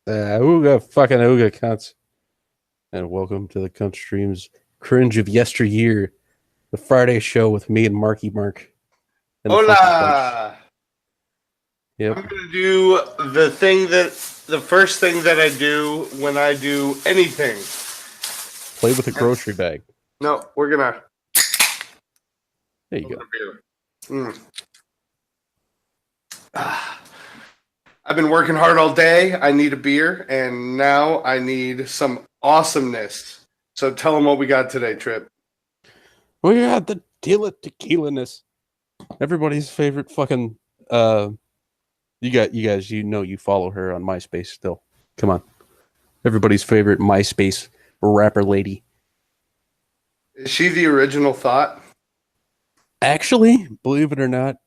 Ooga, fucking ooga, cunts. And welcome to the Cunt Stream's Cringe of Yesteryear, the Friday show with me and Marky Mark and the Funky Bunch. Hola! Yep. I'm gonna do the first thing that I do when I do anything. Play with a grocery bag. No, we're gonna. There you go. open a beer. I've been working hard all day. I need a beer, and now I need some awesomeness. So tell them what we got today, Trip. We got the Tila Tequila-ness. Everybody's favorite fucking you guys, you follow her on MySpace still. Come on. Everybody's favorite MySpace rapper lady. Is she the original thought? Actually, believe it or not,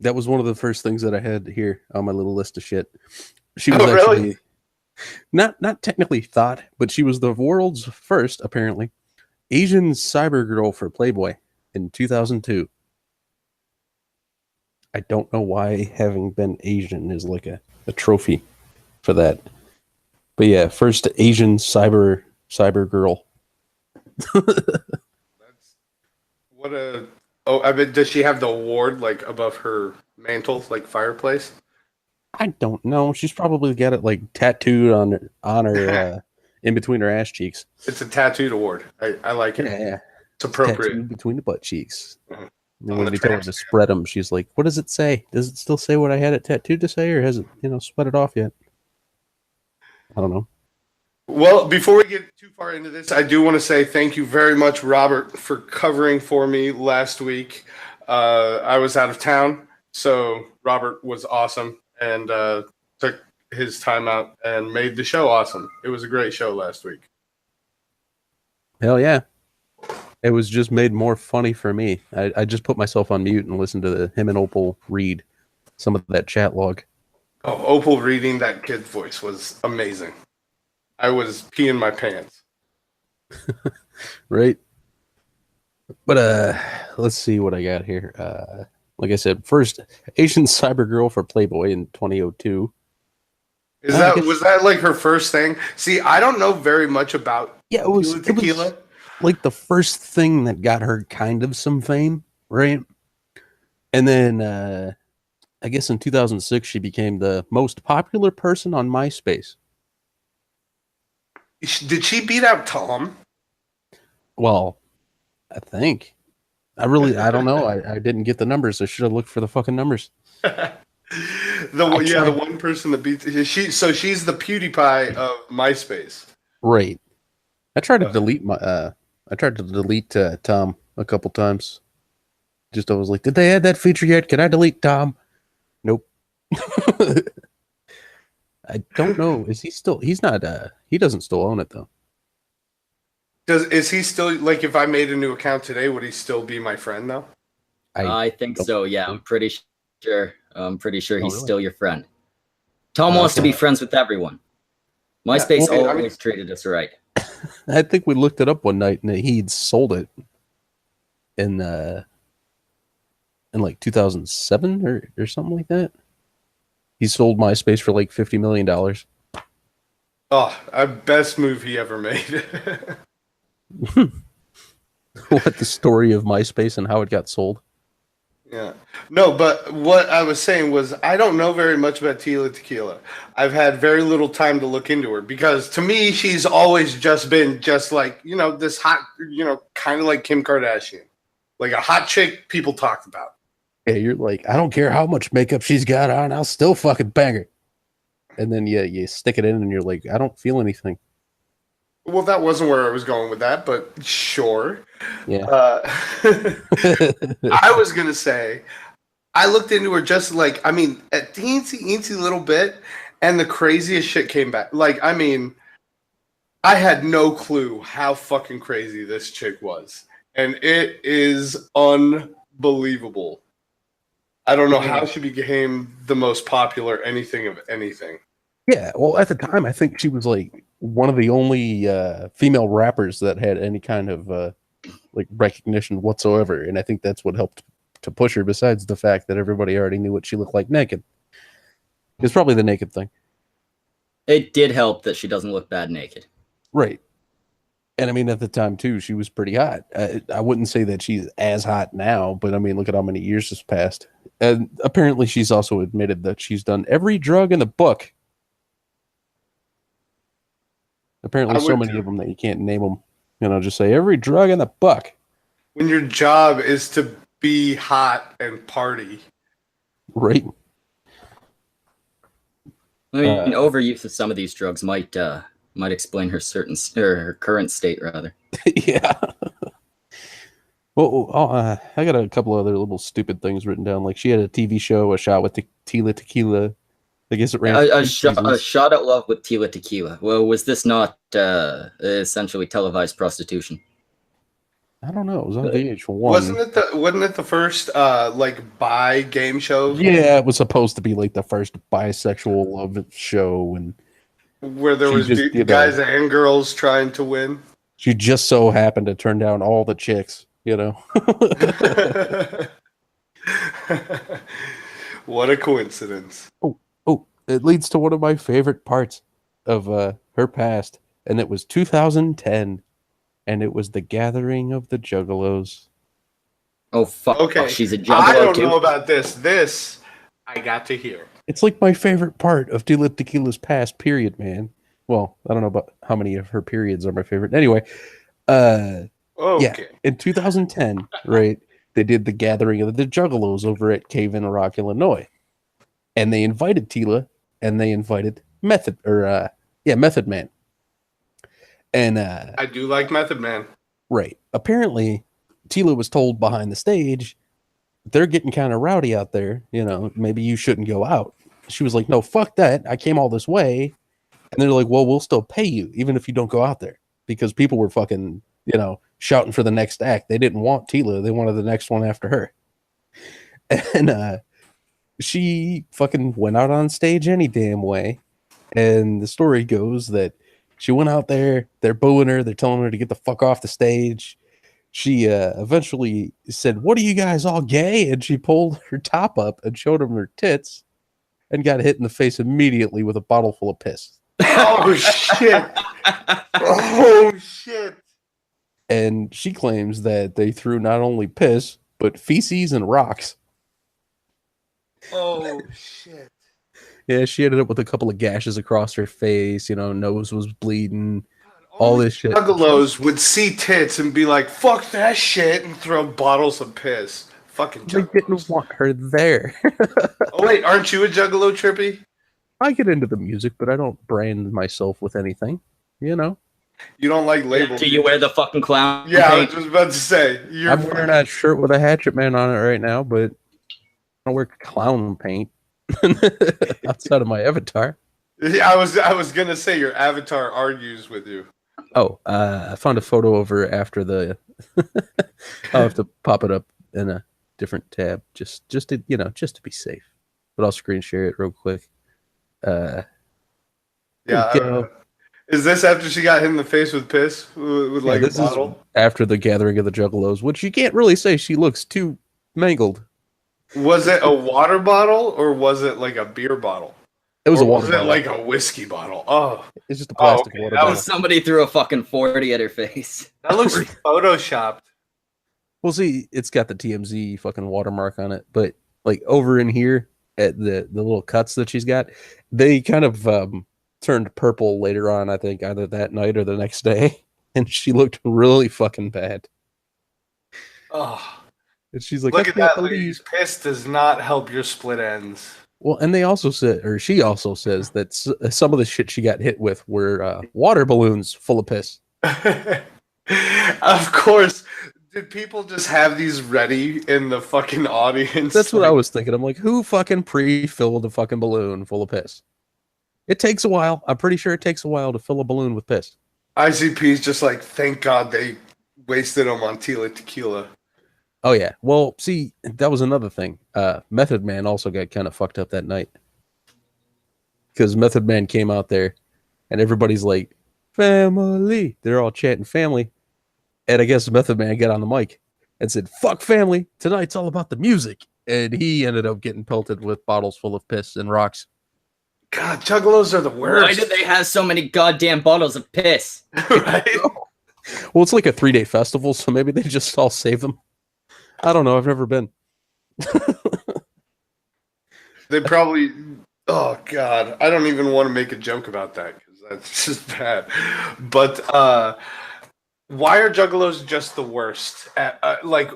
that was one of the first things that I had here on my little list of shit. She was actually not technically thought, but she was the world's first, apparently, Asian cyber girl for Playboy in 2002. I don't know why having been Asian is like a trophy for that. But yeah, first Asian cyber girl. That's what a. Oh, I mean, does she have the award like above her mantle, like fireplace? I don't know. She's probably got it like tattooed on her in between her ass cheeks. It's a tattooed award. I like it. Yeah, It's appropriate. Tattooed between the butt cheeks. Mhm. And when they tell her to spread them, she's like, "What does it say? Does it still say what I had it tattooed to say, or has it, sweat it off yet?" I don't know. Well, before we get too far into this, I do want to say thank you very much, Robert, for covering for me last week. I was out of town, so Robert was awesome and took his time out and made the show awesome. It was a great show last week. Hell yeah. It was just made more funny for me. I just put myself on mute and listened to him and Opal read some of that chat log. Oh, Opal reading that kid's voice was amazing. I was peeing my pants. Right? But let's see what I got here. Like I said, first Asian cyber girl for Playboy in 2002. Was that like her first thing? See, I don't know very much about it was Tequila. Like the first thing that got her kind of some fame, right? And then I guess in 2006 she became the most popular person on MySpace. Did she beat out Tom? Well, I think. I don't know. I didn't get the numbers. I should have looked for the fucking numbers. The one person that beat she's the PewDiePie of MySpace. Right. I tried to delete Tom a couple times. I was like, did they add that feature yet? Can I delete Tom? Nope. I don't know. Is he still? He's not. He doesn't still own it though. Is he still like? If I made a new account today, would he still be my friend though? I think so. Yeah, I'm pretty sure. He's still your friend. Tom wants to be friends with everyone. MySpace always treated us right. I think we looked it up one night and he'd sold it in like 2007 or something like that. He sold MySpace for like $50 million. Oh, best move he ever made. What, the story of MySpace and how it got sold? Yeah. No, but what I was saying was I don't know very much about Tila Tequila. I've had very little time to look into her because to me she's always just been just like, this hot, kind of like Kim Kardashian. Like a hot chick people talked about. Yeah, you're like, I don't care how much makeup she's got on, I'll still fucking bang her. And then you stick it in and you're like, I don't feel anything. Well, that wasn't where I was going with that, but sure. Yeah. I was going to say, I looked into her just like, a teensy little bit, and the craziest shit came back. I had no clue how fucking crazy this chick was. And it is unbelievable. I don't know how she became the most popular anything of anything. Yeah, well, at the time, I think she was like one of the only female rappers that had any kind of like recognition whatsoever, and I think that's what helped to push her. Besides the fact that everybody already knew what she looked like naked, it's probably the naked thing. It did help that she doesn't look bad naked. Right. And I mean, at the time, too, she was pretty hot. I wouldn't say that she's as hot now, but I mean, look at how many years has passed. And apparently, she's also admitted that she's done every drug in the book. Apparently, so many of them that you can't name them. You know, just say every drug in the book. When your job is to be hot and party. Right. I mean, overuse of some of these drugs might explain her her current state, rather. Yeah. Well, I got a couple other little stupid things written down. Like she had a TV show, a shot with Tila Tequila. I guess it ran a shot at love with Tila Tequila. Well, was this not essentially televised prostitution? I don't know. It was on VH1. Wasn't it the first like bi game show? Yeah, it was supposed to be like the first bisexual love show, and where there was guys and girls trying to win. She just so happened to turn down all the chicks, you know. What a coincidence. Oh, it leads to one of my favorite parts of her past, and it was 2010. And it was the gathering of the Juggalos. Oh, fuck. Okay. She's a juggalo, I don't know about this. This, I got to hear. It's like my favorite part of Tila Tequila's past, period, man. Well, I don't know about how many of her periods are my favorite. Anyway, yeah, in 2010, right, they did the gathering of the Juggalos over at Cave in Rock, Illinois. And they invited Tila, and they invited Method Man. And I do like Method Man. Right. Apparently, Tila was told behind the stage, they're getting kind of rowdy out there. You know, maybe you shouldn't go out. She was like, no, fuck that. I came all this way. And they're like, well, we'll still pay you, even if you don't go out there. Because people were fucking, you know, shouting for the next act. They didn't want Tila. They wanted the next one after her. And she fucking went out on stage any damn way. And the story goes that she went out there, they're booing her, they're telling her to get the fuck off the stage. She eventually said, what are you guys, all gay? And she pulled her top up and showed them her tits and got hit in the face immediately with a bottle full of piss. Oh, shit. Oh, shit. And she claims that they threw not only piss, but feces and rocks. Oh, shit. Yeah, she ended up with a couple of gashes across her face. You know, nose was bleeding. All this shit. Juggalos would see tits and be like, fuck that shit, and throw bottles of piss. Fucking juggalos. They didn't want her there. Oh, wait, aren't you a juggalo, Trippy? I get into the music, but I don't brand myself with anything. You know? You don't like labels. Do you wear the fucking clown? Yeah, I was just about to say. I'm wearing that shirt with a Hatchet Man on it right now, but I don't wear clown paint. Outside of my avatar. Yeah, I was gonna say your avatar argues with you. Oh, I found a photo of her after the I'll have to pop it up in a different tab just to, you know, just to be safe. But I'll screen share it real quick. Yeah. Is this after she got hit in the face with piss? With like a bottle? After the gathering of the Juggalos, which you can't really say she looks too mangled. Was it a water bottle or was it like a beer bottle? It was a water bottle. Was it like a whiskey bottle? Oh. It's just a plastic water bottle. Somebody threw a fucking 40 at her face. That looks photoshopped. Well, see, it's got the TMZ fucking watermark on it, but like over in here at the little cuts that she's got, they kind of turned purple later on, I think, either that night or the next day, and she looked really fucking bad. Oh. And she's like, look at that, ladies. Piss does not help your split ends. Well, and they also said, or she also says that some of the shit she got hit with were water balloons full of piss. Of course. Did people just have these ready in the fucking audience? That's what I was thinking. I'm like, who fucking pre-filled a fucking balloon full of piss? It takes a while. I'm pretty sure it takes a while to fill a balloon with piss. ICP's just like, thank God they wasted them on Tila Tequila. Oh, yeah. Well, see, that was another thing. Method Man also got kind of fucked up that night. Because Method Man came out there, and everybody's like, family. They're all chanting family. And I guess Method Man got on the mic and said, fuck family. Tonight's all about the music. And he ended up getting pelted with bottles full of piss and rocks. God, juggalos are the worst. Why do they have so many goddamn bottles of piss? Right? Well, it's like a 3-day festival, so maybe they just all save them. I don't know. I've never been. They probably. Oh God, I don't even want to make a joke about that because that's just bad. But why are juggalos just the worst at like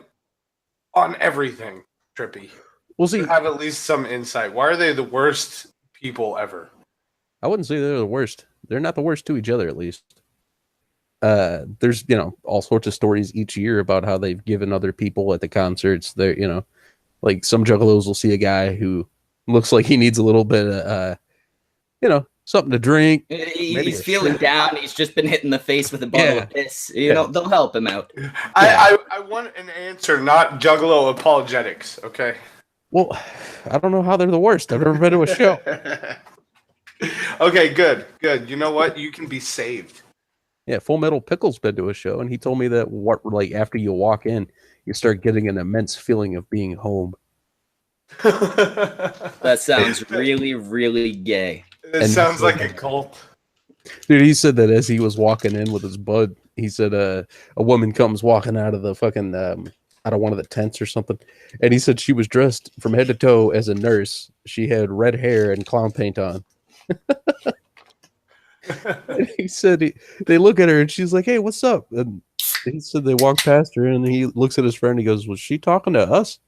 on everything? Trippy. We'll see. Have at least some insight. Why are they the worst people ever? I wouldn't say they're the worst. They're not the worst to each other, at least. There's all sorts of stories each year about how they've given other people at the concerts. They're like some juggalos will see a guy who looks like he needs a little bit of something to drink. He's feeling down. He's just been hit in the face with a bottle of piss. They'll help him out. I want an answer, not juggalo apologetics. Okay. Well, I don't know how they're the worst. I've never been to a show. Okay, good. You know what? You can be saved. Yeah, Full Metal Pickle's been to a show, and he told me that after you walk in, you start getting an immense feeling of being home. That sounds really, really gay. It sounds like a cult. Dude, he said that as he was walking in with his bud, he said a woman comes walking out of the fucking out of one of the tents or something, and he said she was dressed from head to toe as a nurse. She had red hair and clown paint on. And he said they look at her and she's like, "Hey, what's up?" And he said they walk past her and he looks at his friend and he goes, "Was she talking to us?"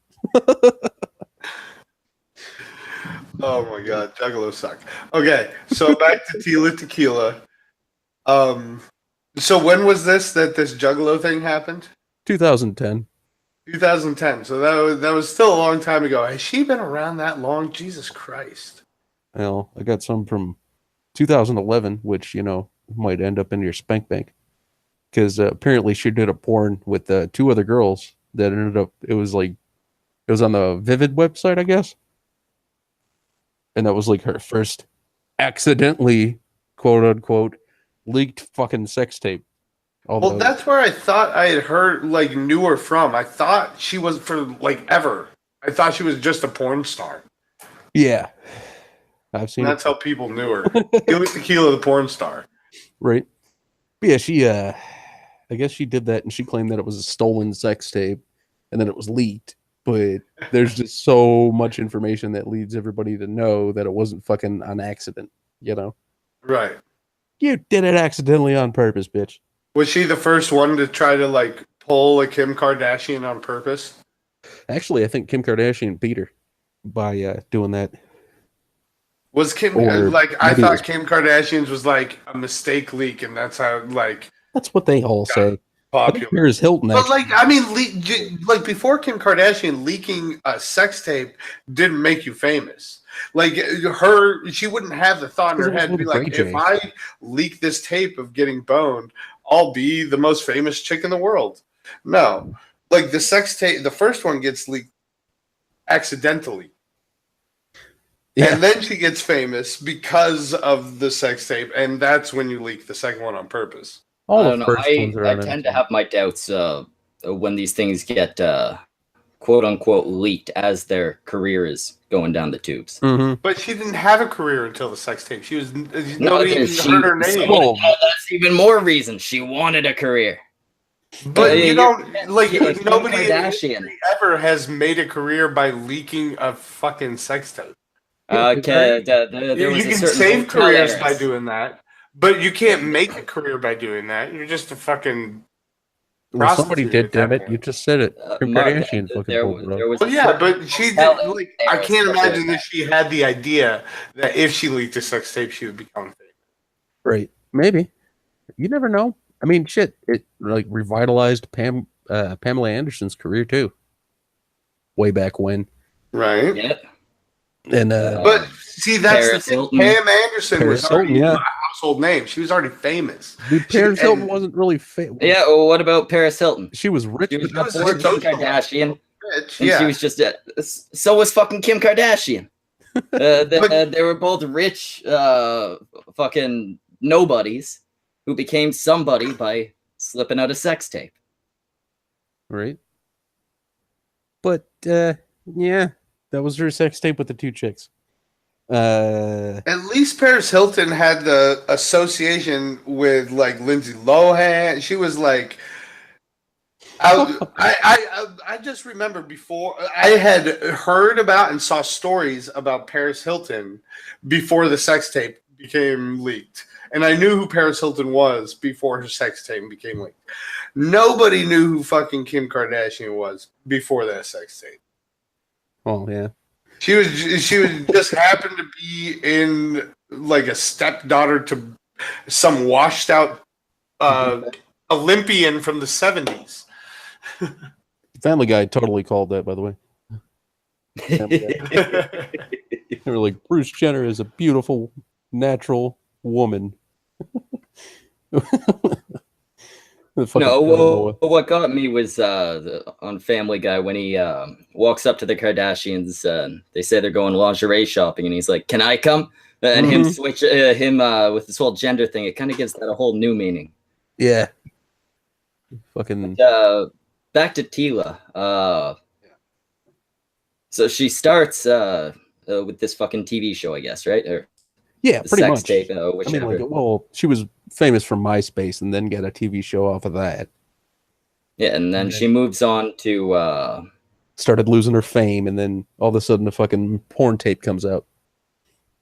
Oh my God, juggalos suck. Okay, so back to Tila Tequila. So when was this juggalo thing happened? 2010. 2010. So that was still a long time ago. Has she been around that long? Jesus Christ. Well, I got some from 2011, which might end up in your spank bank, because apparently she did a porn with 2 other girls that ended up. It was on the Vivid website, I guess. And that was like her first accidentally, quote unquote, leaked fucking sex tape. Although, well, that's where I thought I had heard, knew her from. I thought she was for, ever. I thought she was just a porn star. Yeah. I've seen that's how people knew her. Tequila, the porn star. Right. But yeah, she, I guess she did that and she claimed that it was a stolen sex tape and then it was leaked. But there's just so much information that leads everybody to know that it wasn't fucking on accident, Right. You did it accidentally on purpose, bitch. Was she the first one to try to, pull a Kim Kardashian on purpose? Actually, I think Kim Kardashian beat her by doing that. Was Kim, I thought Kim Kardashian's was, a mistake leak, and that's how, That's what they all say. Popular. Paris Hilton. But before Kim Kardashian, leaking a sex tape didn't make you famous. She wouldn't have the thought in her head to be like, if I leak this tape of getting boned, I'll be the most famous chick in the world. No, the sex tape, the first one gets leaked accidentally. Yeah. And then she gets famous because of the sex tape, and that's when you leak the second one on purpose. I don't know. I tend to have my doubts when these things get quote unquote leaked as their career is going down the tubes. Mm-hmm. But she didn't have a career until the sex tape. Nobody even heard her name. That's even more reason she wanted a career. But nobody ever has made a career by leaking a fucking sex tape. You can save careers by doing that. But you can't make a career by doing that. You're just a fucking. Well, somebody did, damn it! You just said it. Kim Kardashian fucking pulled it up. Well, yeah, but she did. I can't imagine that she had the idea that if she leaked a sex tape, she would become famous. Right? Maybe. You never know. I mean, shit. It revitalized Pamela Anderson's career too. Way back when. Right. Yeah. And but see, that's Paris the thing. Hilton. Pam Anderson Paris was already Hilton, a household name. She was already famous. Dude, Paris Hilton wasn't really famous. Yeah. Well, what about Paris Hilton? She was rich. She was before Kim Kardashian. Rich, and she was just. So was fucking Kim Kardashian. They were both rich, fucking nobodies who became somebody by slipping out a sex tape. Right. But yeah. That was her sex tape with the 2 chicks. At least Paris Hilton had the association with like Lindsay Lohan. She was like, I just remember before I had heard about and saw stories about Paris Hilton before the sex tape became leaked. And I knew who Paris Hilton was before her sex tape became leaked. Nobody knew who fucking Kim Kardashian was before that sex tape. Oh yeah. She was just happened to be in like a stepdaughter to some washed out Olympian from the 70s. Family Guy totally called that, by the way. They were like, Bruce Jenner is a beautiful, natural woman. No, what got me was on Family Guy when he walks up to the Kardashians. They say they're going lingerie shopping, and he's like, "Can I come?" And him switch him with this whole gender thing. It kind of gives that a whole new meaning. Yeah. Fucking. Back to Tila. So she starts with this fucking TV show, I guess, right? Or yeah, pretty sex much. Tape, I mean, like, well, she was famous from MySpace and then got a TV show off of that. Yeah, and then she moves on to started losing her fame, and then all of a sudden a fucking porn tape comes out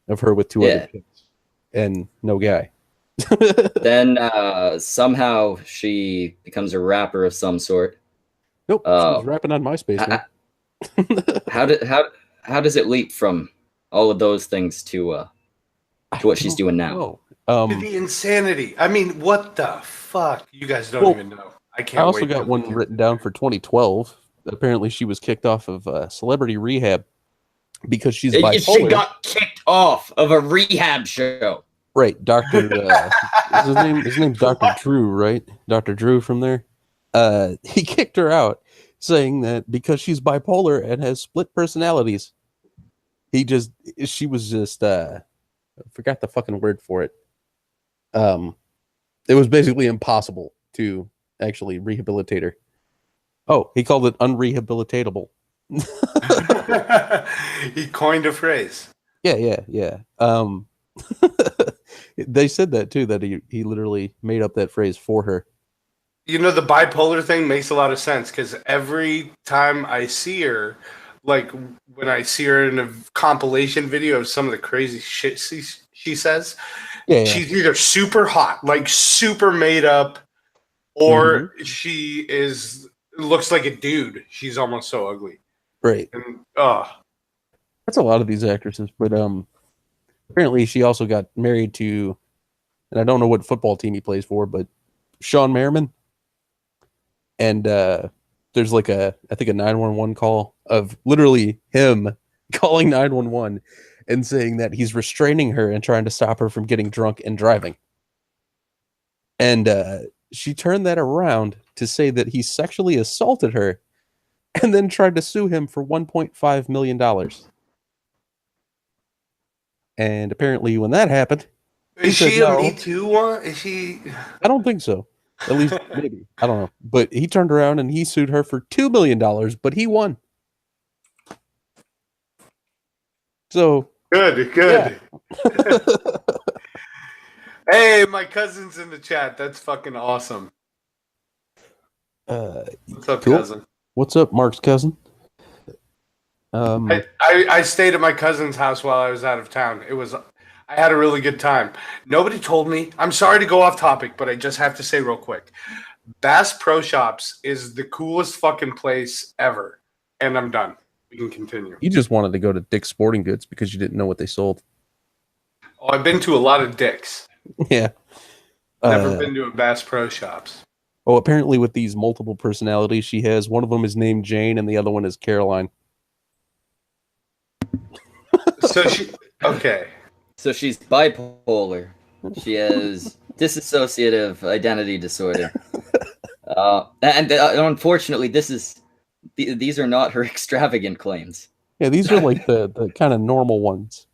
of her with two other kids and no guy. Then somehow she becomes a rapper of some sort. Nope, she was rapping on MySpace. How does it leap from all of those things to what she's doing now? To the insanity. I mean, what the fuck? You guys don't even know. I can't. I also got one written down for 2012. Apparently, she was kicked off of celebrity rehab because she's bipolar. She got kicked off of a rehab show. Right, Dr. his name's Dr. Drew, right? Dr. Drew from there. He kicked her out, saying that because she's bipolar and has split personalities, she was just I forgot the fucking word for it. It was basically impossible to actually rehabilitate her. Oh, he called it unrehabilitatable. He coined a phrase. Yeah. They said that too, that he literally made up that phrase for her. You know, the bipolar thing makes a lot of sense because every time I see her, like when I see her in a compilation video of some of the crazy shit she says, she's either super hot, like super made up, or she looks like a dude. She's almost so ugly. Right. And, that's a lot of these actresses, but apparently she also got married to, and I don't know what football team he plays for, but Sean Merriman. And there's like I think a 911 call of literally him calling 911 and saying that he's restraining her and trying to stop her from getting drunk and driving. And she turned that around to say that he sexually assaulted her and then tried to sue him for $1.5 million. And apparently when that happened... Is she a Me Too one? Is she... I don't think so. At least maybe. I don't know. But he turned around and he sued her for $2 million, but he won. So... Good. Yeah. Hey, my cousin's in the chat. That's fucking awesome. What's up, cousin? What's up, Mark's cousin? I stayed at my cousin's house while I was out of town. I had a really good time. Nobody told me. I'm sorry to go off topic, but I just have to say real quick. Bass Pro Shops is the coolest fucking place ever. And I'm done. We can continue. You just wanted to go to Dick's Sporting Goods because you didn't know what they sold. Oh, I've been to a lot of Dick's. Yeah. Never been to a Bass Pro Shops. Oh, apparently with these multiple personalities she has, one of them is named Jane and the other one is Caroline. Okay. So she's bipolar. She has dissociative identity disorder. And unfortunately, these are not her extravagant claims. Yeah, these are like the kind of normal ones.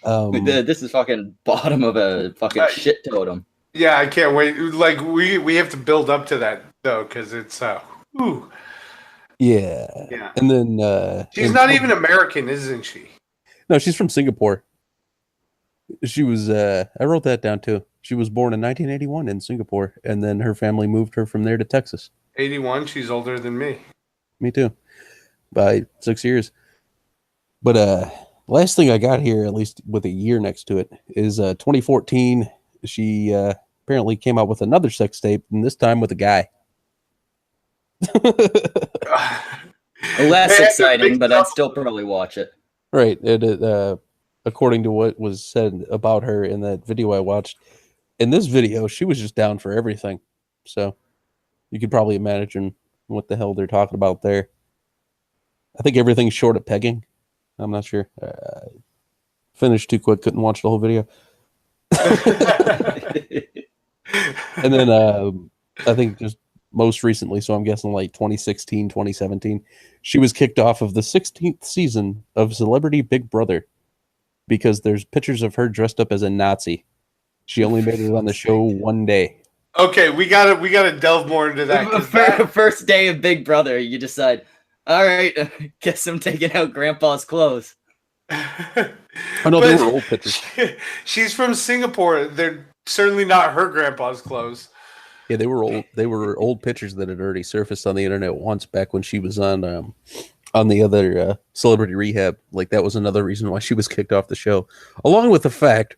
This is fucking bottom of a fucking shit totem. Yeah, I can't wait. Like we have to build up to that though, because it's Yeah. And then she's not even American, isn't she? No, she's from Singapore. She was. I wrote that down too. She was born in 1981 in Singapore, and then her family moved her from there to Texas. 81. She's older than me. Me too, by 6 years. But last thing I got here, at least with a year next to it, is 2014. She apparently came out with another sex tape, and this time with a guy. Less exciting, but I'd still probably watch it. Right. According to what was said about her in that video I watched, in this video, she was just down for everything. So you could probably imagine what the hell they're talking about there. I think everything's short of pegging. I'm not sure. Finished too quick, couldn't watch the whole video. And then I think just most recently, so I'm guessing like 2016, 2017, she was kicked off of the 16th season of Celebrity Big Brother because there's pictures of her dressed up as a Nazi. She only made it on the show one day. Okay, we gotta delve more into that. First day of Big Brother, you decide, all right, guess I'm taking out Grandpa's clothes. Oh no, they were old pictures. She's from Singapore. They're certainly not her grandpa's clothes. Yeah, they were old. They were old pictures that had already surfaced on the internet once back when she was on the other Celebrity Rehab. Like that was another reason why she was kicked off the show, along with the fact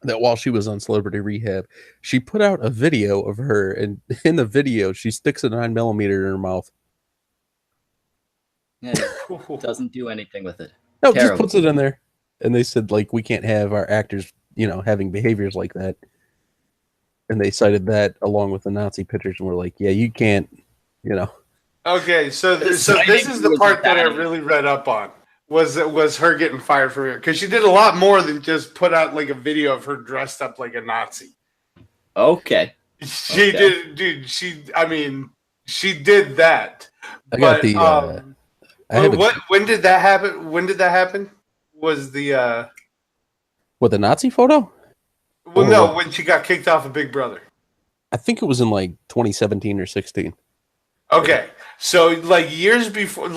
that while she was on Celebrity Rehab, she put out a video of her, and in the video, she sticks a 9mm in her mouth. Yeah, doesn't do anything with it. No, just puts it in there. And they said, like, we can't have our actors, having behaviors like that. And they cited that along with the Nazi pictures, and were like, yeah, you can't, Okay, so this is the part that I really read up on. Was her getting fired from it, because she did a lot more than just put out like a video of her dressed up like a Nazi. Okay. She did, dude. She did that. I got when did that happen? When did that happen? Was the what, the Nazi photo? Well, no, when she got kicked off of Big Brother. I think it was in like 2017 or 16. Okay, so like years before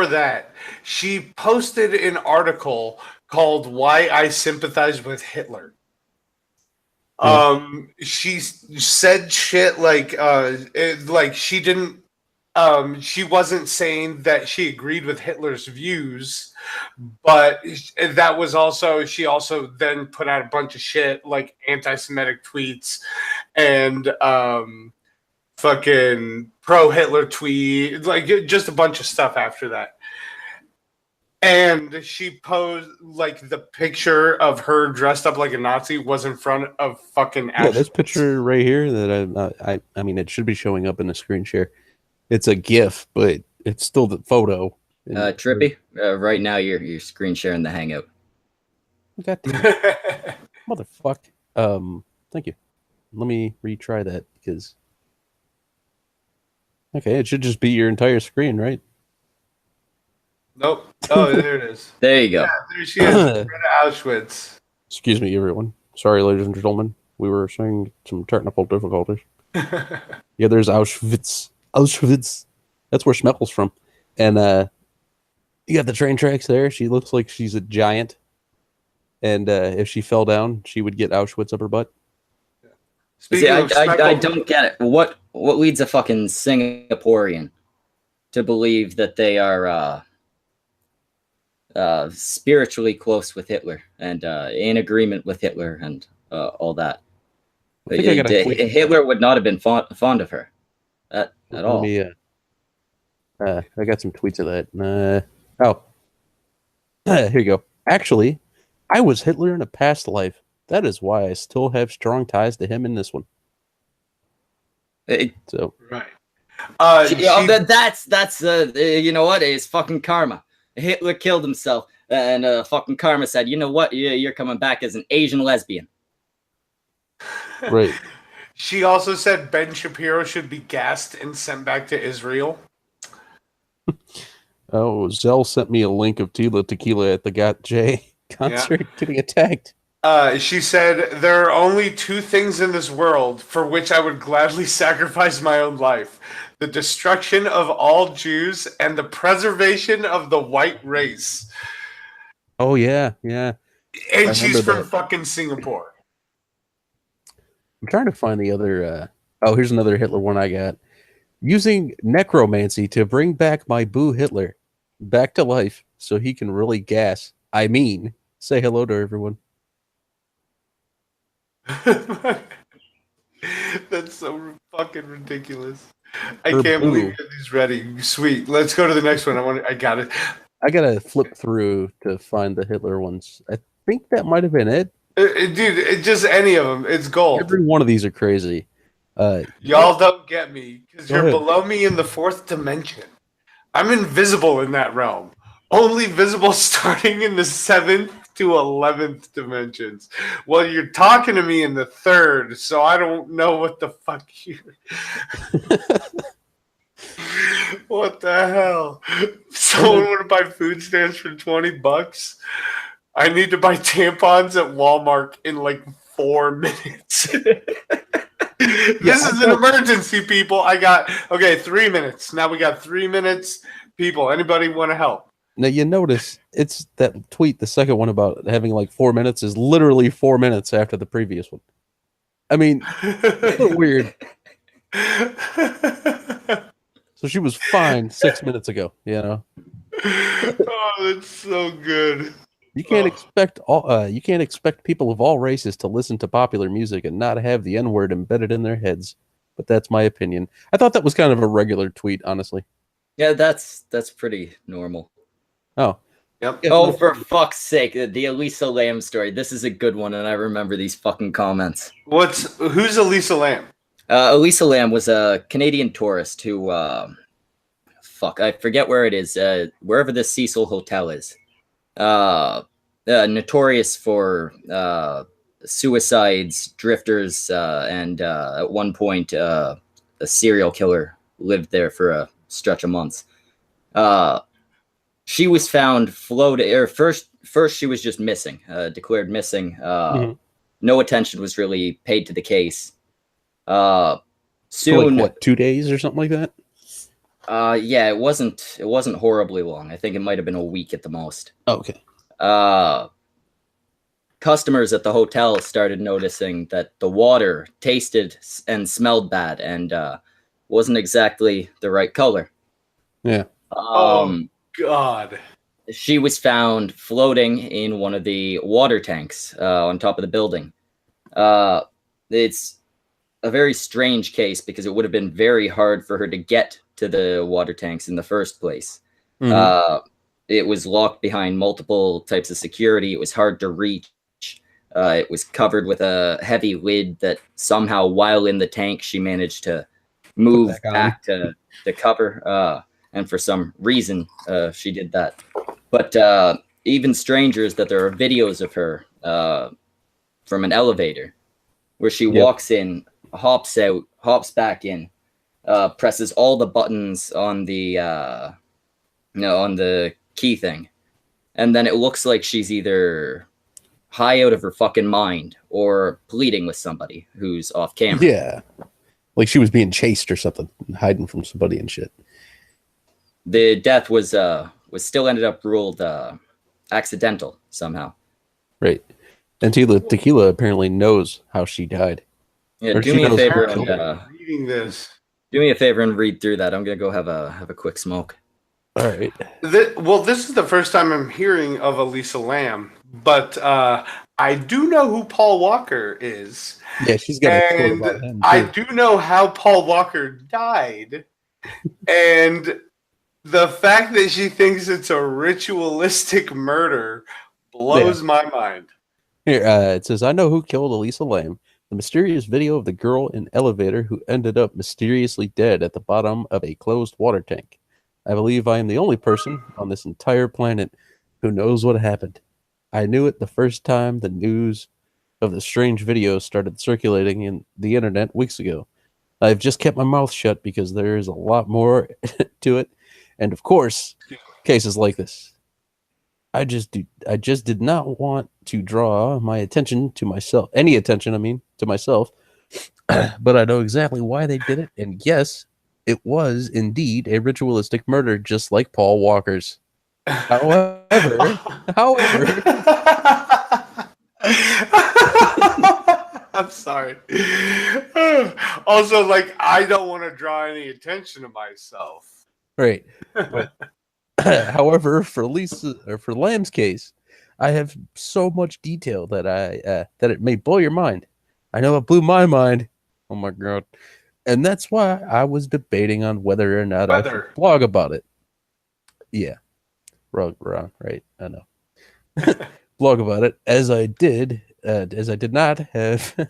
that, she posted an article called "Why I Sympathize with Hitler." She said shit like she didn't. She wasn't saying that she agreed with Hitler's views, but that was also, she also then put out a bunch of shit like anti-Semitic tweets and fucking pro-Hitler tweet, like just a bunch of stuff after that. And she posed like the picture of her dressed up like a Nazi was in front of fucking Auschwitz. Yeah, this picture right here that I mean, it should be showing up in the screen share. It's a GIF, but it's still the photo. Trippy, right now you're screen sharing the Hangout. God damn it. Motherfuck. Thank you. Let me retry that because. Okay, it should just be your entire screen, right? Nope. Oh, there it is. There you go. Yeah, there she is. Right at Auschwitz. Excuse me, everyone. Sorry, ladies and gentlemen. We were saying some technical difficulties. Yeah, there's Auschwitz. Auschwitz. That's where Schmeckel's from. And you got the train tracks there. She looks like she's a giant. And if she fell down, she would get Auschwitz up her butt. See, I don't get it. What leads a fucking Singaporean to believe that they are spiritually close with Hitler and in agreement with Hitler and all that? Hitler would not have been fond of her at all. I got some tweets of that. Here you go. Actually, I was Hitler in a past life. That is why I still have strong ties to him in this one. Right. That's you know what? It's fucking karma. Hitler killed himself, and fucking karma said, you know what? You're coming back as an Asian lesbian. Right. She also said Ben Shapiro should be gassed and sent back to Israel. Oh, Zell sent me a link of Tila Tequila at the Got J concert getting attacked. She said, there are only two things in this world for which I would gladly sacrifice my own life. The destruction of all Jews and the preservation of the white race. Oh yeah, yeah. And I she's from remember that. fucking Singapore. I'm trying to find the other. Oh, here's another Hitler one I got. Using necromancy to bring back my boo Hitler back to life so he can really gas. I mean, say hello to everyone. That's so fucking ridiculous. I Her can't believe boo. he's ready. Sweet. Let's go to the next one. I got it. I gotta flip through to find the Hitler ones. I think that might have been it. Dude, just any of them. It's gold. Every one of these are crazy. Y'all don't get me because Go you're ahead. below me in the fourth dimension. I'm invisible in that realm. Only visible starting in the 7th to 11th dimensions. Well, you're talking to me in the third, so I don't know what the fuck you. What the hell? Someone want to buy food stamps for $20? I need to buy tampons at Walmart in like 4 minutes. This is an emergency, people. I got 3 minutes. Now we got 3 minutes. People, anybody want to help? Now you notice it's that tweet, the second one about having like 4 minutes is literally 4 minutes after the previous one. I mean, it's weird. So she was fine 6 minutes ago, you know. Oh, that's so good. You can't expect people of all races to listen to popular music and not have the N-word embedded in their heads. But that's my opinion. I thought that was kind of a regular tweet, honestly. Yeah, that's pretty normal. Oh. Yep. Oh, for fuck's sake, the Elisa Lam story. This is a good one, and I remember these fucking comments. Who's Elisa Lam? Elisa Lam was a Canadian tourist who, I forget where it is, wherever the Cecil Hotel is. Notorious for suicides, drifters, and at one point, a serial killer lived there for a stretch of months. She was found floating, or first she was just missing, declared missing. No attention was really paid to the case. Soon, like, what, 2 days or something like that? Yeah, it wasn't horribly long. I think it might have been a week at the most. Oh, okay. Customers at the hotel started noticing that the water tasted and smelled bad and wasn't exactly the right color. Yeah. Oh God. She was found floating in one of the water tanks on top of the building. It's a very strange case because it would have been very hard for her to get to the water tanks in the first place. It was locked behind multiple types of security. It was hard to reach. It was covered with a heavy lid that somehow, while in the tank, she managed to move back to the cover. And for some reason, she did that. But even stranger is that there are videos of her from an elevator where she walks in, hops out, hops back in, presses all the buttons on the on the key thing, and then it looks like she's either high out of her fucking mind or pleading with somebody who's off camera. Yeah, like she was being chased or something, hiding from somebody and shit. The death was still ended up ruled accidental somehow. Right, and Tequila apparently knows how she died. Yeah, Or do me a favor and reading this. do me a favor and read through that. I'm gonna go have a quick smoke. All right. This is the first time I'm hearing of Elisa Lam, but I do know who Paul Walker is. Yeah, she's got a quote about him, too. I do know how Paul Walker died, and the fact that she thinks it's a ritualistic murder blows my mind. Here, it says, I know who killed Elisa Lam. The mysterious video of the girl in elevator who ended up mysteriously dead at the bottom of a closed water tank. I believe I am the only person on this entire planet who knows what happened. I knew it the first time the news of the strange video started circulating in the internet weeks ago. I've just kept my mouth shut because there is a lot more to it. And of course, cases like this. I just did not want to draw my attention to myself. Any attention, I mean, to myself. But I know exactly why they did it. And yes, it was indeed a ritualistic murder, just like Paul Walker's. However, I'm sorry. Also, like, I don't want to draw any attention to myself. right. But, however, for Lisa or for Lamb's case, I have so much detail that that it may blow your mind. I know it blew my mind. Oh my god! And that's why I was debating on whether or not I should blog about it. Yeah, wrong, right? I know. Blog about it as I did not have.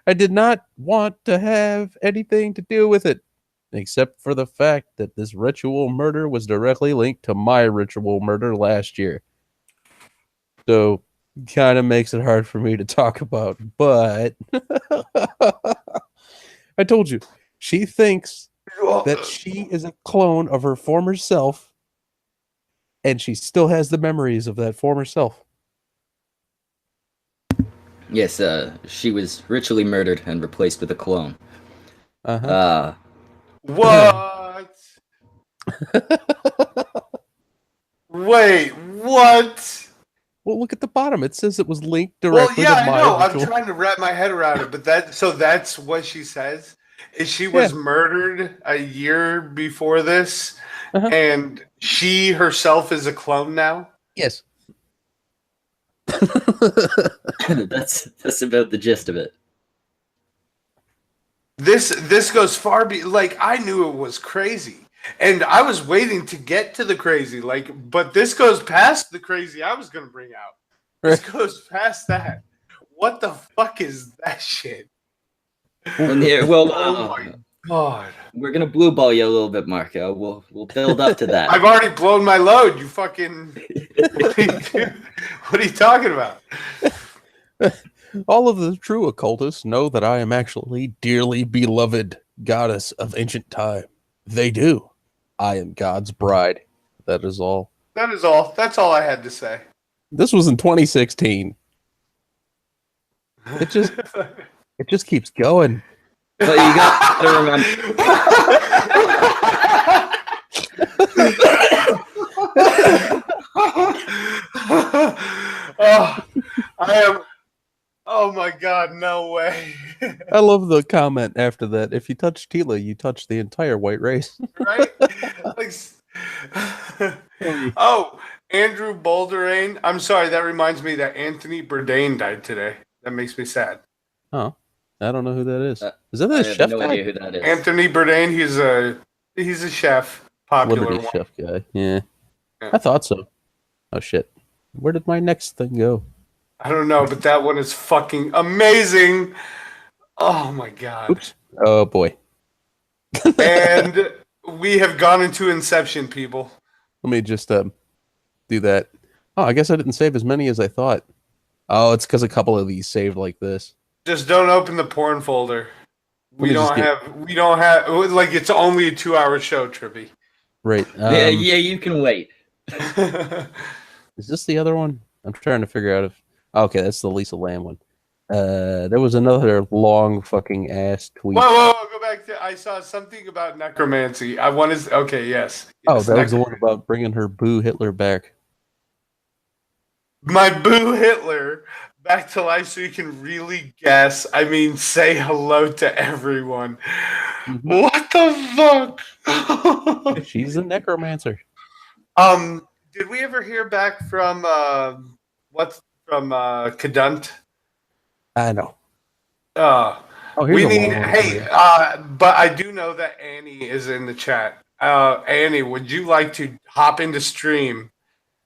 I did not want to have anything to do with it, except for the fact that this ritual murder was directly linked to my ritual murder last year. So, kind of makes it hard for me to talk about. But I told you, she thinks that she is a clone of her former self, and she still has the memories of that former self. Yes, she was ritually murdered and replaced with a clone. Uh-huh. What? Wait, what? Well, look at the bottom. It says it was linked directly to my ritual. I'm trying to wrap my head around it, but that's what she says. Is she was murdered a year before this, and she herself is a clone now? Yes. That's about the gist of it. This goes far like I knew it was crazy, and I was waiting to get to the crazy, but this goes past the crazy I was gonna bring out. This goes past that. What the fuck is that shit? Well, oh my god, we're gonna blue ball you a little bit, Marco. We'll build up to that. I've already blown my load. You fucking. What are you talking about? All of the true occultists know that I am actually dearly beloved goddess of ancient time. They do. I am God's bride. That is all. That is all. That's all I had to say. This was in 2016. It just keeps going. But you got to remember. I am. Oh my god, no way. I love the comment after that. If you touch Tila, you touch the entire white race. Right? Oh, Andrew Bolderain. I'm sorry, that reminds me that Anthony Bourdain died today. That makes me sad. Oh, I don't know who that is. Is that the chef guy? I have no idea who that is. Anthony Bourdain, he's a chef. Popular Liberty chef guy. Yeah. I thought so. Oh shit. Where did my next thing go? I don't know, but that one is fucking amazing. Oh my god. Oops. Oh boy. And we have gone into Inception, people. Let me just do that. Oh, I guess I didn't save as many as I thought. Oh, it's because a couple of these saved like this. Just don't open the porn folder. We don't have like it's only a 2-hour show, Trippy. Right. Yeah, you can wait. Is this the other one? I'm trying to figure out if okay, that's the Lisa Lamb one. There was another long fucking ass tweet. Whoa, go back to I saw something about necromancy. Okay, yes. Oh, that was the one about bringing her Boo Hitler back. My Boo Hitler back to life so you can really guess. I mean, say hello to everyone. Mm-hmm. What the fuck? She's a necromancer. Did we ever hear back from Cadunt? I know. We need. But I do know that Annie is in the chat. Annie, would you like to hop into stream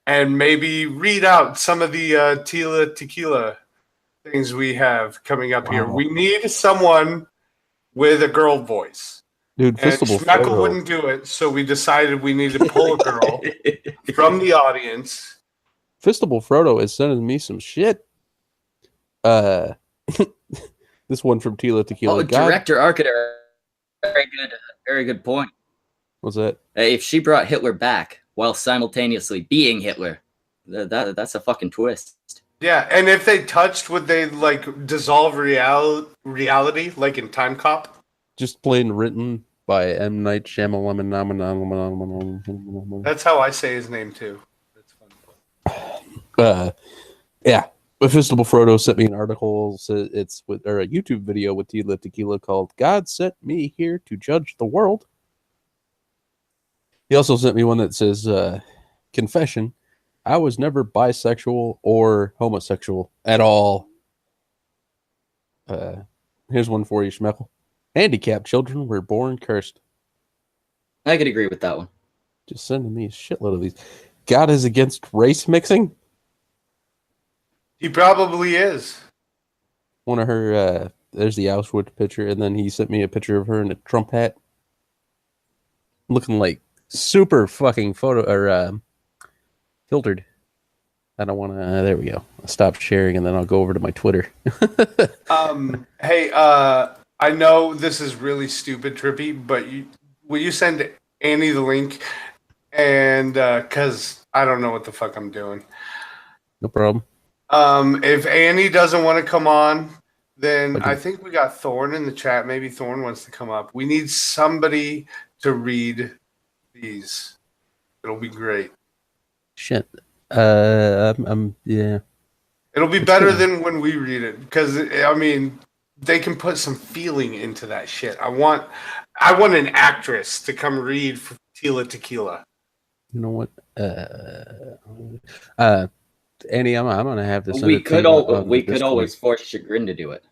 and maybe read out some of the Tila Tequila things we have coming up here? We need someone with a girl voice. Dude, Schmeckle wouldn't do it, so we decided we need to pull a girl from the audience. Fistable Frodo is sending me some shit. This one from Tila Tequila. Oh, Director Architect. Very good point. What's that? If she brought Hitler back while simultaneously being Hitler, that's a fucking twist. Yeah, and if they touched, would they like dissolve reality like in Time Cop? Just plain written by M. Night Shyamalan. That's how I say his name too. Yeah. Mephistople Frodo sent me an article. It's with or a YouTube video with Tila Tequila called "God Sent Me Here to Judge the World." He also sent me one that says confession. I was never bisexual or homosexual at all. Here's one for you, Schmeckle. Handicapped children were born cursed. I could agree with that one. Just sending me a shitload of these. God is against race mixing. He probably is. One of her, there's the Auschwitz picture, and then he sent me a picture of her in a Trump hat. Looking like super fucking photo, or filtered. I don't want to, there we go. I'll stop sharing, and then I'll go over to my Twitter. Hey, I know this is really stupid, Trippy, but will you send Annie the link? And, because I don't know what the fuck I'm doing. No problem. If Annie doesn't want to come on, then I think we got Thorn in the chat. Maybe Thorn wants to come up. We need somebody to read these. It'll be great. Shit. Yeah. It'll be better than when we read it because I mean they can put some feeling into that shit. I want an actress to come read for Tila Tequila. You know what? Annie, I'm gonna have to. We could always force Chagrin to do it.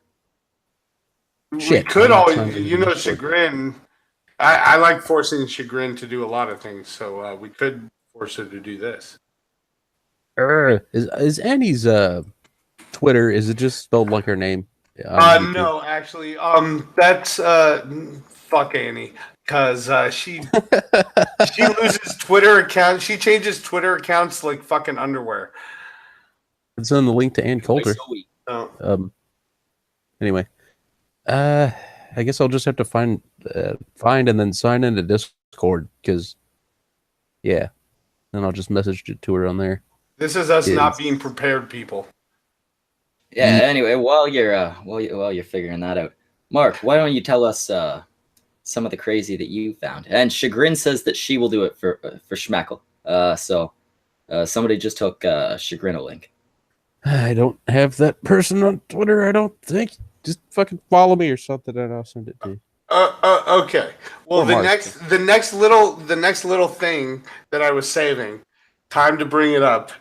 Shit, we could always, Chagrin. I like forcing Chagrin to do a lot of things, so we could force her to do this. Is Annie's Twitter? Is it just spelled like her name? No, actually, that's fuck Annie, because she loses Twitter accounts. She changes Twitter accounts like fucking underwear. It's on the link to Ann Coulter. Oh. Anyway, I guess I'll just have to find and then sign into Discord because, yeah, then I'll just message it to her on there. This is us not being prepared, people. Yeah. Anyway, while you're figuring that out, Mark, why don't you tell us some of the crazy that you found? And Chagrin says that she will do it for Schmeckle. So somebody just took Chagrin a link. I don't have that person on Twitter. I don't think. Just fucking follow me or something, and I'll send it to you. Okay. Well, the next little thing that I was saving, time to bring it up.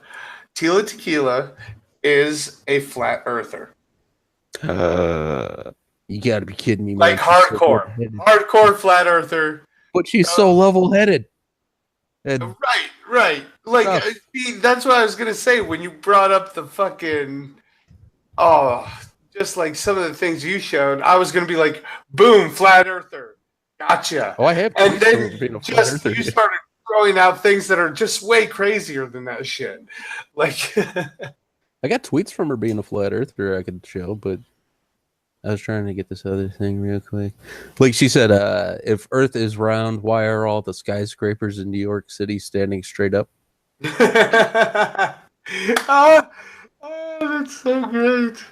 Tila Tequila is a flat earther. You got to be kidding me, man. Like hardcore flat earther. But she's so level-headed. Right. Like, that's what I was gonna say when you brought up the fucking, just like some of the things you showed. I was gonna be like, boom, flat earther, gotcha. Oh, I have. And then you started throwing out things that are just way crazier than that shit. Like, I got tweets from her being a flat earther I could show, but I was trying to get this other thing real quick. Like she said, if Earth is round, why are all the skyscrapers in New York City standing straight up? Oh, that's so great.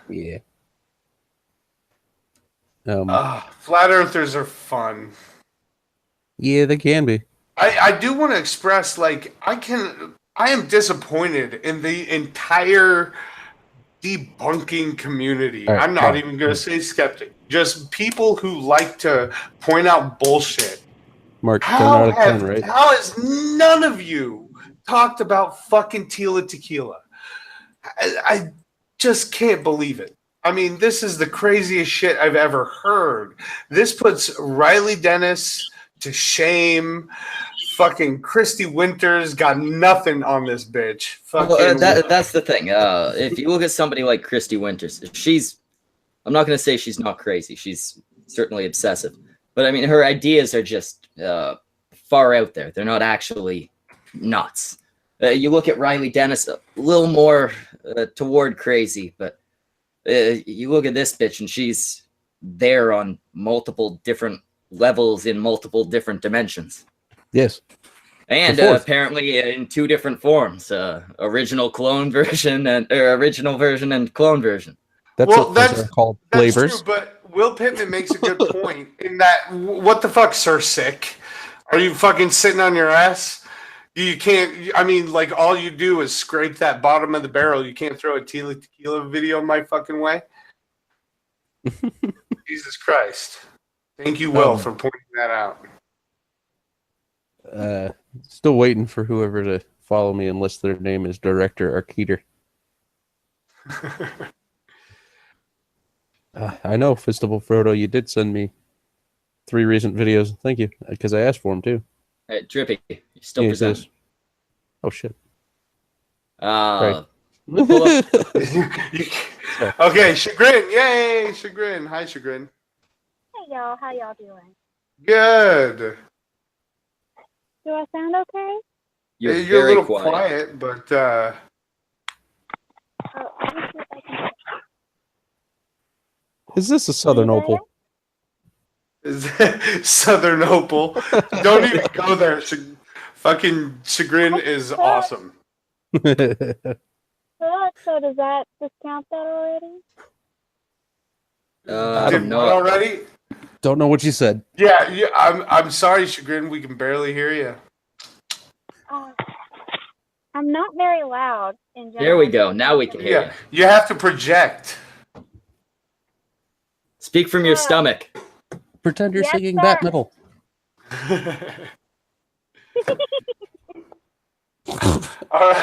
Yeah. Flat earthers are fun. Yeah, they can be. I do want to express, like, I am disappointed in the entire debunking community. Right, I'm not even going to say skeptic. Just people who like to point out bullshit. Mark, 10 out of 10, right? How has none of you talked about fucking Tila Tequila? I just can't believe it. I mean, this is the craziest shit I've ever heard. This puts Riley Dennis to shame. Fucking Christy Winters got nothing on this bitch. That's the thing. If you look at somebody like Christy Winters, I'm not going to say she's not crazy. She's certainly obsessive. But I mean, her ideas are just far out there. They're not actually nuts. You look at Riley Dennis, a little more toward crazy, but you look at this bitch and she's there on multiple different levels in multiple different dimensions. Yes. And apparently in two different forms, original clone version and original version and clone version. That's called flavors. True, but Will Pittman makes a good point in that, what the fuck, Sir Sick? Are you fucking sitting on your ass? You can't. I mean, like all you do is scrape that bottom of the barrel. You can't throw a Tila Tequila video my fucking way. Jesus Christ! Thank you, Will, for pointing that out. Still waiting for whoever to follow me unless their name is Director Arkeeter. I know, Fistable Frodo, you did send me 3 recent videos. Thank you, because I asked for them too. Hey, Drippy, you still present. Oh shit. Right. Okay, Chagrin. Yay, Chagrin. Hi, Chagrin. Hey, y'all. How y'all doing? Good. Do I sound okay? You're a very little quiet. but Oh, let me see if I can... Is this a Southern Opal? Southern Opal. Don't even go there. Fucking Chagrin is awesome. So does that discount that already? I don't know. Already? Don't know what you said. Yeah. I'm sorry, Chagrin. We can barely hear you. I'm not very loud in general. There we go. Now we can hear you. You have to project. Speak from your stomach. Pretend you're Yes, singing sir. Bat Metal. All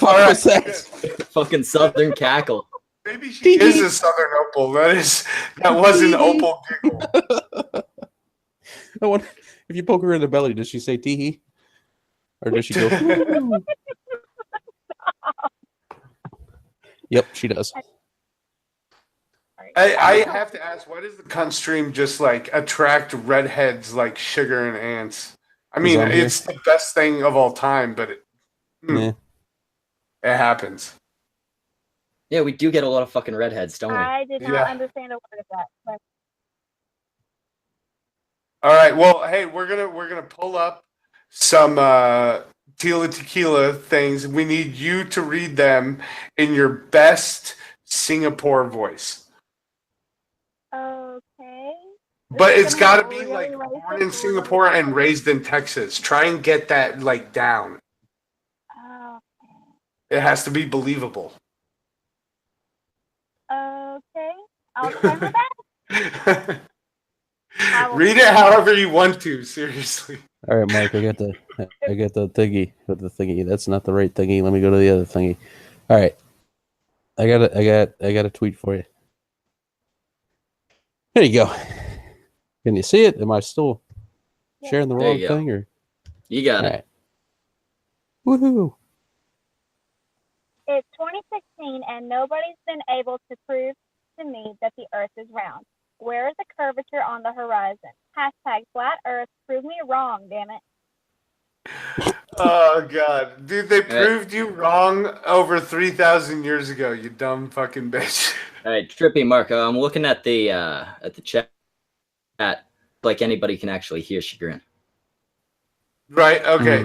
right. Fucking Southern cackle. Maybe she is a Southern Opal. That was an Opal giggle. I wonder, if you poke her in the belly, does she say tee-hee? Or does she go? Yep, she does. I have to ask, why does the cunt stream just like attract redheads like sugar and ants? I mean, it's the best thing of all time, but it happens. Yeah, we do get a lot of fucking redheads, don't we? I did not understand a word of that. But... All right, well, hey, we're gonna pull up some Tila Tequila things. We need you to read them in your best Singapore voice. Okay. But it's got to be like born in Singapore and raised in Texas. Try and get that like down. It has to be believable. Okay. I'll try my best. Read it however you want to. Seriously. All right, Mike. I got the thingy with the thingy. That's not the right thingy. Let me go to the other thingy. All right. I got a tweet for you. There you go. Can you see it? Am I still sharing the wrong thing? Or you got it. Right. Woohoo! It's 2016, and nobody's been able to prove to me that the Earth is round. Where is the curvature on the horizon? Hashtag flat Earth. Prove me wrong, damn it. Oh god, dude! They proved you wrong over 3,000 years ago. You dumb fucking bitch. All right, Trippy Marco. I'm looking at the chat. Like anybody can actually hear Chagrin. Right. Okay.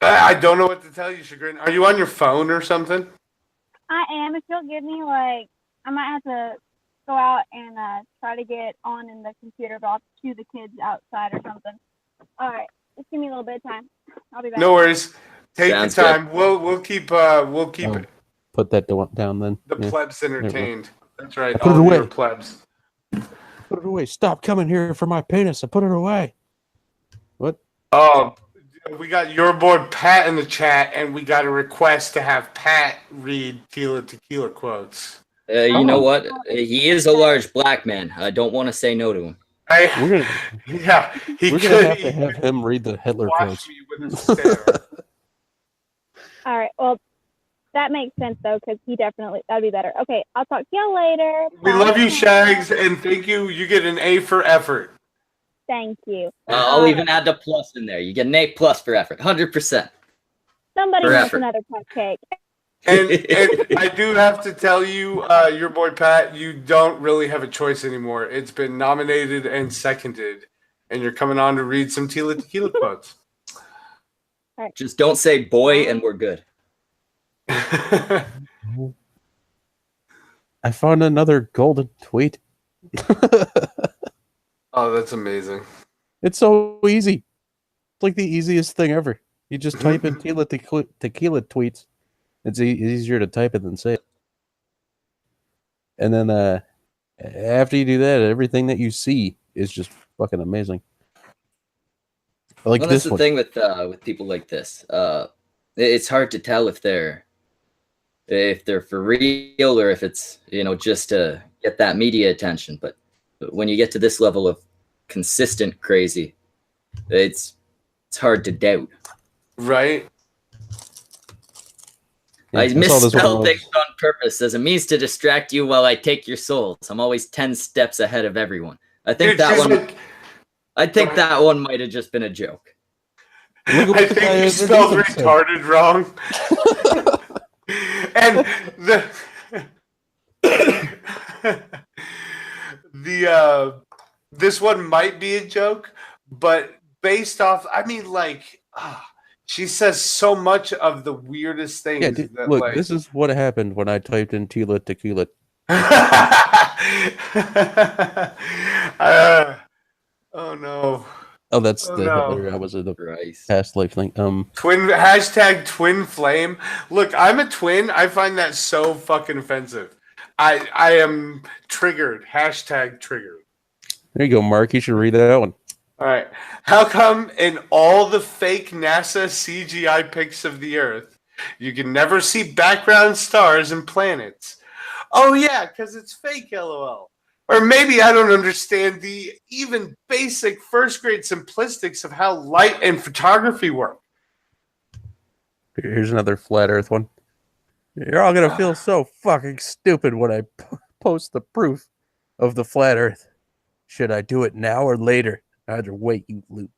I don't know what to tell you, Chagrin. Are you on your phone or something? I am. If you'll give me I might have to go out and try to get on in the computer, but I'll cue the kids outside or something. All right. Just give me a little bit of time. I'll be back. No worries. Take Sounds your time. good. We'll keep it. Put that down then. The plebs entertained. That's right. Put it away. Your plebs. Put it away. Stop coming here for my penis. I put it away. What? Oh, we got your boy Pat in the chat, and we got a request to have Pat read Tila Tequila quotes. You know what? He is a large black man. I don't want to say no to him. We're gonna have to have him read the Hitler quotes. All right. Well, that makes sense though, because that'd be better. Okay, I'll talk to y'all later. We love you, Shags, and thank you. You get an A for effort. Thank you. I'll even add the plus in there. You get an A+ for effort, 100%. Somebody wants another cupcake. And I do have to tell you, your boy Pat, you don't really have a choice anymore. It's been nominated and seconded, and you're coming on to read some Tila Tequila quotes. Right. Just don't say boy, and we're good. I found another golden tweet. Oh, that's amazing. It's so easy. It's like the easiest thing ever. You just type in tequila tweets. It's easier to type it than say it. And then after you do that, everything that you see is just fucking amazing. Like well, this that's the one. thing with people like this. It's hard to tell if they're for real or if it's just to get that media attention. But when you get to this level of consistent crazy, it's hard to doubt. Right? Yeah, I I saw this misspelled one. things on purpose as a means to distract you while I take your souls. I'm always 10 steps ahead of everyone. I think Dude, that she's one. like, I think that one might have just been a joke. Look at what I the think guy you underneath spelled him said. retarded wrong. And this one might be a joke, but based off, I mean, like, she says so much of the weirdest things. Yeah, dude, that, look, like... this is what happened when I typed in Tila Tequila. Oh no. Oh, that's Oh, the no. Hitler. I was in the Christ. past life thing. Hashtag twin flame. Look, I'm a twin. I find that so fucking offensive. I am triggered. Hashtag triggered. There you go, Mark. You should read that one. All right. How come in all the fake NASA CGI pics of the Earth, you can never see background stars and planets? Oh, yeah, because it's fake, LOL. Or maybe I don't understand the even basic first grade simplistics of how light and photography work. Here's another flat Earth one. You're all gonna feel so fucking stupid when I post the proof of the flat Earth. Should I do it now or later? Either way, you lose.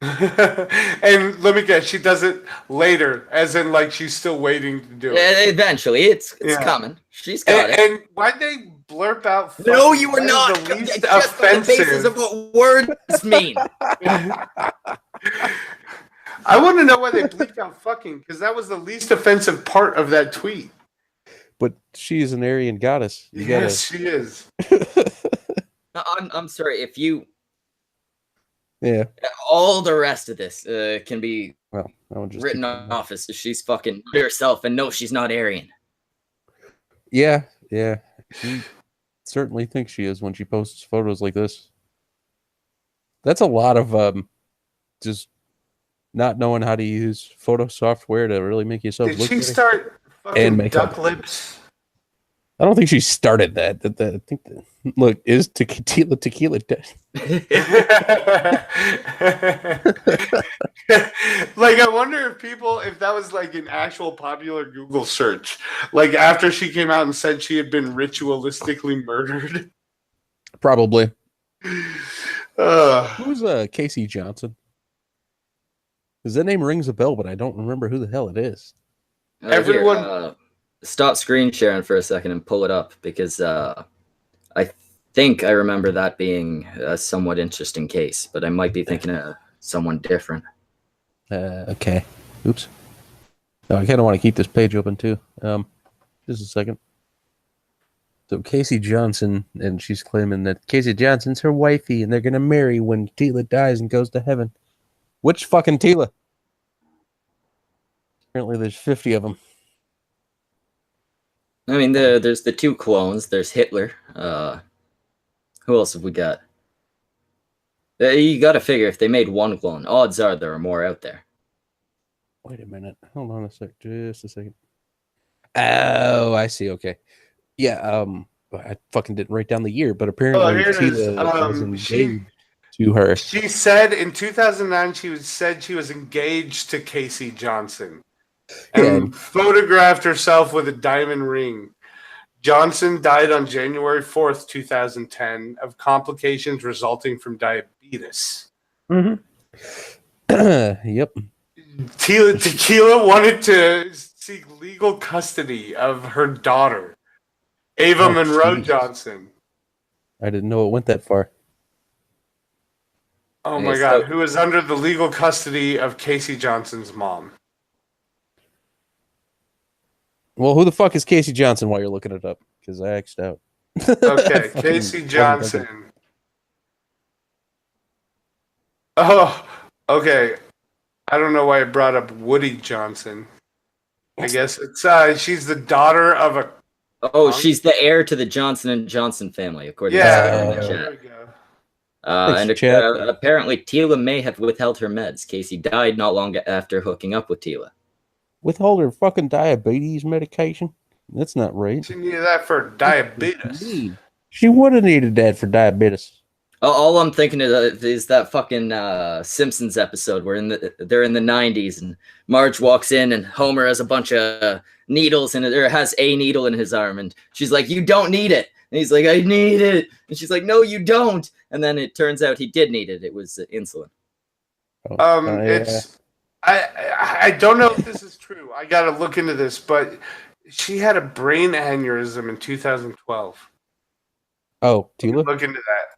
And let me guess, she does it later, as in like she's still waiting to do it. Eventually, it's coming. She's got it. And why'd they blurp out? No, you were not. The least Just on the basis of what words mean. I want to know why they bleeped out fucking, because that was the least offensive part of that tweet. But she's an Aryan goddess. Yes, she is. No, I'm sorry. If you, Yeah. all the rest of this can be Well, I would just written off as she's fucking herself, and no, she's not Aryan. Yeah. She certainly thinks she is when she posts photos like this. That's a lot of just not knowing how to use photo software to really make yourself Did look she pretty. start fucking And makeup. duck lips? I don't think she started that. I think look, is tequila dead? Like, I wonder if that was like an actual popular Google search. Like, after she came out and said she had been ritualistically murdered. Probably. Who's Casey Johnson? Because that name rings a bell, but I don't remember who the hell it is. Everyone- Stop screen sharing for a second and pull it up, because I think I remember that being a somewhat interesting case, but I might be thinking of someone different. Okay. Oops. No, I kind of want to keep this page open too. Just a second. So Casey Johnson, and she's claiming that Casey Johnson's her wifey, and they're gonna marry when Tila dies and goes to heaven. Which fucking Tila? Apparently, there's 50 of them. I mean, there's the two clones. There's Hitler. Who else have we got? You got to figure if they made one clone, odds are there are more out there. Wait a minute. Hold on a sec. Just a second. Oh, I see. Okay. Yeah. I fucking didn't write down the year, but apparently here it is. Tila was engaged to her. She said in 2009 she was engaged to Casey Johnson and photographed herself with a diamond ring. Johnson died on January 4th, 2010 of complications resulting from diabetes. Mm-hmm. Yep. Tequila wanted to seek legal custody of her daughter, Ava Monroe Jesus. Johnson. I didn't know it went that far. Oh my God, who is under the legal custody of Casey Johnson's mom. Well, who the fuck is Casey Johnson while you're looking it up? Because I X'd out. Okay, Casey Johnson. Oh, okay. I don't know why I brought up Woody Johnson. I guess it's she's the daughter of a. Oh, she's the heir to the Johnson & Johnson family, according to Yeah, in the there chat. we go. And chat. apparently Tila may have withheld her meds. Casey died not long after hooking up with Tila. Withhold her fucking diabetes medication? That's not right. She needed that for diabetes. She would have needed that for diabetes. All I'm thinking is that fucking Simpsons episode where they're in the 90s and Marge walks in and Homer has a bunch of needles and or has a needle in his arm and she's like, "You don't need it." And he's like, "I need it." And she's like, "No, you don't." And then it turns out he did need it. It was insulin. It's I don't know if this is true. I got to look into this, but she had a brain aneurysm in 2012. Oh, Tila? Look into that.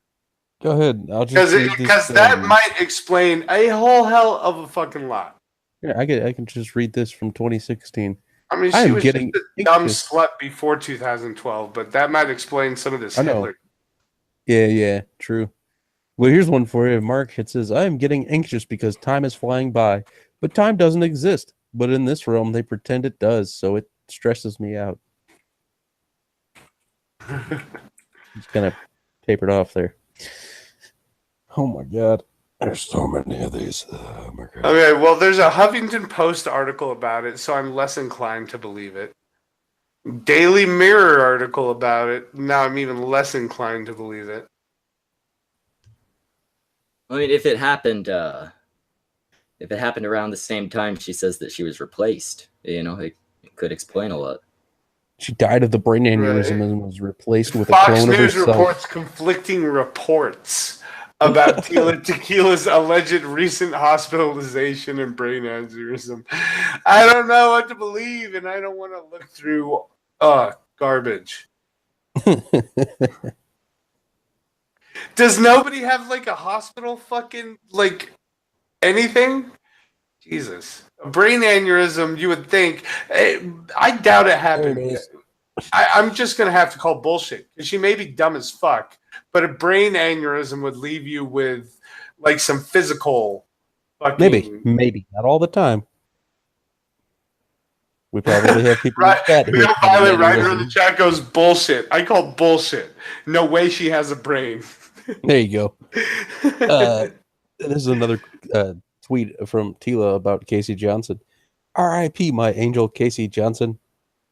Go ahead. I'll just Because that might explain a whole hell of a fucking lot. Yeah, I can just read this from 2016. I mean, she was just a dumb slut before 2012, but that might explain some of this Hitler. Yeah, true. Well, here's one for you, Mark. It says, "I am getting anxious because time is flying by, but time doesn't exist. But in this realm, they pretend it does, so it stresses me out." Just kind of tapered off there. Oh my god. There's so many of these. Oh my god. Okay, well, there's a Huffington Post article about it, so I'm less inclined to believe it. Daily Mirror article about it. Now I'm even less inclined to believe it. I mean, if it happened around the same time she says that she was replaced, it could explain a lot. She died of the brain aneurysm and was replaced with a Fox clone of News herself. reports conflicting reports about Tequila's alleged recent hospitalization and brain aneurysm. I don't know what to believe, and I don't want to look through garbage. Does nobody have like a hospital fucking like anything? Jesus. A brain aneurysm, you would think. I doubt it happened. I'm just going to have to call bullshit. Because she may be dumb as fuck, but a brain aneurysm would leave you with like some physical fucking... Maybe. Not all the time. We probably have people right. like that. Violet Ryder in the chat goes, bullshit. I call bullshit. No way she has a brain. There you go. This is another tweet from Tila about Casey Johnson. R.I.P. my angel Casey Johnson.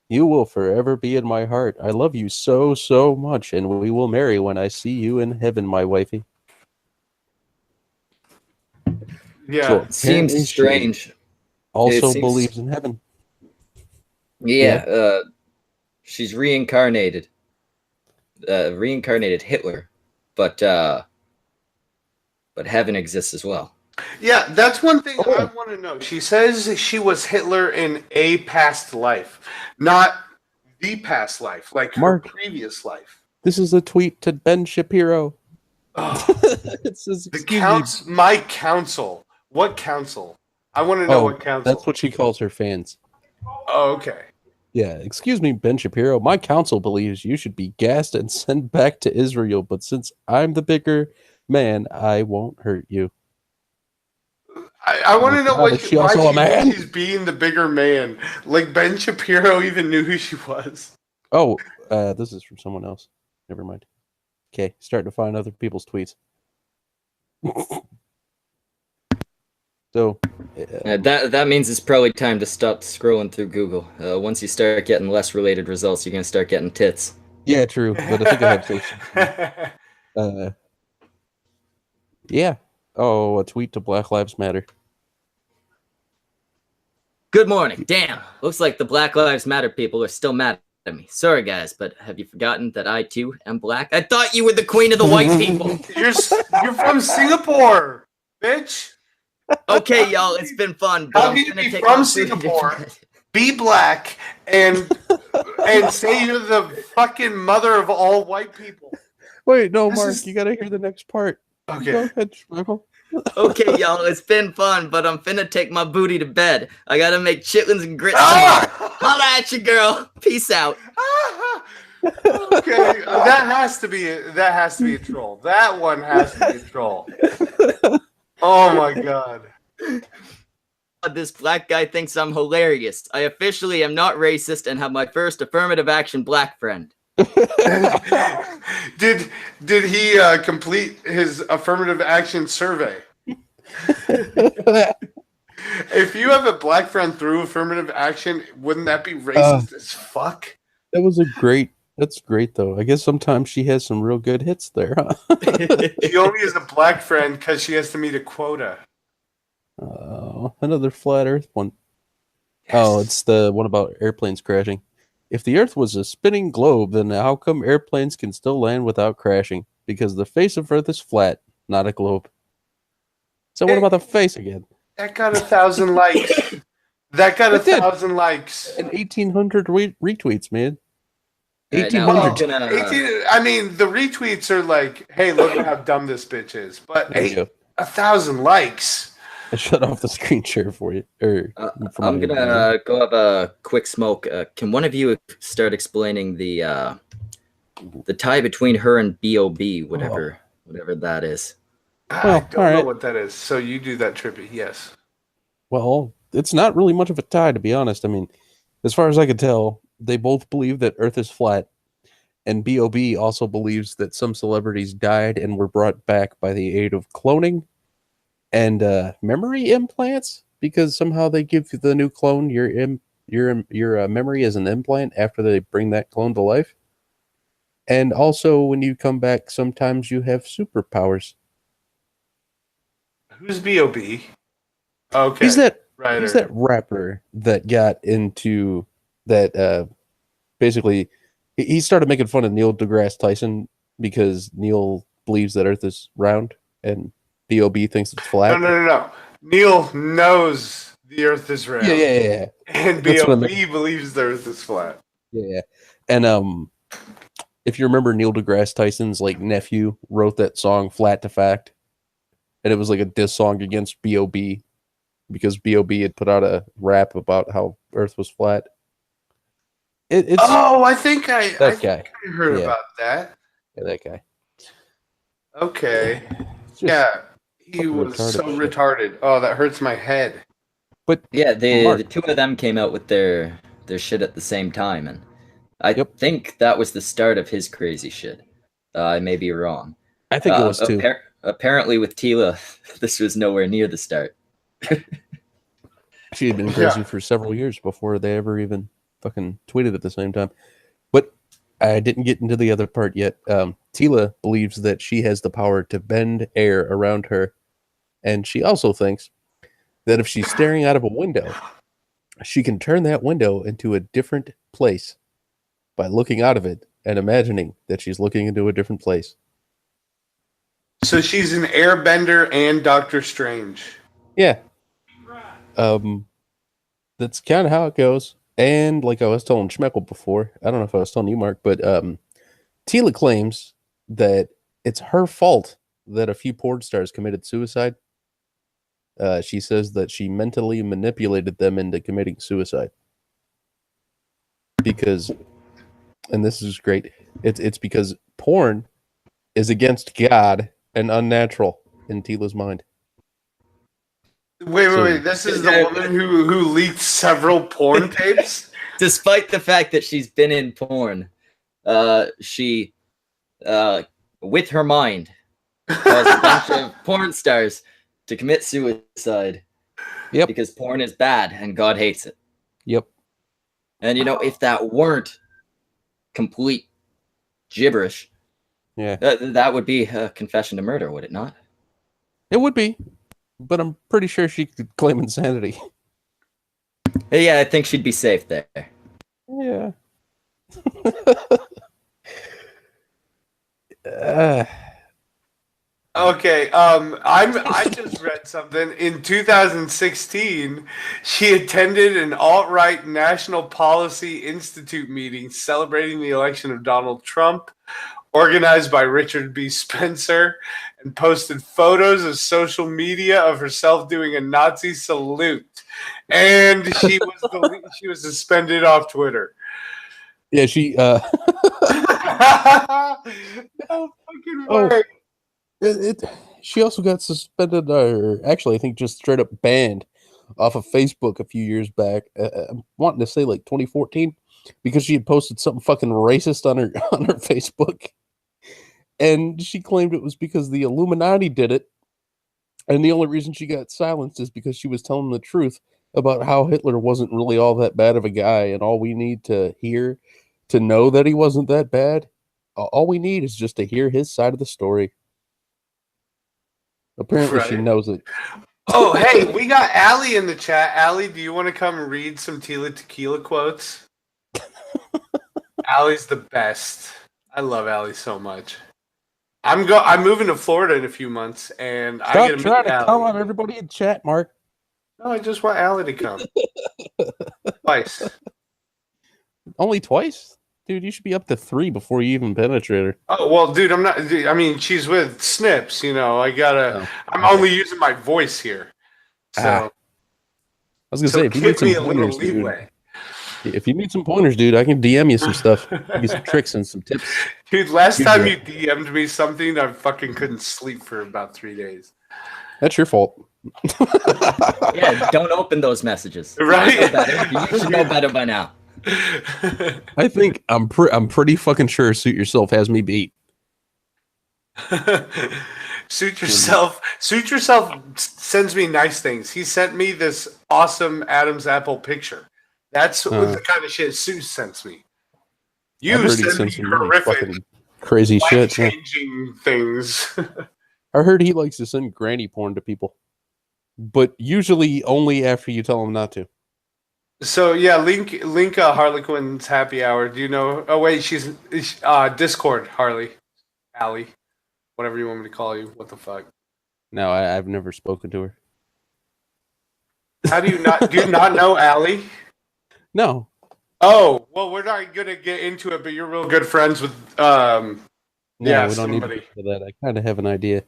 You will forever be in my heart. I love you so, so much, and we will marry when I see you in heaven, my wifey. Yeah. So, seems strange. Also believes in heaven. Yeah, she's reincarnated. Reincarnated Hitler. But heaven exists as well. Yeah, that's one thing I want to know. She says she was Hitler in a past life, not the past life, like her previous life. This is a tweet to Ben Shapiro. Oh. It says, my counsel. What counsel? I want to know what counsel. That's what she calls her fans. Oh, okay. Yeah, excuse me, Ben Shapiro. My counsel believes you should be gassed and sent back to Israel, but since I'm the bigger man, I won't hurt you. I want to know why she's being the bigger man. Like Ben Shapiro even knew who she was. Oh, this is from someone else. Never mind. Okay, starting to find other people's tweets. So that means it's probably time to stop scrolling through Google. Once you start getting less related results, you're gonna start getting tits. Yeah, true. But I think I have yeah. Oh, a tweet to Black Lives Matter. Good morning. Damn. Looks like the Black Lives Matter people are still mad at me. Sorry, guys, but have you forgotten that I, too, am black? I thought you were the queen of the white people. You're from Singapore, bitch. Okay, y'all, it's been fun. How can you be from Singapore, be black, and say you're the fucking mother of all white people? Wait, no, Mark, you gotta hear the next part. Okay. Go ahead, Michael. Okay, y'all, it's been fun, but I'm finna take my booty to bed. I gotta make chitlins and grits tomorrow. Holla at you, girl. Peace out. Okay, that has to be a troll. That one has to be a troll. Oh my god. this black guy thinks I'm hilarious. I officially am not racist and have my first affirmative action black friend. Did he complete his affirmative action survey? If you have a black friend through affirmative action, wouldn't that be racist as fuck? That's great though. I guess sometimes she has some real good hits there, huh? She only is a black friend because she has to meet a quota. Oh, another flat Earth one. Yes. Oh, it's the one about airplanes crashing. If the Earth was a spinning globe, then how come airplanes can still land without crashing? Because the face of Earth is flat, not a globe. So what about the face again? That got 1,000 likes. That got 1,000 likes. And 1,800 retweets, man. 1,800. I mean, the retweets are like, hey, look at how dumb this bitch is. But 1,000 likes. I shut off the screen share for you. I'm gonna go have a quick smoke. Can one of you start explaining the tie between her and B.O.B., whatever that is? I don't know what that is. So you do that, Trippy. Yes. Well, it's not really much of a tie, to be honest. I mean, as far as I could tell, they both believe that Earth is flat, and B.O.B. also believes that some celebrities died and were brought back by the aid of cloning and memory implants, because somehow they give the new clone your memory as an implant after they bring that clone to life. And also, when you come back, sometimes you have superpowers. Who's B.O.B.? Okay. He's that rapper that got into that. Basically, he started making fun of Neil deGrasse Tyson because Neil believes that Earth is round and B.O.B. thinks it's flat. No. Neil knows the Earth is round. Yeah. And B.O.B. believes the Earth is flat. Yeah. And if you remember, Neil deGrasse Tyson's nephew wrote that song "Flat to Fact," and it was like a diss song against B.O.B. because B.O.B. had put out a rap about how Earth was flat. I think I heard about that. Yeah, that guy. Okay. Yeah, he was so retarded. Oh, that hurts my head. But yeah, the two of them came out with their shit at the same time, and I think that was the start of his crazy shit. I may be wrong. I think it was too. Apparently, with Tila, this was nowhere near the start. She had been crazy for several years before they ever even fucking tweeted at the same time. But I didn't get into the other part yet. Tila believes that she has the power to bend air around her, and she also thinks that if she's staring out of a window, she can turn that window into a different place by looking out of it and imagining that she's looking into a different place. So she's an airbender and Doctor Strange. Yeah. That's kind of how it goes. And like I was telling Schmeckel before, I don't know if I was telling you, Mark, but Tila claims that it's her fault that a few porn stars committed suicide. She says that she mentally manipulated them into committing suicide. Because, and this is great, it's because porn is against God and unnatural in Tila's mind. Wait. This is the woman who leaked several porn tapes? Despite the fact that she's been in porn, she, with her mind, caused a bunch of porn stars to commit suicide. Yep. Because porn is bad and God hates it. Yep. And if that weren't complete gibberish, that would be a confession to murder, would it not? It would be. But I'm pretty sure she could claim insanity. Yeah, I think she'd be safe there. Yeah. Okay, I just read something. In 2016, she attended an alt-right National Policy Institute meeting celebrating the election of Donald Trump, organized by Richard B. Spencer, and posted photos of social media of herself doing a Nazi salute. And she was suspended off Twitter. Yeah, she no fucking way. She also got suspended, or actually I think just straight up banned off of Facebook a few years back. I'm wanting to say like 2014 because she had posted something fucking racist on her Facebook, and she claimed it was because the Illuminati did it, and the only reason she got silenced is because she was telling the truth about how Hitler wasn't really all that bad of a guy, and all we need to hear to know that he wasn't that bad, all we need is just to hear his side of the story. Apparently, she knows it. Oh, hey, we got Allie in the chat. Allie, do you want to come read some Tila Tequila quotes? Allie's the best. I love Allie so much. I'm moving to Florida in a few months, and I get to trying meet to Allie. call on everybody in chat, Mark. No, I just want Allie to come. Twice. Only twice? Dude, you should be up to 3 before you even penetrate her. Oh, well, dude, I'm not... Dude, I mean, she's with Snips, you know. I'm only using my voice here. So... I was going to say, if you need some pointers, if you need some pointers, dude, I can DM you some stuff. Give you some tricks and some tips. Dude, last time you DM'd me something, I fucking couldn't sleep for about 3 days. That's your fault. Yeah, don't open those messages. Right? You should know better by now. I think I'm pretty fucking sure Suit Yourself has me beat. Suit Yourself sends me nice things. He sent me this awesome Adam's apple picture. That's the kind of shit Suit sends me. You send me horrific, crazy shit, changing things. I heard he likes to send granny porn to people, but usually only after you tell him not to. So yeah, link Harley Quinn's happy hour. Do you know? Oh wait, she's Discord Harley, Allie, whatever you want me to call you. What the fuck? No, I've never spoken to her. How do you not? Do you not know Allie? No. Oh well, we're not gonna get into it, but you're real good friends with No, we don't need to get into that. I kind of have an idea.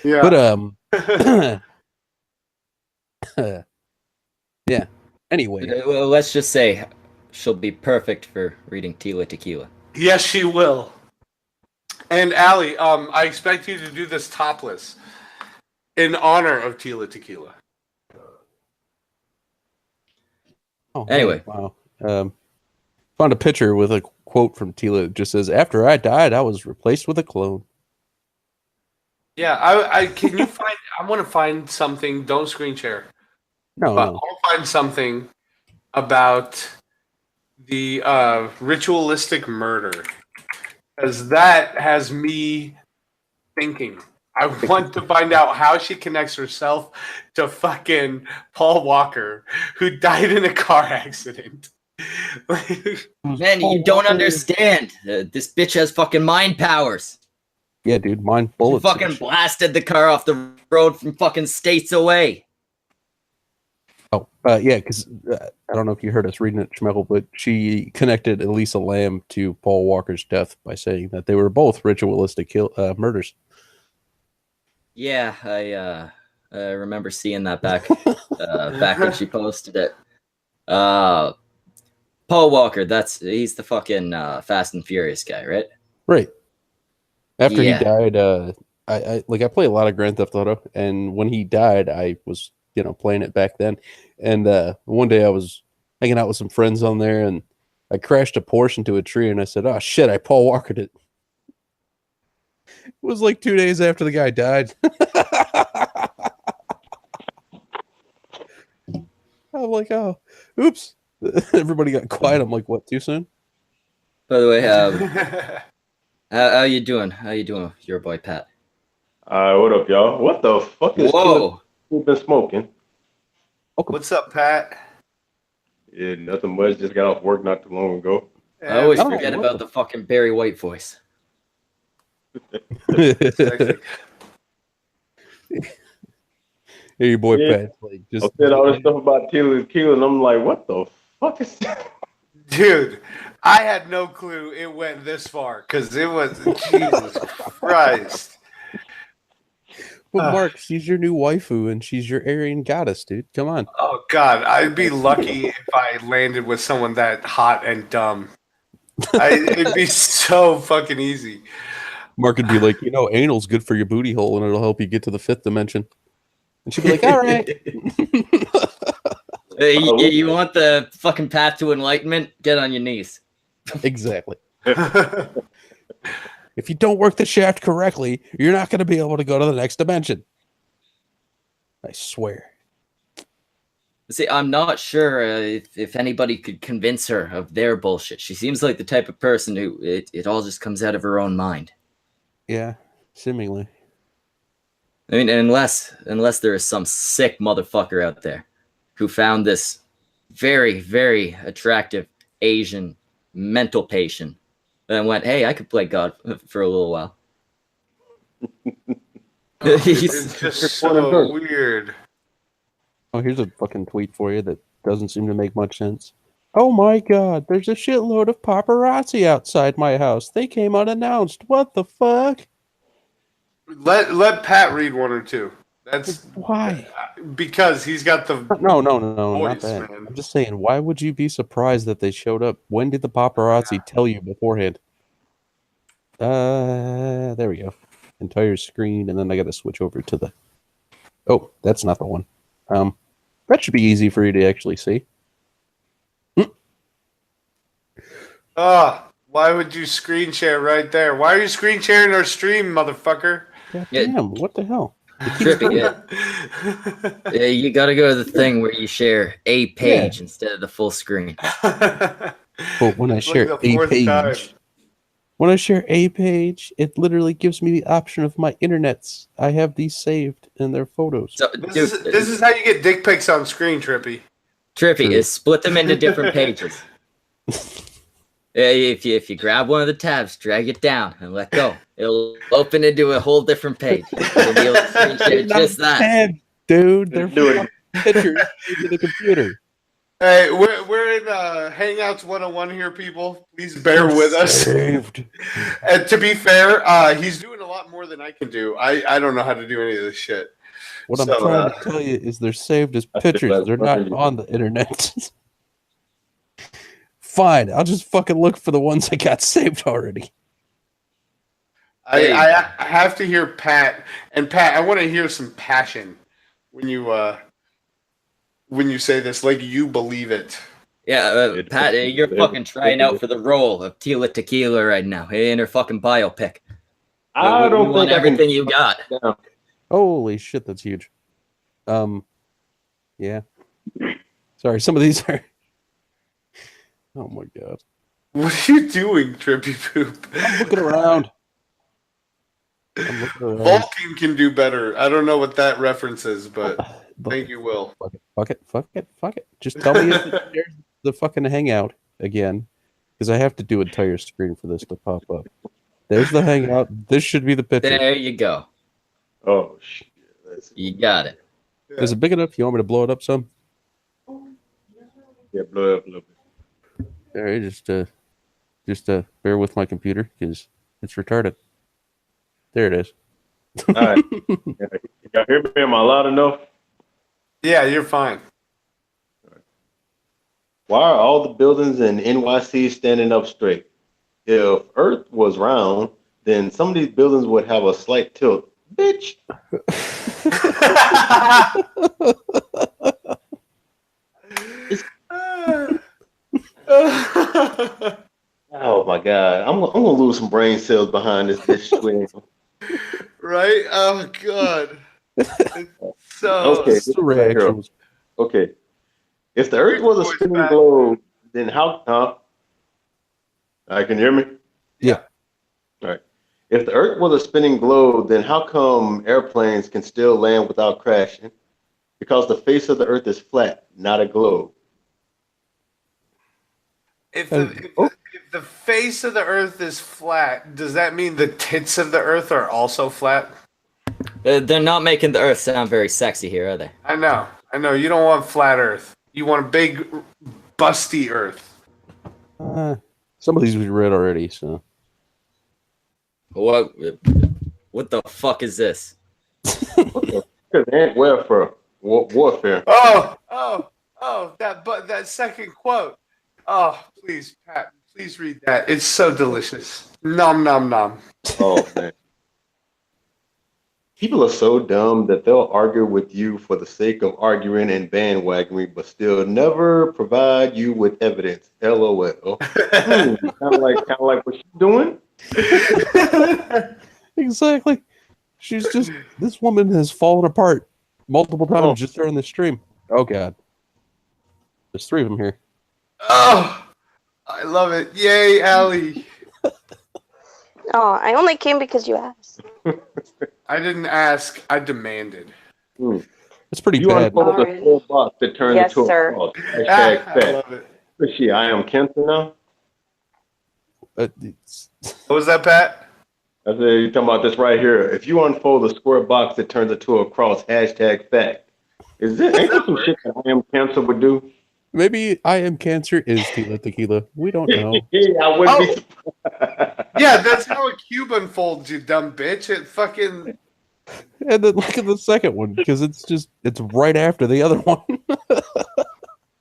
Yeah. But yeah. Anyway, well, let's just say she'll be perfect for reading Tila Tequila. Yes, she will. And Allie, I expect you to do this topless in honor of Tila Tequila. Oh, anyway, wow. Found a picture with a quote from Tila. It just says, "After I died, I was replaced with a clone." Yeah, I can you find? I want to find something. Don't screen share. No. I'll find something about the ritualistic murder, because that has me thinking. I want to find out how she connects herself to fucking Paul Walker, who died in a car accident. Man, you don't understand. This bitch has fucking mind powers. Yeah, dude, mind bullets. She fucking blasted the car off the road from fucking states away. Oh, yeah, because I don't know if you heard us reading it, Schmeckel, but she connected Elisa Lam to Paul Walker's death by saying that they were both ritualistic murders. Yeah, I remember seeing that back when she posted it. Paul Walker, he's the fucking Fast and Furious guy, right? Right. After he died, I play a lot of Grand Theft Auto, and when he died, I was playing it back then. And one day I was hanging out with some friends on there, and I crashed a Porsche into a tree, and I said, "Oh shit, I Paul Walkered it." It was like 2 days after the guy died. I'm like, oh, oops. Everybody got quiet. I'm like, what, too soon? By the way, how you doing? How you doing, your boy Pat? What up, y'all? What the fuck is who been smoking? What's up, Pat? Yeah, nothing much. Just got off work not too long ago. I always forget about the fucking Barry White voice. Hey, your boy Pat. Like, I said all this stuff about Tequila, and I'm like, what the fuck is that? Dude, I had no clue it went this far, because it was Jesus Christ. But Mark, she's your new waifu, and she's your Aryan goddess, dude. Come on. Oh God, I'd be lucky if I landed with someone that hot and dumb. It'd be so fucking easy. Mark would be like, anal's good for your booty hole, and it'll help you get to the 5th dimension. And she'd be like, all right. You want the fucking path to enlightenment? Get on your knees. Exactly. If you don't work the shaft correctly, you're not going to be able to go to the next dimension. I swear. See, I'm not sure if anybody could convince her of their bullshit. She seems like the type of person who it all just comes out of her own mind. Yeah, seemingly. I mean, unless there is some sick motherfucker out there who found this very, very attractive Asian mental patient and went, hey, I could play God for a little while. It's just so weird. Oh, here's a fucking tweet for you that doesn't seem to make much sense. Oh my god, there's a shitload of paparazzi outside my house. They came unannounced. What the fuck? Let Pat read one or two. That's why? Because he's got the no, voice, not that. man. I'm just saying, why would you be surprised that they showed up? When did the paparazzi tell you beforehand? There we go. Entire screen, and then I got to switch over to the. Oh, that's not the one. That should be easy for you to actually see. Why would you screen share right there? Why are you screen sharing our stream, motherfucker? God damn, what the hell? Trippy, yeah, you gotta go to the thing where you share a page instead of the full screen. But when I share a page, it literally gives me the option of my internets. I have these saved in their photos. So, this is how you get dick pics on screen, Trippy. Trippy is split them into different pages. If you grab one of the tabs, drag it down and let go, it'll open into a whole different page. You'll be able to screen share just that. Tabs, dude, they're doing pictures into the computer. Hey, we're in Hangouts 101 here, people. Please bear with us. And to be fair, he's doing a lot more than I can do. I don't know how to do any of this shit. What I'm trying to tell you is they're saved as pictures. They're not on the internet. Fine, I'll just fucking look for the ones I got saved already. I have to hear Pat. And Pat, I want to hear some passion when you say this, like you believe it. Yeah, Pat, you're fucking trying out for the role of Tila Tequila right now in her fucking biopic. I don't want think everything you got. Holy shit, that's huge. Yeah. Sorry, some of these are. Oh my god. What are you doing, Trippy Poop? I'm looking around. Vulcan can do better. I don't know what that reference is, but thank you, Will. Fuck it. Just tell me if there's the fucking hangout again, because I have to do entire screen for this to pop up. There's the hangout. This should be the picture. There you go. Oh shit! You got it. Yeah. Is it big enough? You want me to blow it up some? Yeah, blow it up a little bit. All right, just bear with my computer because it's retarded. There it is. All right. Y'all hear me? Am I loud enough? Yeah, you're fine. Why are all the buildings in NYC standing up straight? If Earth was round, then some of these buildings would have a slight tilt. Bitch. Oh my god, I'm gonna lose some brain cells behind this bitch. Right? Oh god. Okay, okay. If the Earth was a spinning globe, then how? I can hear me. Yeah. All right. If the Earth was a spinning globe, then how come airplanes can still land without crashing? Because the face of the Earth is flat, not a globe. If the face of the Earth is flat, does that mean the tits of the Earth are also flat? They're not making the Earth sound very sexy here, are they? I know. You don't want flat Earth. You want a big, busty Earth. Some of these we read already, so. What the fuck is this? Warfare. That second quote. Oh, please, Pat, please read that. It's so delicious. Nom nom nom. Oh man. People are so dumb that they'll argue with you for the sake of arguing and bandwagoning, but still never provide you with evidence. LOL. Kind of like what she's doing. Exactly. She's just, this woman has fallen apart multiple times just during the stream. Oh, God. There's 3 of them here. Oh, I love it. Yay, Allie. Oh, I only came because you asked. I didn't ask. I demanded. It's pretty You bad. unfold the full box that turns Yes, into sir. a cross. I Hashtag love fat. it. What's she? I am cancer now. What was that, Pat? I said, you're talking about this right here. If you unfold a square box that turns into a cross, hashtag fact. Ain't this some shit that I am cancer would do? Maybe I am cancer is Tila Tequila. We don't know. Yeah, I wouldn't be surprised. Yeah, that's how a cube unfolds, you dumb bitch. It fucking. And then look at the second one, because it's right after the other one.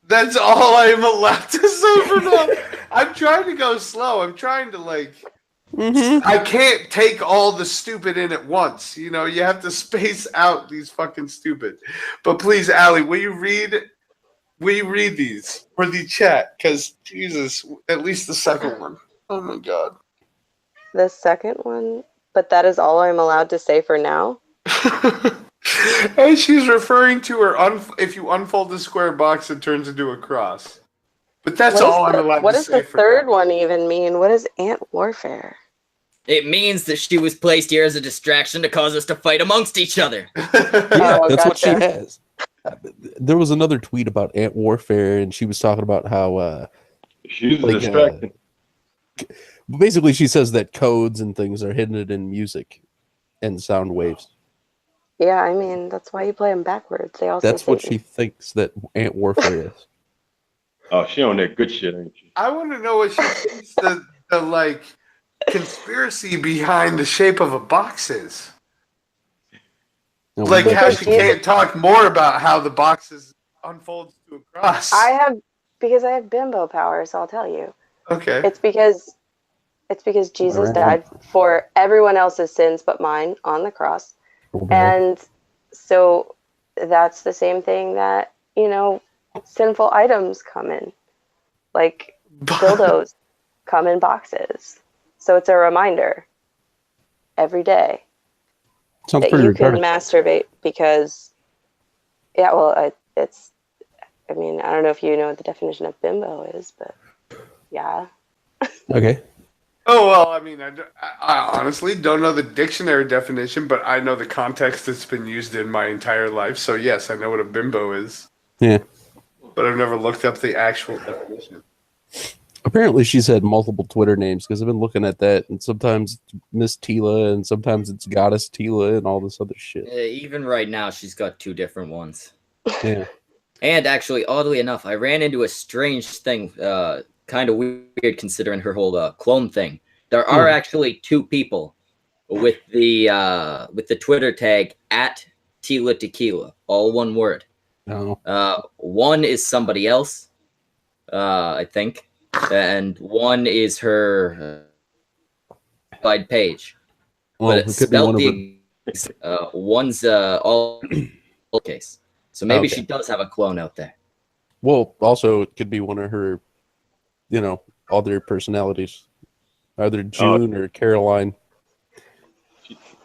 That's all I am allowed to say for now. I'm trying to go slow. I'm trying to I can't take all the stupid in at once. You know, you have to space out these fucking stupid. But please, Allie, will you read these for the chat? Because Jesus, at least the second one. Oh my God. The second one, but that is all I'm allowed to say for now. And she's referring to her. If you unfold the square box, it turns into a cross. But that's all I'm allowed What to does say the for third now. one even mean? What is ant warfare? It means that she was placed here as a distraction to cause us to fight amongst each other. Yeah, Oh, that's what she gotcha. has. There was another tweet about ant warfare, and she was talking about how She's Like, distracted. basically she says that codes and things are hidden in music and sound waves. Yeah, I mean, that's why you play them backwards. They also That's what she thinks that ant warfare is. Oh, she on that good shit, ain't she? I want to know what she thinks the like conspiracy behind the shape of a box is. No, Like we- how Because she Jesus- can't talk more about how the boxes unfolds to a cross. because I have bimbo power, so I'll tell you. Okay. It's because Jesus died for everyone else's sins but mine on the cross. And so that's the same thing that, sinful items come in. Like dildos come in boxes. So it's a reminder every day Sounds that pretty you can retarded. masturbate because, I don't know if you know what the definition of bimbo is, but yeah. Okay. Oh, well, I mean, I honestly don't know the dictionary definition, but I know the context it's been used in my entire life. So, yes, I know what a bimbo is. Yeah. But I've never looked up the actual definition. Apparently she's had multiple Twitter names because I've been looking at that, and sometimes it's Miss Tila and sometimes it's Goddess Tila and all this other shit. Even right now, she's got 2 different ones. Yeah. And actually, oddly enough, I ran into a strange thing, kind of weird considering her whole clone thing. There are actually 2 people with the Twitter tag at Tila Tequila, all one word. No. One is somebody else, I think, and one is her side page. Well, But it it's could be one spelled of her. one's all case. So maybe Okay. she does have a clone out there. Well, also it could be one of her, other personalities, either June or Caroline.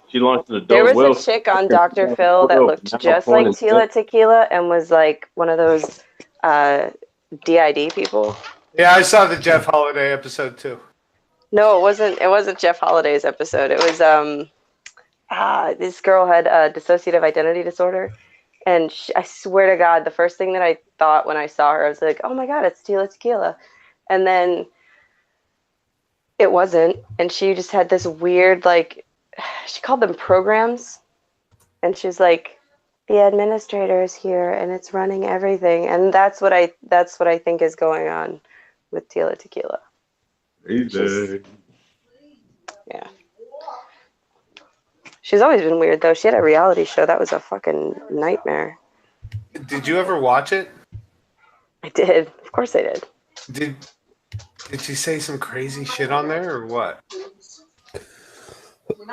She launched an adult There was well. a chick on Dr. Phil that looked just like Tila Tequila and was like one of those DID people. Yeah, I saw the Jeff Holiday episode too. No, it wasn't Jeff Holiday's episode. It was this girl had a dissociative identity disorder, and I swear to God, the first thing that I thought when I saw her, I was like, oh my God, it's Tila Tequila. And then it wasn't, and she just had this weird, she called them programs, and she's like, the administrator is here and it's running everything, and that's what I think is going on with Tila Tequila. Easy. Yeah. She's always been weird though. She had a reality show that was a fucking nightmare. Did you ever watch it? I did. Of course I did. Did she say some crazy shit on there or what?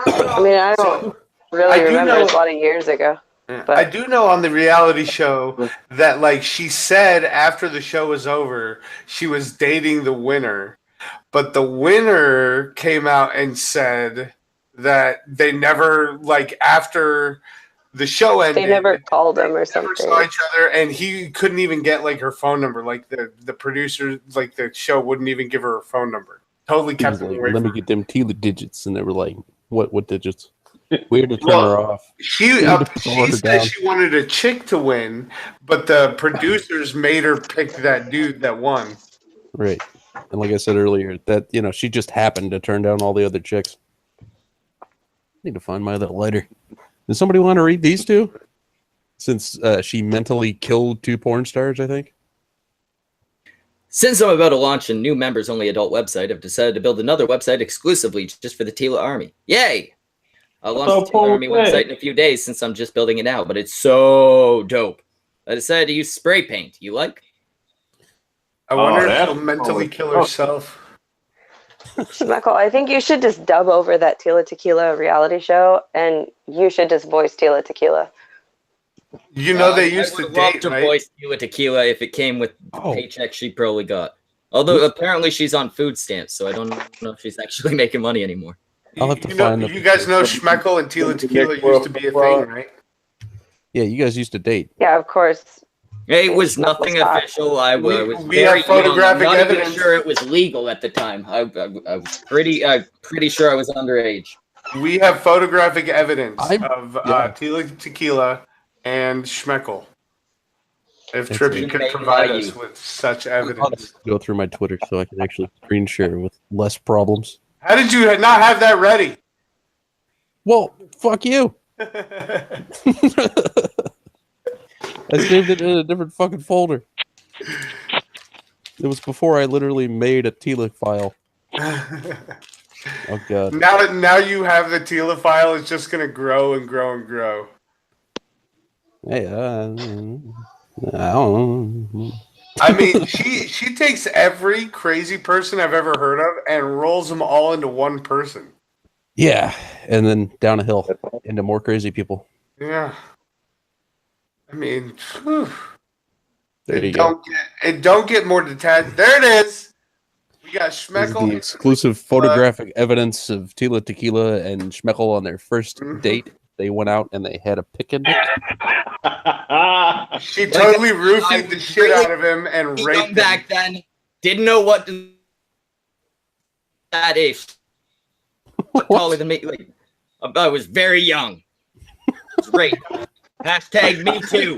I mean, I don't. really remembers a lot of years ago. But I do know on the reality show that, like, she said after the show was over, she was dating the winner, but the winner came out and said that they never, like, after the show ended, they never called him or never something. saw each other, and he couldn't even get, like, her phone number. Like, the producer, like, the show wouldn't even give her her phone number. Totally He kept was it like, away let me from get them Tila digits, and they were like, what digits? Weird to turn her off. She said she wanted a chick to win, but the producers made her pick that dude that won. Right. And like I said earlier, that she just happened to turn down all the other chicks. I need to find my other lighter. Does somebody want to read these two? Since she mentally killed 2 porn stars, I think. Since I'm about to launch a new members-only adult website, I've decided to build another website exclusively just for the Tila Army. Yay! I'll launch the Tila Army website in a few days since I'm just building it out, but it's so dope. I decided to use spray paint. You like? I wonder if she'll mentally kill herself. Schmeckle, I think you should just dub over that Tila Tequila reality show, and you should just voice Tila Tequila. You know they used I to would love date, to right? voice Tila Tequila if it came with the paycheck she probably got. Although apparently she's on food stamps, so I don't know if she's actually making money anymore. I'll have to find you guys know Schmeckle and Tila Tequila used to be a thing, right? Yeah, you guys used to date. Yeah, of course. It was nothing official. I was we have photographic young. I'm not evidence. even sure it was legal at the time. I was pretty sure I was underage. We have photographic evidence of yeah. Tila Tequila and Schmeckle. If That's Trippy it. could Made provide by us you. with such I'll evidence. just go through my Twitter so I can actually screen share with less problems. How did you not have that ready? Well, fuck you. I saved it in a different fucking folder. It was before I literally made a Tila file. Oh god. Now you have the Tila file. It's just gonna grow and grow and grow. Hey, I don't know. I mean, she takes every crazy person I've ever heard of and rolls them all into one person. Yeah, and then down a hill into more crazy people. Yeah. I mean, whew. There you go. It don't get more detached. There it is. We got This is Schmeckle. the exclusive photographic evidence of Tila Tequila and Schmeckle on their first date. They went out and they had a picnic. She totally roofied the shit out of him and raped him. Back then, didn't know what that is. Taller than me. Like, I was very young. It's rape. Hashtag me too.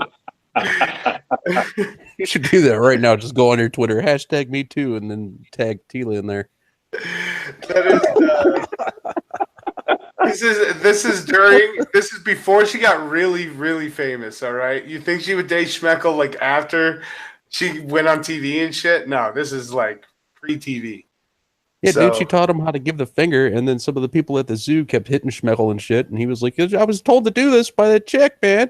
You should do that right now. Just go on your Twitter, hashtag me too, and then tag Tila in there. This is before she got really, really famous, all right? You think she would date Schmeckle like after she went on TV and shit? No, this is like pre-TV. Yeah, dude, she taught him how to give the finger, and then some of the people at the zoo kept hitting Schmeckle and shit, and he was like, I was told to do this by the chick, man.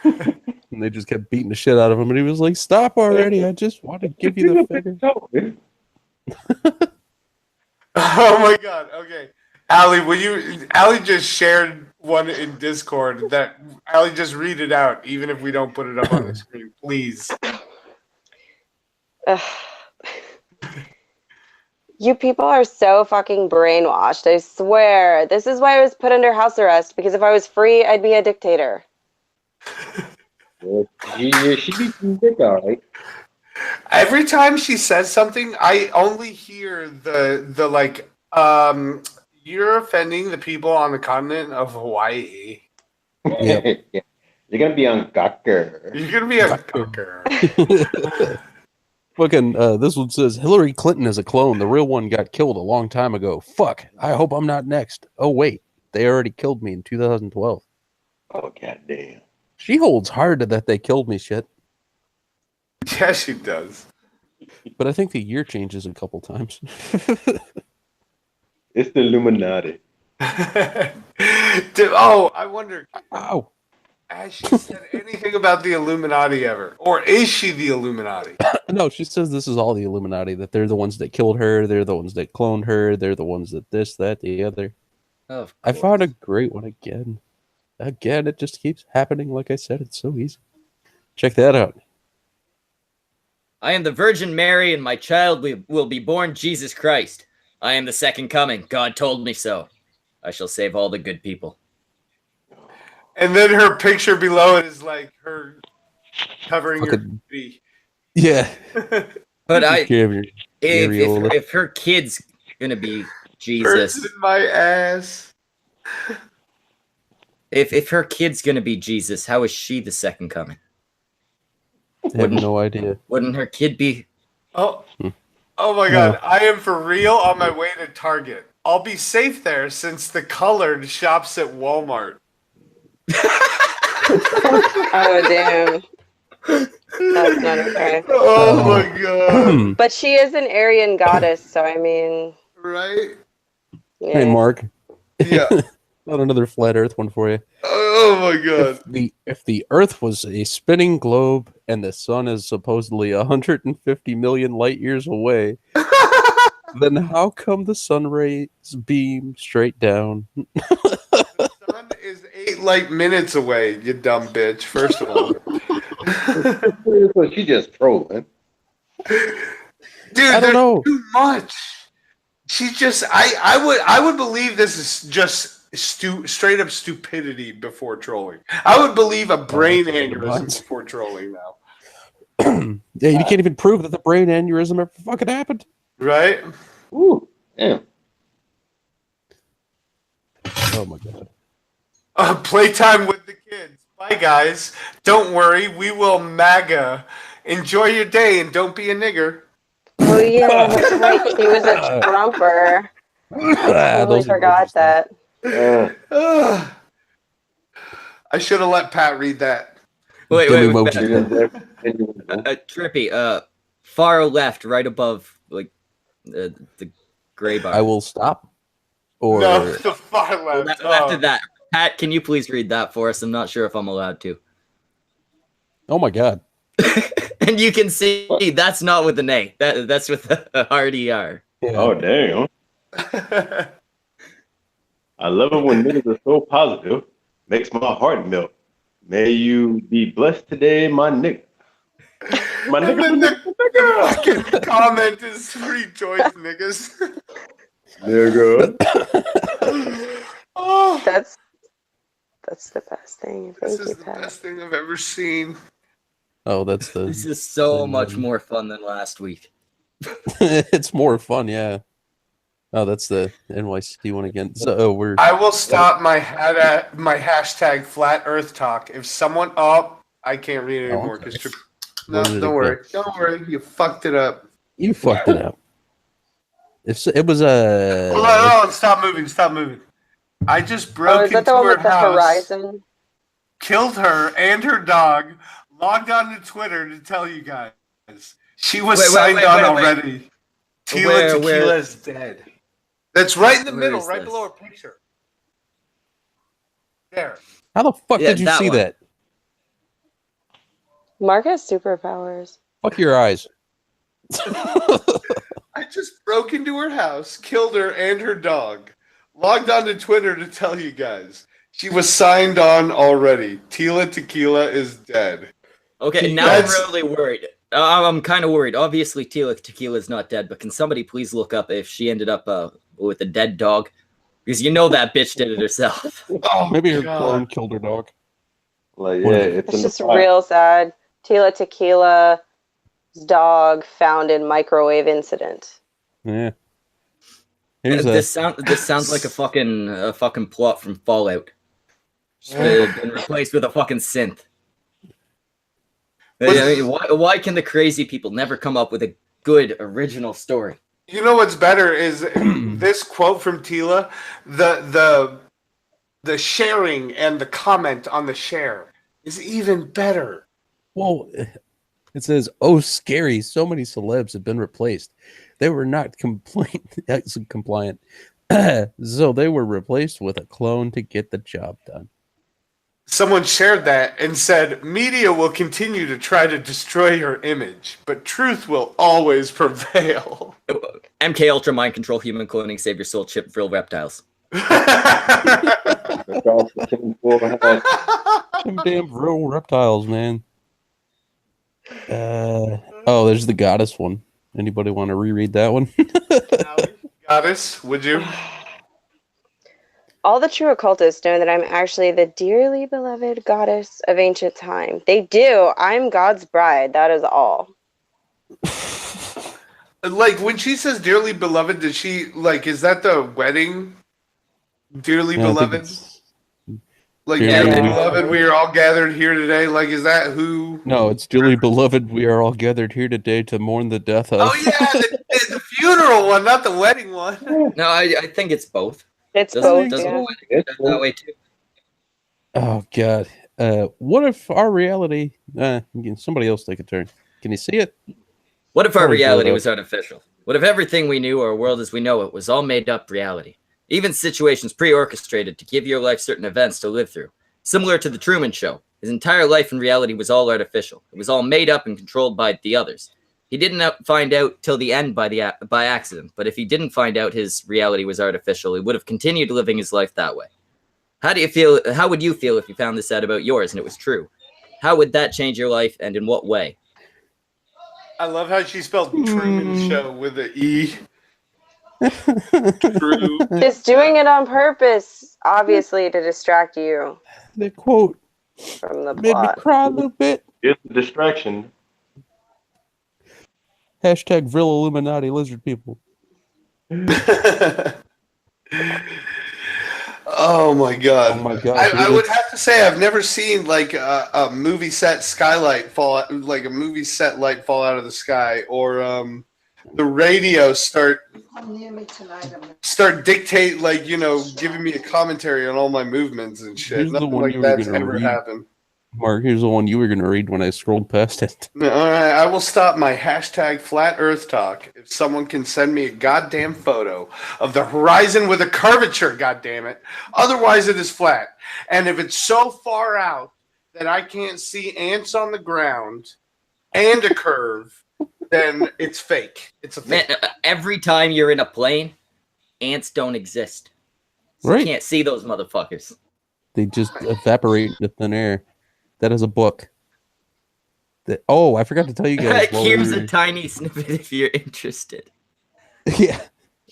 And they just kept beating the shit out of him, and he was like, stop already, I just want to give you the finger. Oh my god, okay. Allie just shared one in Discord that Allie just read it out, even if we don't put it up on the screen, please. You people are so fucking brainwashed, I swear. This is why I was put under house arrest, because if I was free, I'd be a dictator. Yeah, she beat some dick, all right. Every time she says something, I only hear the like, you're offending the people on the continent of Hawaii. Yep. Yeah. You're gonna be on Gawker. You're gonna be a fucker. Fucking, this one says, Hillary Clinton is a clone. The real one got killed a long time ago. Fuck. I hope I'm not next. Oh, wait. They already killed me in 2012. Oh, goddamn. She holds hard to that they killed me shit. Yeah, she does. But I think the year changes a couple times. It's the Illuminati. Oh, I wonder. Ow. Has she said anything about the Illuminati ever? Or is she the Illuminati? No, she says this is all the Illuminati, that they're the ones that killed her, they're the ones that cloned her, they're the ones that this, that, the other. I found a great one again. Again, it just keeps happening. Like I said, it's so easy. Check that out. I am the Virgin Mary, and my child will be born Jesus Christ. I am the second coming. God told me so. I shall save all the good people. And then her picture below it is like her covering her booty. Yeah. But if her kid's gonna be Jesus, in my ass. If her kid's gonna be Jesus, how is she the second coming? I have no idea. Wouldn't her kid be? Oh my God! I am for real on my way to Target. I'll be safe there since the colored shops at Walmart. Oh damn. That's not okay. Oh my God! But she is an Aryan goddess, so I mean, right? Yeah. Hey, Mark. Yeah. Not another flat Earth one for you. Oh my God! If the Earth was a spinning globe and the sun is supposedly 150 million light years away, then how come the sun rays beam straight down? The sun is 8 light minutes away. You dumb bitch. First of all. So she just trolling. Dude, I don't know. Too much. She just I would believe this is just straight up stupidity before trolling. I would believe a brain aneurysm before trolling now. Yeah, you can't even prove that the brain aneurysm ever fucking happened. Right? Ooh, damn. Oh my God. Playtime with the kids. Bye guys. Don't worry, we will MAGA. Enjoy your day and don't be a nigger. oh yeah, that's right. She was a Trumper. I totally forgot that. I should have let Pat read that. Wait. Trippy. Far left, right above, like the gray bar. I will stop. Or no, the far left. Left of that. Pat, can you please read that for us? I'm not sure if I'm allowed to. Oh my God. And you can see that's not with an A. That's with a hard ER. Yeah. Oh damn. I love it when niggas are so positive. Makes my heart melt. May you be blessed today, my nigga. My nigga. The fucking comment is rejoice, niggas. Nigga. Oh, That's the best thing. this Thank is you, the Pat. best thing I've ever seen. Oh, that's the. This is so much more fun than last week. It's more fun, yeah. Oh, that's the NYC one again. So I will stop my hashtag flat Earth talk if someone. Oh, I can't read it anymore because. No, don't worry. Don't worry. You fucked it up. You fucked it up. It was a. Hold on, stop moving. Stop moving. I just broke into her house, horizon? killed her and her dog, logged on to Twitter to tell you guys. She was signed on already. Tequila is dead. That's right in the middle, right below her picture. There. How the fuck did you see that? Mark has superpowers. Fuck your eyes. I just broke into her house, killed her and her dog, logged on to Twitter to tell you guys. She was signed on already. Tila Tequila is dead. Okay, now I'm really worried. I'm kind of worried. Obviously, Tila Tequila is not dead, but can somebody please look up if she ended up with a dead dog? Because you know that bitch did it herself. Oh, maybe her clone killed her dog. Like, yeah, it's just real sad. Tila Tequila's dog found in microwave incident. Yeah. This sounds like a fucking plot from Fallout. Just been replaced with a fucking synth. Why can the crazy people never come up with a good original story? You know what's better is this quote from Tila, the sharing and the comment on the share is even better. Well, it says, "Oh, scary! So many celebs have been replaced. They were not compliant, so they were replaced with a clone to get the job done." Someone shared that and said, "Media will continue to try to destroy your image, but truth will always prevail." MK Ultra mind control, human cloning, save your soul, chip, frill reptiles. Across the tinfoil hat. Some damn real reptiles, man. Oh, there's the goddess one. Anybody want to reread that one? Goddess, would you? All the true occultists know that I'm actually the dearly beloved goddess of ancient time. They do. I'm God's bride. That is all. Like, when she says dearly beloved, does she, like, is that the wedding? Dearly No, I think beloved? it's- Like, Dearly dearly beloved. beloved, we are all gathered here today. Like, is that who? No, it's dearly beloved. We are all gathered here today to mourn the death of. Oh, yeah, the funeral one, not the wedding one. No, I think it's both. It's Doesn't, both. doesn't Yeah. the wedding go that way too? Oh God. What if our reality? Somebody else take a turn. Can you see it? What if our Probably reality go was artificial? What if everything we knew, our world as we know it, was all made up reality? Even situations pre-orchestrated to give your life certain events to live through. Similar to the Truman Show, his entire life in reality was all artificial. It was all made up and controlled by the others. He didn't find out till the end by accident, but if he didn't find out his reality was artificial, he would have continued living his life that way. How do you feel? How would you feel if you found this out about yours and it was true? How would that change your life, and in what way? I love how she spelled Truman Show with an E. True. Just doing it on purpose, obviously, to distract you The quote from the made me plot. cry a little bit. It's a distraction. Hashtag Vril Illuminati lizard people. Oh my god! Oh my god! I would have to say I've never seen like a movie set skylight fall, like a movie set light fall out of the sky, or the radio start dictate, like, you know, giving me a commentary on all my movements and shit. Here's the Nothing one like you were that's gonna ever read. happened. Mark, here's the one you were going to read when I scrolled past it. All right, I will stop my hashtag flat Earth talk if someone can send me a goddamn photo of the horizon with a curvature. Goddamn it! Otherwise, it is flat. And if it's so far out that I can't see ants on the ground and a curve, then it's fake. It's a fake. Man, every time you're in a plane, ants don't exist. So Right. You can't see those motherfuckers. They just evaporate into thin air. That is a book. I forgot to tell you guys. while we Here's were- a tiny snippet if you're interested. Yeah,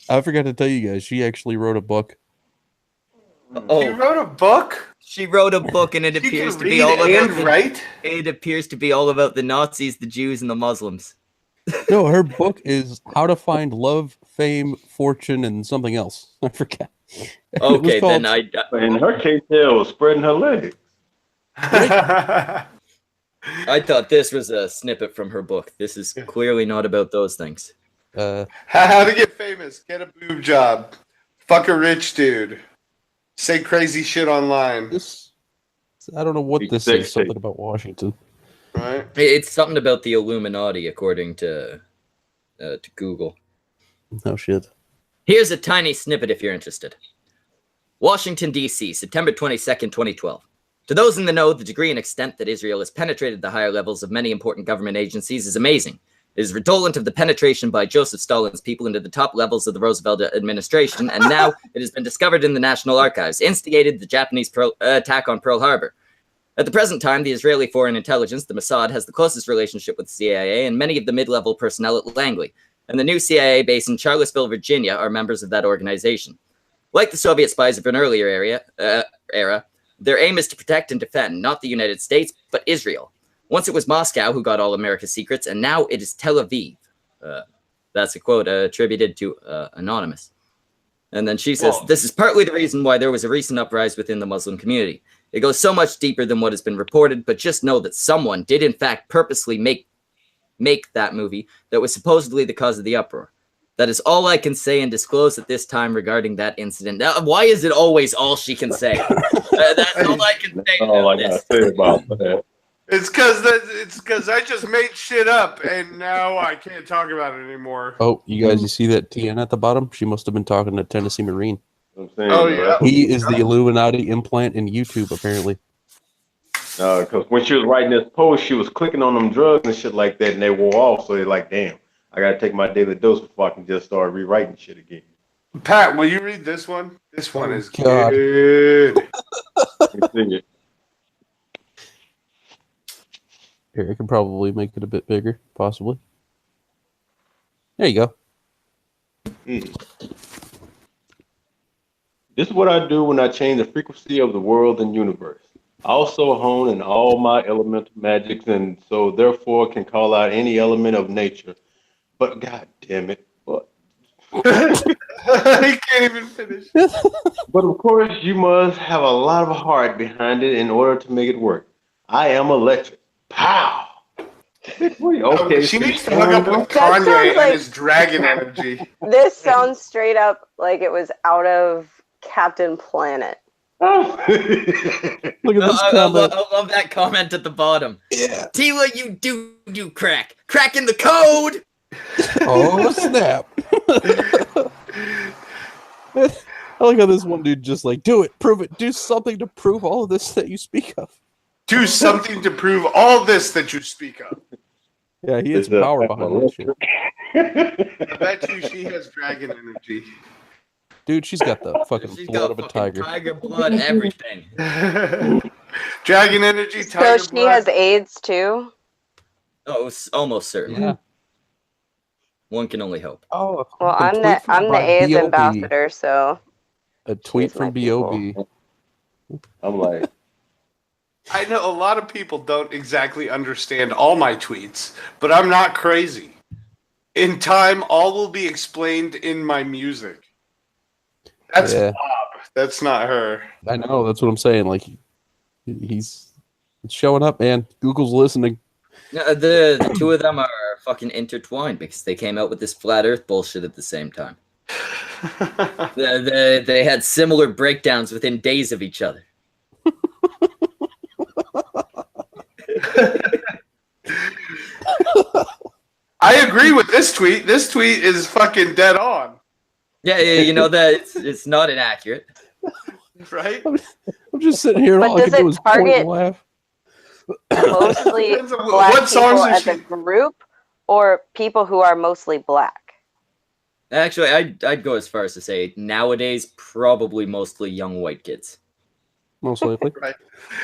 I forgot to tell you guys. She actually wrote a book. You Oh, wrote a book? she wrote a book, and it You appears can to be read all about. and write? It appears to be all about the Nazis, the Jews, and the Muslims. No, her book is How to Find Love, Fame, Fortune, and something else. I forgot. It was Okay, called- then But in her case, Tail was spreading her legs. I thought this was a snippet from her book. This is clearly not about those things. How to get famous? Get a boob job. Fuck a rich dude. Say crazy shit online. I don't know what Big this sex is. Something tape. about Washington. Right? It's something about the Illuminati, according to Google. Oh shit. Here's a tiny snippet if you're interested. Washington, D.C., September 22nd, 2012. To those in the know, the degree and extent that Israel has penetrated the higher levels of many important government agencies is amazing. It is redolent of the penetration by Joseph Stalin's people into the top levels of the Roosevelt administration, and now it has been discovered in the National Archives, instigated the Japanese attack on Pearl Harbor. At the present time, the Israeli Foreign Intelligence, the Mossad, has the closest relationship with the CIA and many of the mid-level personnel at Langley, and the new CIA base in Charlottesville, Virginia, are members of that organization. Like the Soviet spies of an earlier era, their aim is to protect and defend not the United States, but Israel. Once it was Moscow who got all America's secrets, and now it is Tel Aviv. That's a quote attributed to Anonymous. And then she says, this is partly the reason why there was a recent uprising within the Muslim community. It goes so much deeper than what has been reported, but just know that someone did in fact purposely make that movie that was supposedly the cause of the uproar. That is all I can say and disclose at this time regarding that incident. Now, why is it always all she can say? That's all I can say That's all I about gotta this. say about that. It's because I just made shit up and now I can't talk about it anymore. Oh, you guys, you see that TN at the bottom? She must have been talking to Tennessee Marine. I'm saying, Oh, yeah. He is the Illuminati implant in YouTube, apparently. Because when she was writing this post, she was clicking on them drugs and shit like that, and they wore off. So they're like, damn, I gotta take my daily dose before I can just start rewriting shit again. Pat, will you read this one? This one is God. good. Here, I can probably make it a bit bigger, possibly. There you go. This is what I do when I change the frequency of the world and universe. I also hone in all my elemental magics, and so therefore can call out any element of nature. But god damn it. What? I can't even finish. But of course, you must have a lot of heart behind it in order to make it work. I am electric. Pow! Okay, She needs to hook up with That Kanye sounds and like- his dragon energy. This sounds straight up like it was out of Captain Planet. Look at this I comment. love that comment at the bottom. Yeah. Tila, you do crack. Cracking the code! Oh, snap. I like how this one dude just like, do it, prove it, do something to prove all of this that you speak of. Do something to prove all this that you speak of. Yeah, he has power behind that shit. I bet you she has dragon energy. Dude, she's got the fucking She's blood got of a fucking tiger. tiger blood, everything. Dragon energy, So tiger she blood. has AIDS too? Oh, almost certainly. Yeah. One can only hope. Oh, Well, a I'm tweet the from AIDS B.O.B.. ambassador, so A tweet She's my from B.O.B. I'm like, I know a lot of people don't exactly understand all my tweets, but I'm not crazy. In time, all will be explained in my music. That's Yeah. Bob. That's not her. I know, that's what I'm saying. Like, he's showing up, man. Google's listening. The two of them are fucking intertwined because they came out with this flat Earth bullshit at the same time. They had similar breakdowns within days of each other. I agree with this tweet. This tweet is fucking dead on, Yeah, you know that it's not inaccurate. right? I'm just sitting here and But all I does can do it is point target- and laugh. mostly Depends on black what songs people is as a group or people who are mostly black? Actually, I'd go as far as to say nowadays probably mostly young white kids. Most likely. Right.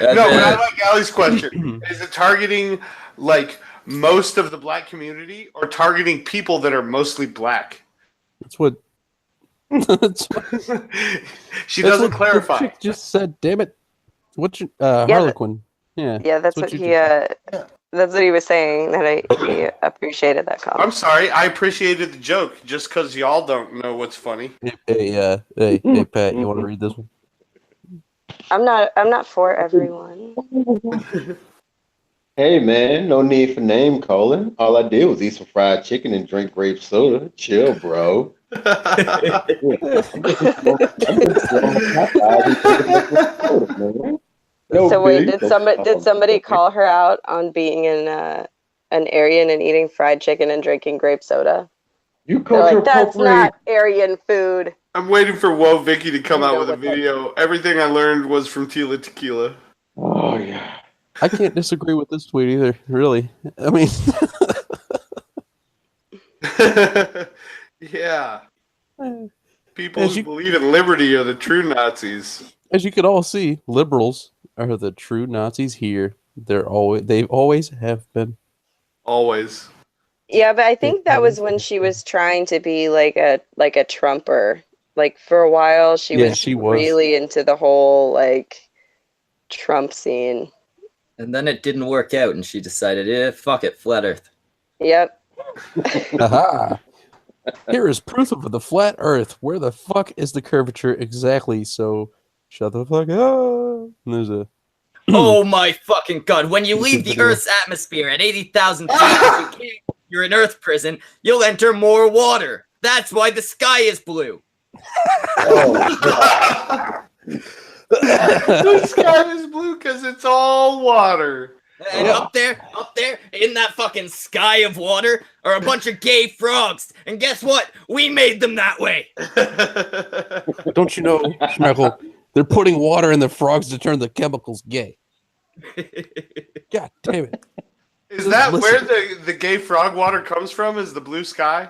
Uh, No, the- but I like Allie's question. Is it targeting like most of the black community or targeting people that are mostly black? That's what. That's She that's doesn't what the clarify. chick just said. Damn it! What's your Harlequin? Yeah. Yeah, that's what you he just that's what he was saying. That he appreciated that I'm comment. sorry, I appreciated the joke just because y'all don't know what's funny. Hey, Pat, you want to read this one? I'm not for everyone. hey man, no need for name calling. All I did was eat some fried chicken and drink grape soda. Chill, bro. So wait, did somebody call her out on being an Aryan and eating fried chicken and drinking grape soda? You They're culture like, that's appropriate. not Aryan food. I'm waiting for Whoa Vicky to come You out know with a what that- video. Everything I learned was from Tila Tequila. Oh yeah. I can't disagree with this tweet either. Really, I mean, Yeah. People As who you- believe in liberty are the true Nazis. as you can all see, liberals are the true Nazis here. They've always have been. Always. Yeah, but I think that was when she was trying to be like a Trumper. Like for a while, she was really into the whole like Trump scene. And then it didn't work out, and she decided, fuck it, flat Earth. Yep. Aha! Here is proof of the flat Earth. Where the fuck is the curvature exactly? So, shut the fuck up. And there's a. Oh my fucking god! When you leave the Earth's atmosphere at 80,000 feet, you're in Earth prison. You'll enter more water. That's why the sky is blue. The sky is blue because it's all water. And up there, in that fucking sky of water, are a bunch of gay frogs. And guess what? We made them that way. Don't you know, Schmeckle? They're putting water in the frogs to turn the chemicals gay. God damn it. Is that where the gay frog water comes from? Is the blue sky?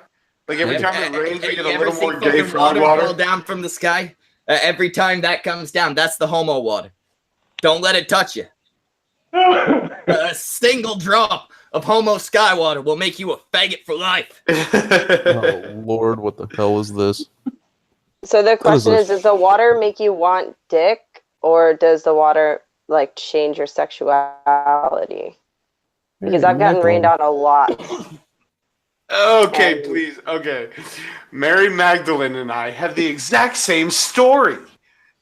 Like every time it rains, we get a You ever little see more gay fucking frog fall water. down from the sky? Every time that comes down, that's the homo water. Don't let it touch you. A single drop of homo sky water will make you a faggot for life. Oh Lord, what the hell is this? So the What is question this? is, does the water make you want dick, or does the water like change your sexuality? Because I've gotten rained on a lot. Okay, And- please. Okay. Mary Magdalene and I have the exact same story.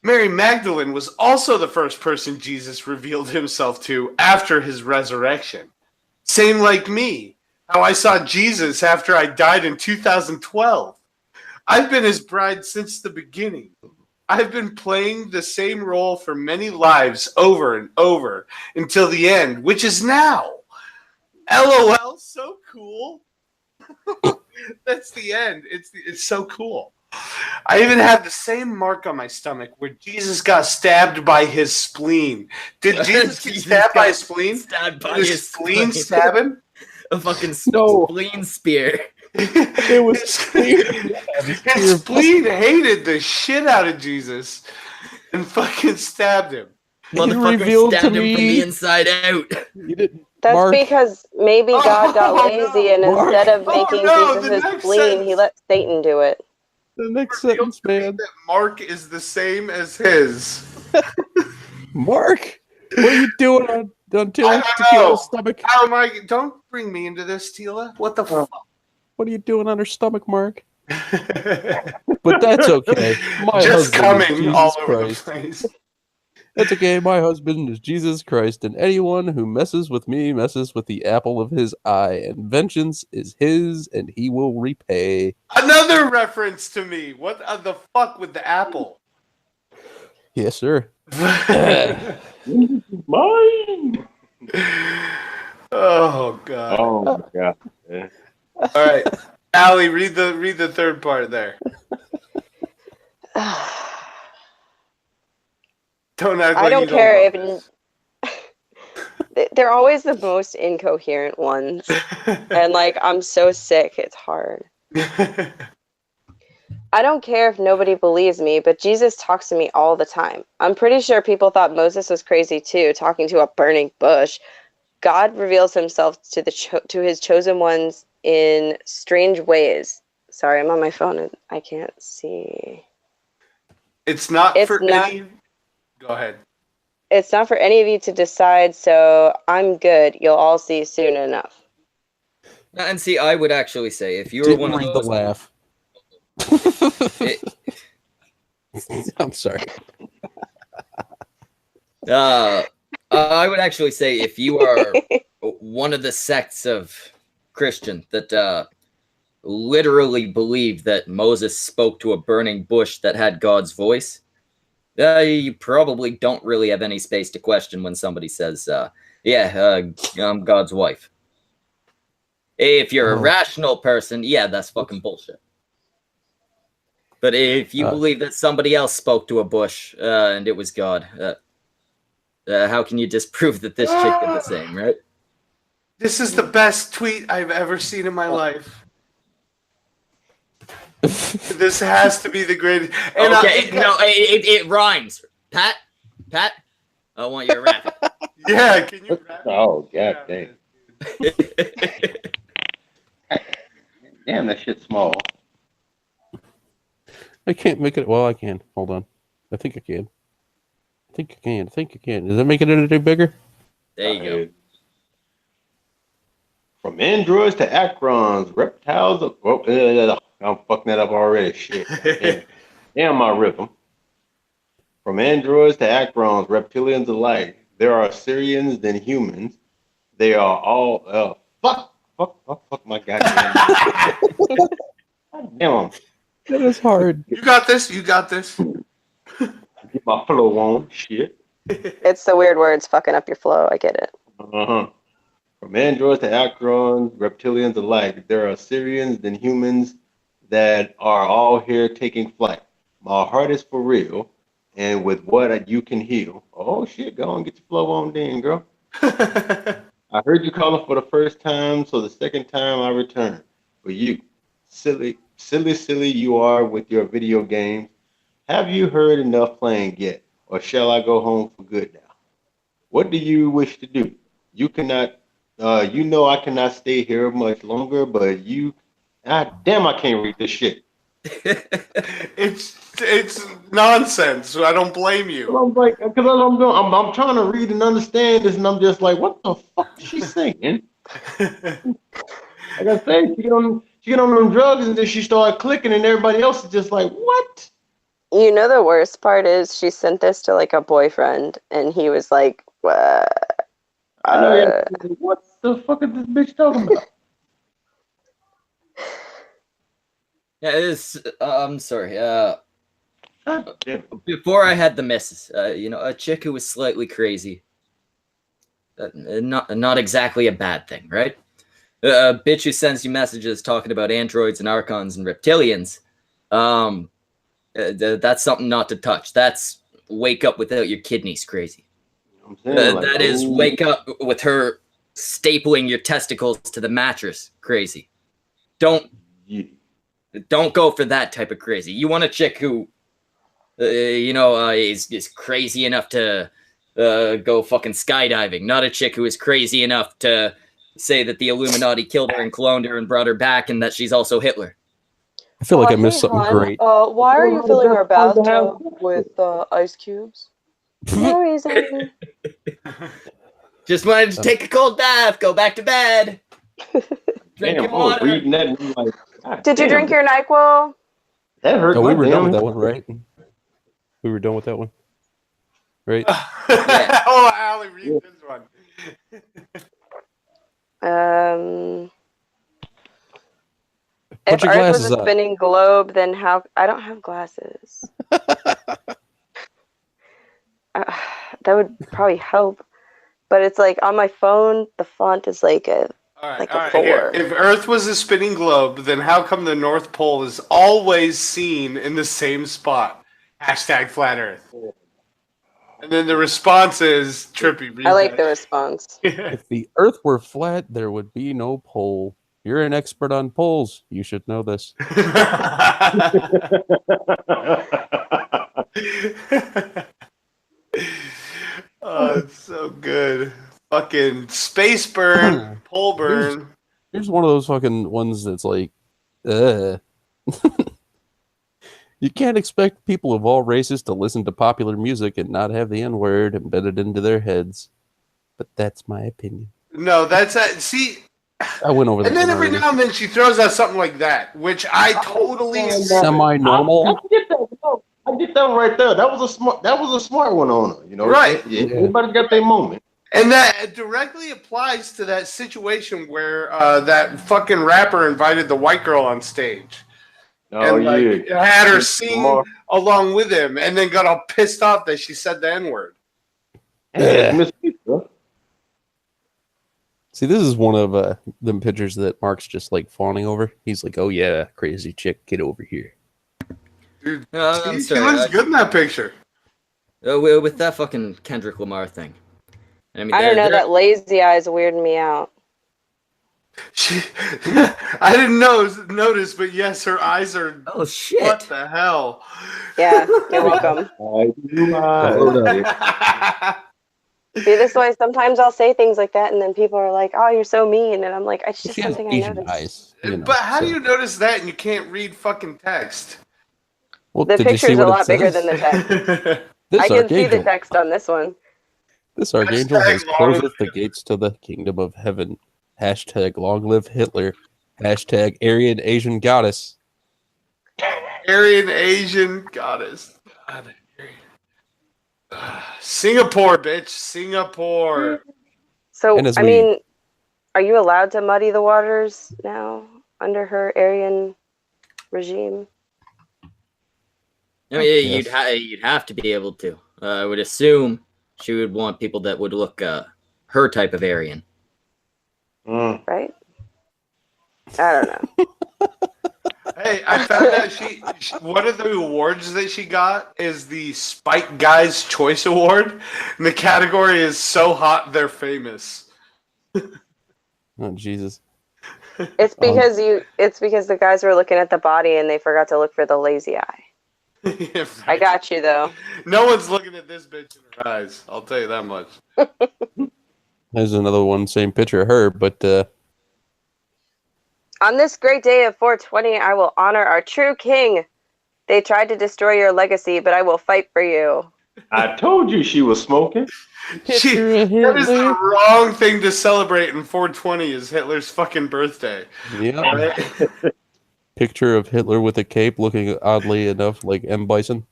Mary Magdalene was also the first person Jesus revealed himself to after his resurrection. Same like me, how I saw Jesus after I died in 2012. I've been his bride since the beginning. I've been playing the same role for many lives over and over until the end, which is now. LOL, so cool. That's the end. It's so cool. I even have the same mark on my stomach where Jesus got stabbed by his spleen. Did Jesus get stabbed by his spleen? Stabbed by Did his spleen stab him? A fucking No. spleen spear. It was his spleen hated the shit out of Jesus and fucking stabbed him. Motherfucker revealed to stabbed him from me- the inside out. You didn't. That's Mark, because maybe God got lazy, and Mark. instead of Oh, making no, the Jesus his next spleen, he sentence. let Satan do it. the next Revealed sentence, to me man. that Mark is the same as his. Mark, what are you doing on I Tila's don't Tequila's know. stomach? How am I? Don't bring me into this, Tila. What the fuck? What are you doing on her stomach, Mark? But that's okay. My Just husband is coming Jesus all over Christ. the place. That's okay. My husband is Jesus Christ, and anyone who messes with me messes with the apple of his eye, and vengeance is his, and he will repay. Another reference to me. What the fuck with the apple? Yes, sir. Mine. Oh god. Oh my god. Man. All right, Allie, read the third part there. Don't act like I don't you care know if they're always the most incoherent ones, and like I'm so sick, it's hard. this. I don't care if nobody believes me, but Jesus talks to me all the time. I'm pretty sure people thought Moses was crazy too, talking to a burning bush. God reveals himself to to his chosen ones in strange ways. Sorry, I'm on my phone and I can't see. It's not It's for not- any. Go ahead. It's not for any of you to decide, so I'm good. You'll all see soon enough. And see, I would actually say if you were Didn't one of read the those, laugh. It- I'm sorry. I would actually say if you are one of the sects of Christian that literally believe that Moses spoke to a burning bush that had God's voice, you probably don't really have any space to question when somebody says, I'm God's wife. If you're a Oh. rational person, yeah, that's fucking bullshit. But if you believe that somebody else spoke to a bush and it was God, how can you disprove that this chick did the same, right? This is the best tweet I've ever seen in my life. This has to be the greatest. And Okay, it rhymes. Pat, I want you to rap it. yeah, can you rap? Oh god dang. Damn, that shit's small. I can't make it. Well, I can. Hold on. I think I can. I think I can. Does that make it any bigger? There you go. From androids to acrons, reptiles. I'm fucking that up already. Shit. Damn my rhythm. From androids to acrons, reptilians alike, there are Syrians than humans. They are all fuck my goddamn. Damn. That is hard. You got this. You got this. Get my flow on. Shit. It's the weird words fucking up your flow. I get it. Uh-huh. From androids to acrons, reptilians alike, there are Syrians than humans that are all here taking flight. My heart is for real, and with what you can heal. Oh shit, go on, get your flow on then, girl. I heard you calling for the first time, so the second time I return. For you, silly you are with your video games. Have you heard enough playing yet, or shall I go home for good now? What do you wish to do? You cannot, you know I cannot stay here much longer, but damn, I can't read this shit. It's nonsense. So I don't blame you. Well, I'm like, because I'm trying to read and understand this, and I'm just like, what the fuck is she saying? Like I said, she get on them drugs, and then she started clicking, and everybody else is just like, what? You know the worst part is she sent this to like a boyfriend, and he was like, I know. What the fuck is this bitch talking about? Yeah, it is. I'm sorry. God damn. Before I had the missus, a chick who was slightly crazy. Not exactly a bad thing, right? A bitch who sends you messages talking about androids and archons and reptilians. That's something not to touch. That's wake up without your kidneys crazy. I'm saying, like, That is wake up with her stapling your testicles to the mattress crazy. Don't go for that type of crazy. You want a chick who, is crazy enough to go fucking skydiving. Not a chick who is crazy enough to say that the Illuminati killed her and cloned her and brought her back and that she's also Hitler. I feel like I missed something great. Why are you filling our bathtub with ice cubes? No reason. Just wanted to take a cold bath, go back to bed. Drink your water. Reading that, and I'm like, Did you drink your NyQuil? That hurt. Oh, we my were damn done with that one, right? We were done with that one, right? Oh, Allie, read this one. If your Earth glasses was a on. spinning globe, then how? I don't have glasses. That would probably help. But it's like on my phone, the font is like a All like right, a 4. here. If Earth was a spinning globe, then how come the North Pole is always seen in the same spot? Hashtag flat Earth. And then the response is Trippy. Read I like that. the response. If the Earth were flat, there would be no pole. You're an expert on poles. You should know this. Oh, it's so good. Fucking space burn, pole burn. Here's one of those fucking ones that's like, You can't expect people of all races to listen to popular music and not have the N-word embedded into their heads. But that's my opinion. No, that's see. I went over that. And then every now and then she throws out something like that, which I totally semi-normal. I get that one right there. That was a smart one on her. You know, right? Yeah. Everybody's got their moment. And that directly applies to that situation where that fucking rapper invited the white girl on stage. Oh, and had her sing along with him, and then got all pissed off that she said the N-word. See, this is one of them pictures that Mark's just like fawning over. He's like, "Oh yeah, crazy chick, get over here." Dude, I'm she looks good in that picture. With that fucking Kendrick Lamar thing. I mean, I don't know, that lazy eyes weirding me out. I didn't notice, but yes, her eyes are. Oh shit! What the hell? Yeah, you're welcome. See, this way, sometimes I'll say things like that, and then people are like, "Oh, you're so mean," and I'm like, "It's just something I noticed." Eyes, but how do you notice that and you can't read fucking text? Well, the picture's a lot bigger than the text. I can see the text on this one. This archangel has closeth the gates to the kingdom of heaven. Hashtag long live Hitler. Hashtag Aryan Asian goddess. Aryan Asian goddess. Singapore, bitch. Singapore. So, I mean, are you allowed to muddy the waters now under her Aryan regime? I mean, you'd have to be able to. I would assume she would want people that would look her type of Aryan. Right? I don't know. Hey, I found out she one of the awards that she got is the Spike Guys Choice Award, and the category is so hot they're famous. Oh Jesus! It's because It's because the guys were looking at the body and they forgot to look for the lazy eye. Yeah, right. I got you though. No one's looking at this bitch in her eyes. I'll tell you that much. There's another one, same picture of her, but On this great day of 420, I will honor our true king. They tried to destroy your legacy, but I will fight for you. I told you she was smoking. That is the wrong thing to celebrate in 420 is Hitler's fucking birthday. yeah. Right? Picture of Hitler with a cape, looking oddly enough like M. Bison.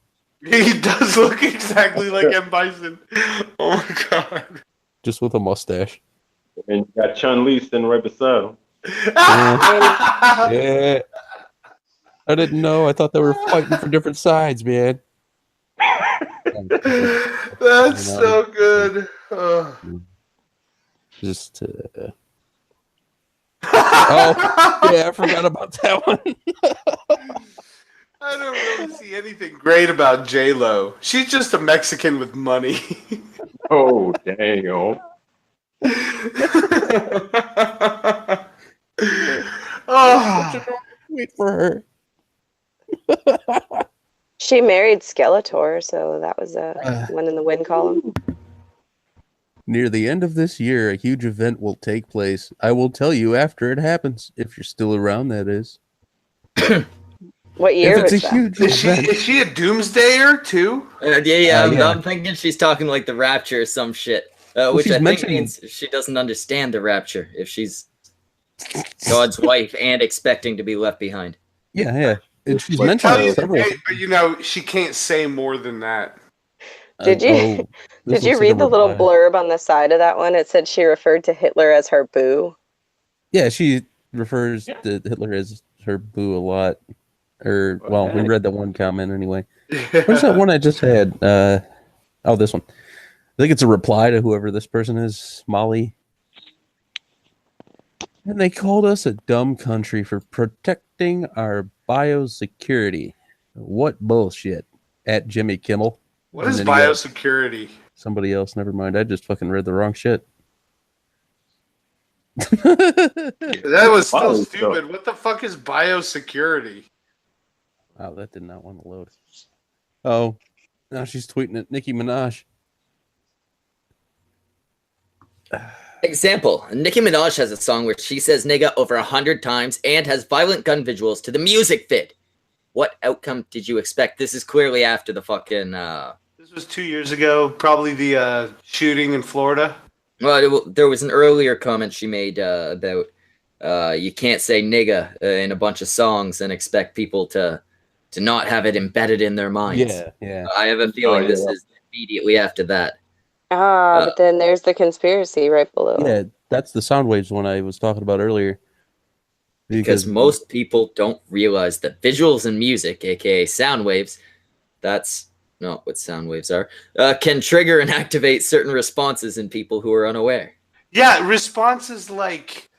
He does look exactly like M. Bison. Oh my god. Just with a mustache. And you got Chun-Li sitting right beside him. Yeah. I didn't know. I thought they were fighting for different sides, man. That's so good. Just oh, yeah, I forgot about that one. I don't really see anything great about J-Lo. She's just a Mexican with money. Oh, damn. Oh. Wait for her. She married Skeletor, so that was a one in the win column. Near the end of this year, a huge event will take place. I will tell you after it happens, if you're still around, that is. What year If it's was a that? huge Is event. she a doomsdayer too? I'm thinking she's talking like the rapture or some shit. Which she's I think mentioning- means she doesn't understand the rapture if she's God's wife and expecting to be left behind. Yeah. And she's Well, mentioned tell you, several. but you know, she can't say more than that. Did you- This Did you looks like read a the little reply. blurb on the side of that one? It said she referred to Hitler as her boo. Yeah, she refers to Hitler as her boo a lot. Or, well, we read that one comment anyway. Where's that one I just had? This one. I think it's a reply to whoever this person is, Molly. And they called us a dumb country for protecting our biosecurity. What bullshit. At Jimmy Kimmel. What And is then you got biosecurity? somebody else, never mind. I just fucking read the wrong shit. That was still Follow stupid. stuff. What the fuck is biosecurity? Wow, that did not want to load. Oh, now she's tweeting at Nicki Minaj. Example: Nicki Minaj has a song where she says "nigga" over 100 times and has violent gun visuals to the music vid. What outcome did you expect? This is clearly after the fucking. This was 2 years ago, probably the shooting in Florida. Well, there was an earlier comment she made about you can't say "nigga" in a bunch of songs and expect people to not have it embedded in their minds. Yeah. I have a feeling yeah. this is immediately after that. But then there's the conspiracy right below. Yeah, that's the sound waves one I was talking about earlier. Because most people don't realize that visuals and music, aka sound waves, that's not what sound waves are, can trigger and activate certain responses in people who are unaware. Yeah, responses like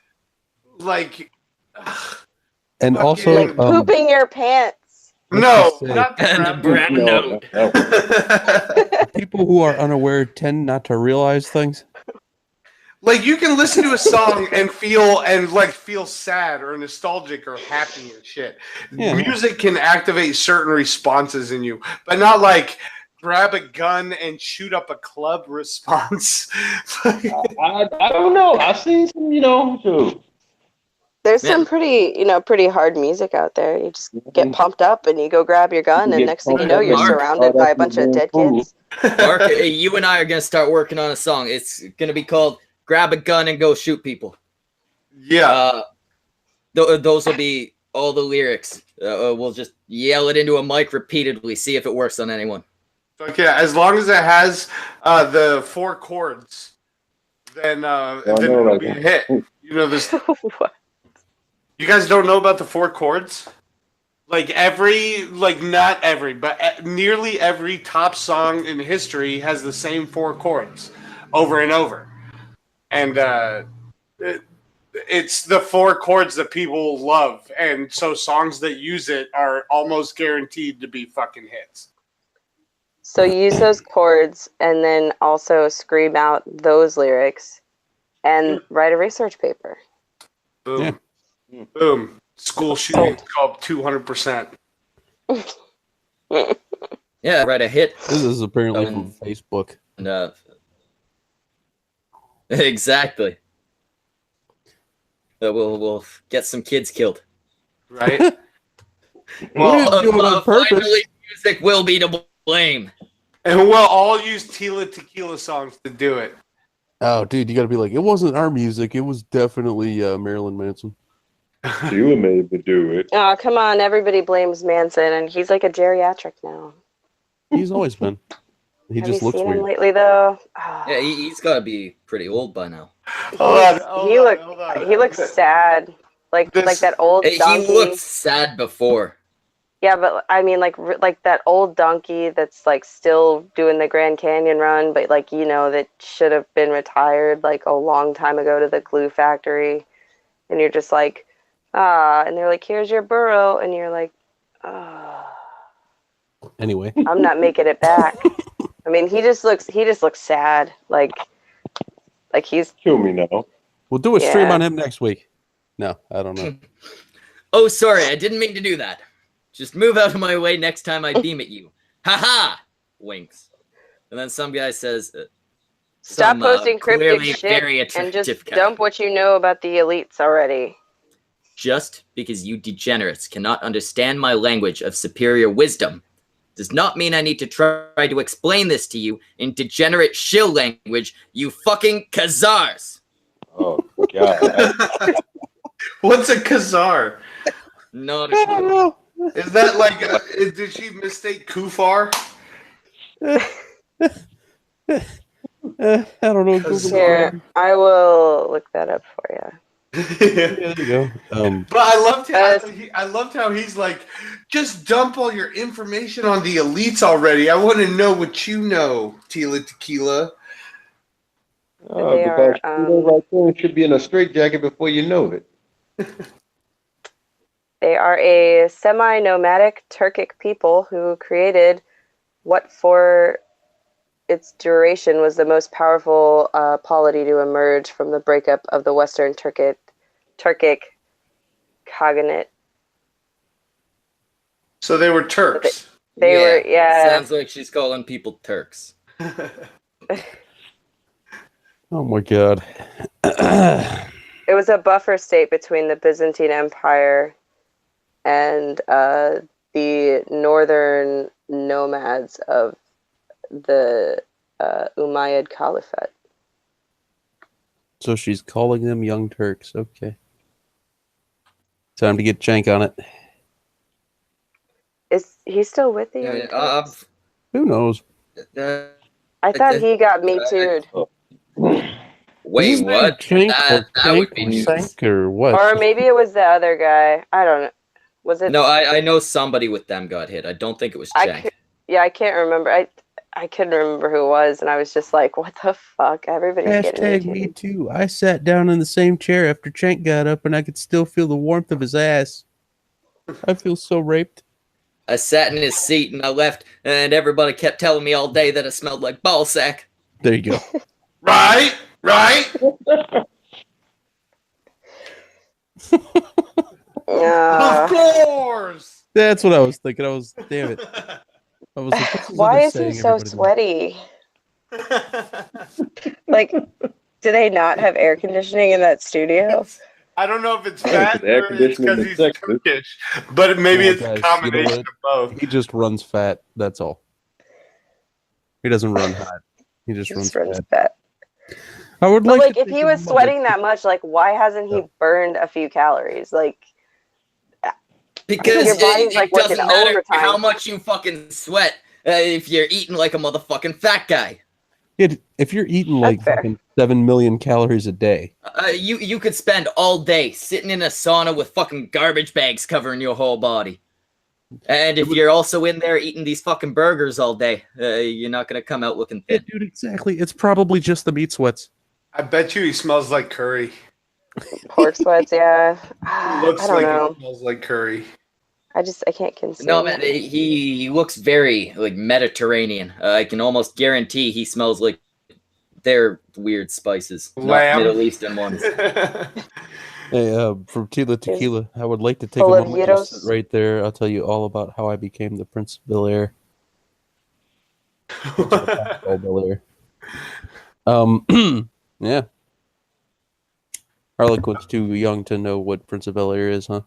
and also Like pooping your pants. no, say- not the And the crap. brown note. people who are unaware tend not to realize things. Like you can listen to a song and feel sad or nostalgic or happy and shit. Yeah. Music can activate certain responses in you, but not like grab a gun and shoot up a club response. I don't know. I've seen some, shoot. There's Yeah. some pretty hard music out there. You just get pumped up and you go grab your gun, and get next thing you pumped know, up you're and surrounded by a bunch of dead kids. Mark, you and I are going to start working on a song. It's going to be called Grab a Gun and Go Shoot People. Yeah. Those will be all the lyrics. We'll just yell it into a mic repeatedly, see if it works on anyone. Okay, as long as it has the 4 chords, then it'll be a hit. You know this. What? You guys don't know about the 4 chords? Like not every, but nearly every top song in history has the same 4 chords over and over. And it's the 4 chords that people love. And so songs that use it are almost guaranteed to be fucking hits. So use those chords and then also scream out those lyrics and write a research paper. Boom. Yeah. Boom. School shootings go up 200%. Yeah, right. A hit. This is apparently from Facebook. And, exactly. We'll get some kids killed. Right? We didn't do it on purpose. Finally, music will be to blame. And we'll all use Tila Tequila songs to do it. Oh, dude, you got to be like, it wasn't our music. It was definitely Marilyn Manson. You made me do it. Oh, come on. Everybody blames Manson, and he's like a geriatric now. He's always been. He Have just you looks seen him weird. lately, though? Oh. Yeah, he's got to be pretty old by now. He looks sad. Like that old donkey. He looked sad before. Yeah, but I mean, like that old donkey that's like still doing the Grand Canyon run, but like that should have been retired like a long time ago to the glue factory, and you're just like, and they're like, here's your burro, and you're like, Anyway, I'm not making it back. I mean, he just looks sad, like he's. Kill me now. we'll do a stream on him next week. No, I don't know. Oh, sorry, I didn't mean to do that. Just move out of my way next time I beam at you. Ha! Winks. And then some guy says, Stop posting cryptic clearly shit very and just attractive guy. dump what you know about the elites already. Just because you degenerates cannot understand my language of superior wisdom does not mean I need to try to explain this to you in degenerate shill language, you fucking Khazars. Oh, God. What's a Khazar? Not a clue. Is that like, did she mistake Kufar? I don't know. Google Here, I will look that up for you. There you go. But I loved how he's like, just dump all your information on the elites already. I want to know what you know, Tila Tequila. Oh, They because are, right there should be in a straitjacket before you know it. They are a semi-nomadic Turkic people who created what for its duration was the most powerful polity to emerge from the breakup of the Western Turkic Khaganate. So they were Turks. They were, yeah. Sounds like she's calling people Turks. Oh my God. It was a buffer state between the Byzantine Empire and the northern nomads of the Umayyad Caliphate. So she's calling them young Turks. Okay. Time to get Jank on it. Is he still with the Young Turks? Who knows? I thought he got Me Too'd. Wait, what? Jank That would be news. Sank or what? Or maybe it was the other guy. I don't know. Was it? No, I know somebody with them got hit. I don't think it was Chang. I can't remember. I couldn't remember who it was, and I was just like, what the fuck? Everybody's getting Me too. I sat down in the same chair after Chank got up, and I could still feel the warmth of his ass. I feel so raped. I sat in his seat and I left, and everybody kept telling me all day that I smelled like ball sack. There you go. Right? Of course. That's what I was thinking. Damn it. I was like, why is he so sweaty? Like, do they not have air conditioning in that studio? I don't know if it's fat air or it's conditioning because in he's Texas. Turkish, but maybe Oh, it's guys, a combination you know of both. He just runs fat. That's all. He doesn't run hot. He just runs fat. I would But like. like, if he was sweating that much, like, why hasn't he burned a few calories? Like, Because your body's, it like, doesn't working matter overtime. how much you fucking sweat if you're eating like a motherfucking fat guy. If you're eating like fucking 7 million calories a day, You could spend all day sitting in a sauna with fucking garbage bags covering your whole body. And if you're also in there eating these fucking burgers all day, you're not going to come out looking yeah, thin. dude, exactly. It's probably just the meat sweats. I bet you he smells like curry. pork sweats, yeah. He looks I don't like know. he smells like curry. I can't consume. No, man, he looks very like Mediterranean. I can almost guarantee he smells like their weird spices, not Lamb. Middle Eastern ones. Hey, from Tila Tequila, I would like to take Full a of moment to sit gyros. right there. I'll tell you all about how I became the Prince of Bel-Air. Prince of the Pop Bel-Air. Yeah. Harlequin's too young to know what Prince of Bel-Air is, huh?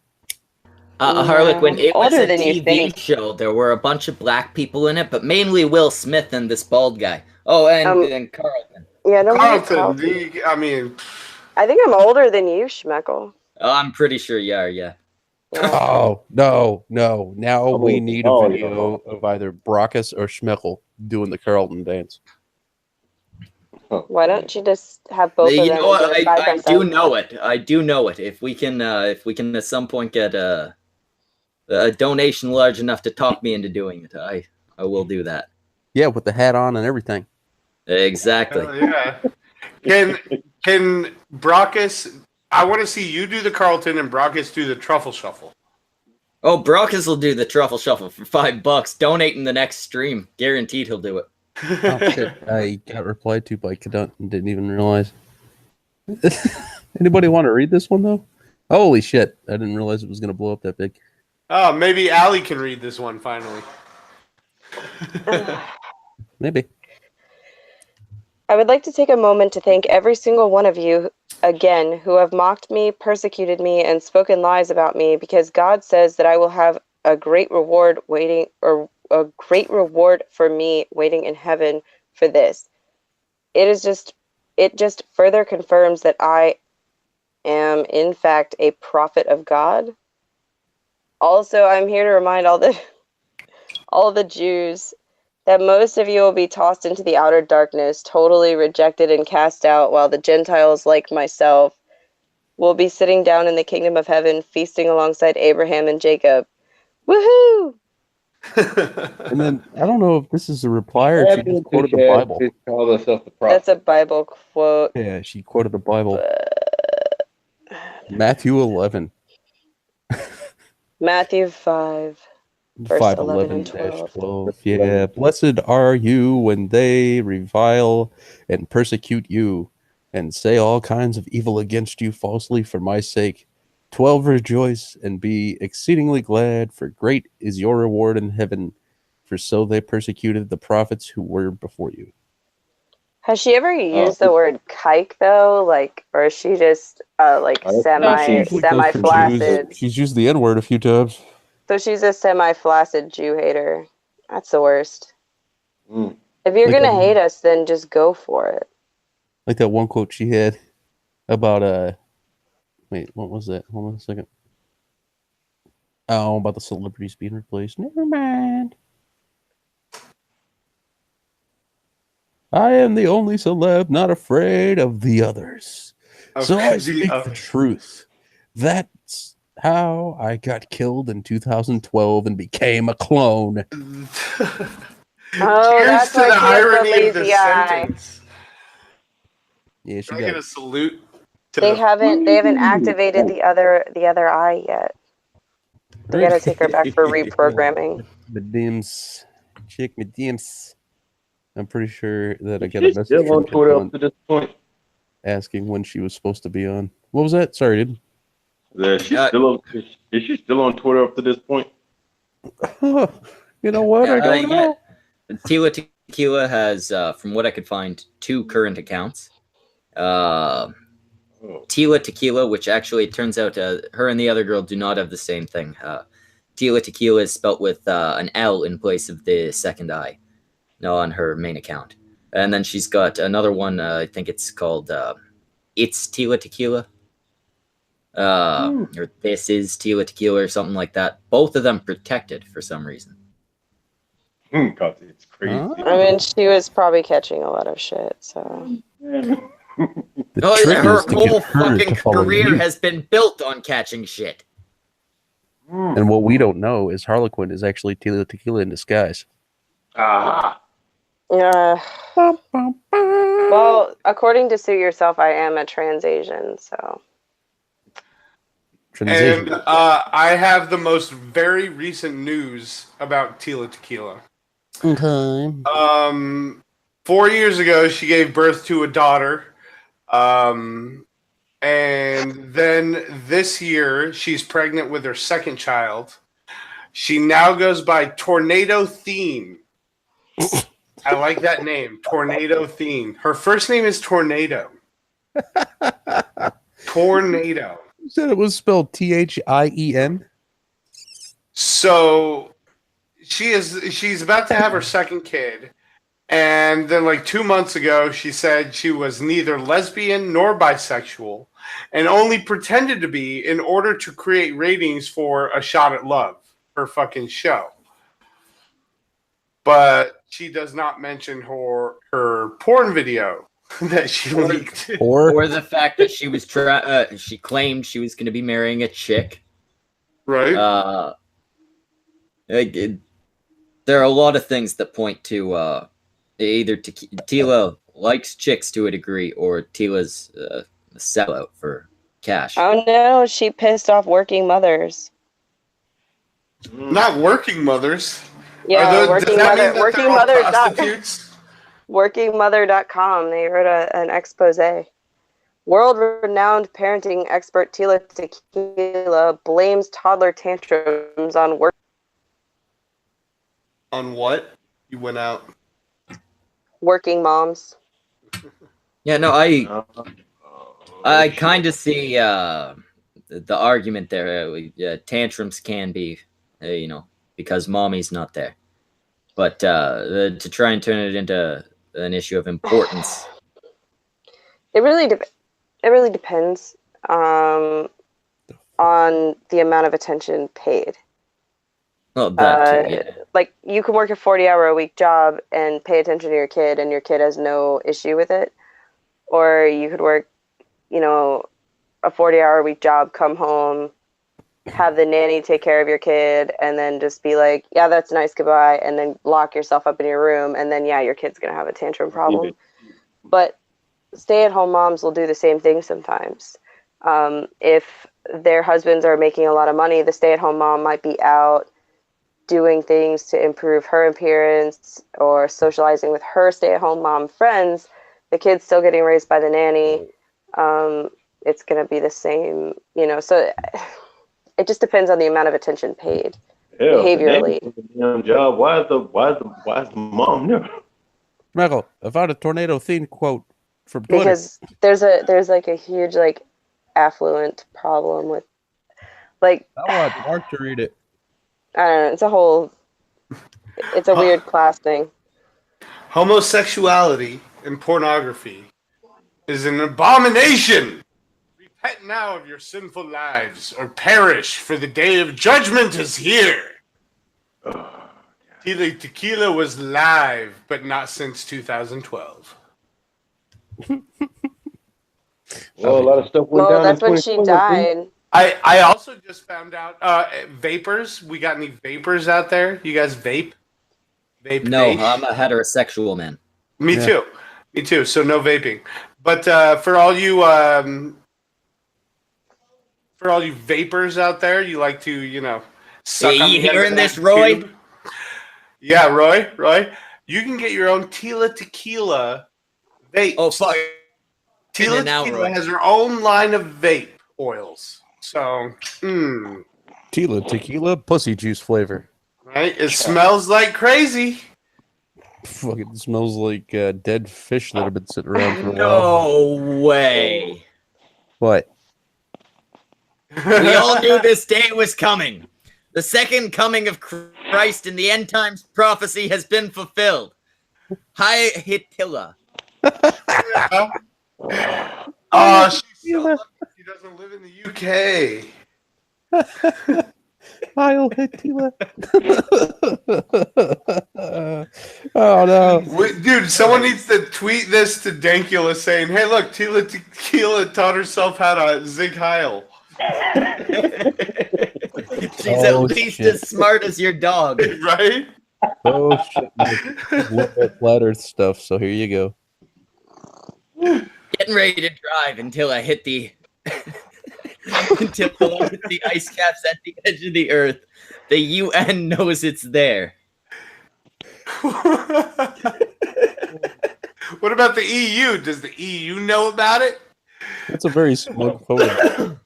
Harlequin, No, it was older a than you TV think. show. There were a bunch of black people in it, but mainly Will Smith and this bald guy. Oh, and Carlton. Yeah, no, Carlton, Carlton. I mean, I think I'm older than you, Schmeckle. Oh, I'm pretty sure you are, yeah. Yeah. Oh, no. Now I'm we old. need a Oh, video of either Brockus or Schmeckel doing the Carlton dance. Why don't you just have both of You them know what? and do it side by I side? do know it. I do know it. If we can at some point get a donation large enough to talk me into doing it, I will do that. Yeah, with the hat on and everything. Exactly. yeah. Can Brockus? I want to see you do the Carlton and Brockus do the truffle shuffle. Oh, Brockus will do the truffle shuffle for $5. Donate in the next stream. Guaranteed he'll do it. Oh, shit. I got replied to by Cadunt and didn't even realize. Anybody want to read this one, though? Holy shit. I didn't realize it was going to blow up that big. Oh, maybe Allie can read this one finally. Maybe. I would like to take a moment to thank every single one of you again who have mocked me, persecuted me, and spoken lies about me, because God says that I will have a great reward waiting, or a great reward for me waiting in heaven for this. It just further confirms that I am in fact a prophet of God. Also, I'm here to remind all the Jews that most of you will be tossed into the outer darkness, totally rejected and cast out, while the Gentiles, like myself, will be sitting down in the kingdom of heaven, feasting alongside Abraham and Jacob. Woohoo! And then, I don't know if this is a reply or she just quoted the Bible. Call herself the prophet. That's a Bible quote. Yeah, she quoted the Bible. Matthew 11. Matthew 5. Verse 11 and 5:11-12. Yeah, blessed are you when they revile and persecute you and say all kinds of evil against you falsely for my sake. 12, rejoice and be exceedingly glad, for great is your reward in heaven, for so they persecuted the prophets who were before you. Has she ever used the word kike though? Like, or is she just semi flaccid? She's used the N-word a few times. So she's a semi-flaccid Jew hater. That's the worst. Mm. If you're Like gonna hate us, then just go for it. Like that one quote she had about wait, what was that? Hold on a second. Oh, about the celebrities being replaced. Never mind. I am the only celeb not afraid of the others. So I speak the truth. That's how I got killed in 2012 and became a clone. Oh, that's to the irony of the lazy eye. sentence. Yeah, she I got get a salute. To They the... haven't activated the other eye yet. They gotta take her back for reprogramming. The DMs. Check my DMs. I'm pretty sure that I got a message still on from Twitter Cadunt up to this point. asking when she was supposed to be on. What was that? Sorry, dude. Is she still on Twitter up to this point? You know what? I don't know. Tila Tequila has, from what I could find, 2 current accounts. Tila Tequila, which actually it turns out her and the other girl do not have the same thing. Tila Tequila is spelt with an L in place of the second I on her main account. And then she's got another one, I think it's called It's Tila Tequila. Or This Is Tila Tequila or something like that. Both of them protected for some reason. Because it's crazy. I mean, she was probably catching a lot of shit, so. Her whole fucking career has been built on catching shit. And what we don't know is Harlequin is actually Tila Tequila in disguise. Well, according to Suit Yourself, I am a trans Asian, so. And I have the most very recent news about Tila Tequila. Okay. 4 years ago, she gave birth to a daughter. And then this year, she's pregnant with her second child. She now goes by Tornado Theme. I like that name, Tornado Theme. Her first name is Tornado. Tornado. You said it was spelled Thien. So she's about to have her second kid. And then, like 2 months ago, she said she was neither lesbian nor bisexual and only pretended to be in order to create ratings for A Shot at Love, her fucking show. But she does not mention her porn video that she leaked. Or the fact that she was she claimed she was going to be marrying a chick. Right. There are a lot of things that point to either Tila likes chicks to a degree, or Tila's a sellout for cash. Oh no, she pissed off working mothers. Not working mothers. Yeah, prostitutes? Workingmother.com. They wrote an expose. World-renowned parenting expert Tila Tequila blames toddler tantrums on work. On what? You went out. Working moms. Yeah, no, I kind of see the argument there. Tantrums can be, because mommy's not there. But to try and turn it into an issue of importance. It really depends on the amount of attention paid. Well, that too, yeah. Like, you can work a 40-hour-a-week job and pay attention to your kid, and your kid has no issue with it. Or you could work, a 40-hour-a-week job, come home, have the nanny take care of your kid, and then just be like, yeah, that's nice, goodbye, and then lock yourself up in your room, and then, yeah, your kid's going to have a tantrum problem. But stay-at-home moms will do the same thing sometimes. If their husbands are making a lot of money, the stay-at-home mom might be out doing things to improve her appearance or socializing with her stay-at-home mom friends. The kid's still getting raised by the nanny. It's going to be the same, so it just depends on the amount of attention paid. Hell, behaviorally. Damn job. Why is the mom there? Michael, I found a Tornado Theme quote from Twitter. Because there's like a huge affluent problem with I want Mark to read it. I don't know, it's a weird class thing. Homosexuality and pornography is an abomination. Repent now of your sinful lives, or perish, for the day of judgment is here. Tila Tequila was live, but not since 2012. Well, a lot of stuff went down. That's when she died. I also just found out vapors. We got any vapors out there? You guys vape? No, I'm a heterosexual man. Me too. So no vaping. But for all you vapors out there, you like to suck on you the end hearing of this, that Roy? tube. Yeah, Roy. You can get your own Tila Tequila vape. Oh fuck! Tila Tequila has her own line of vape oils. So, Tila Tequila pussy juice flavor. Right? It smells like crazy. Fucking smells like dead fish that have been sitting around for a while. No way. What? We all knew this day was coming. The second coming of Christ in the end times prophecy has been fulfilled. Hi, Hitila. Oh, she's so lucky she doesn't live in the UK. I'll hit Tila. Oh no. Dude, someone needs to tweet this to Dankula saying, hey, look, Tila Tequila taught herself how to Zig Heil. She's at least as smart as your dog. Right? Oh shit. Love that flat earth stuff, so here you go. Getting ready to drive until I hit the ice caps at the edge of the earth. The UN knows it's there. What about the EU? Does the EU know about it? That's a very smug photo.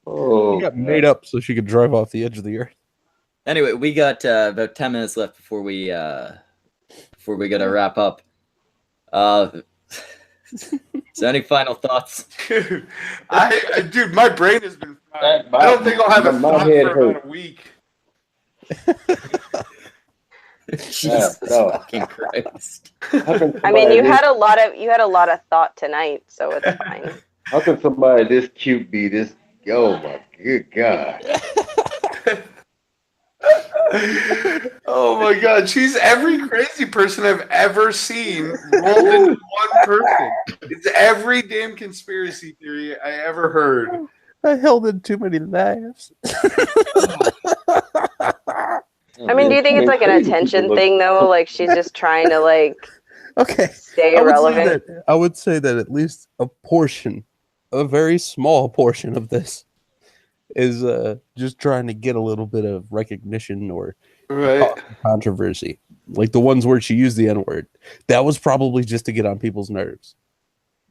Oh, She got made up so she could drive off the edge of the earth. Anyway, we got about 10 minutes left before we gotta wrap up. So any final thoughts? Dude, dude, my brain has been fried. I don't think I'll have a my thought head for hurt. about a week. Jesus no. fucking Christ. I mean, you had a lot of thought tonight, so it's fine. How can somebody this cute be this? Oh my good God! Oh my god, she's every crazy person I've ever seen rolled into one person. It's every damn conspiracy theory I ever heard. I held in too many laughs. I mean, do you think it's like an attention thing though? Like she's just trying to like Okay. stay relevant? I would say that at least a very small portion of this is just trying to get a little bit of recognition or Right. controversy. Like the ones where she used the N-word. That was probably just to get on people's nerves.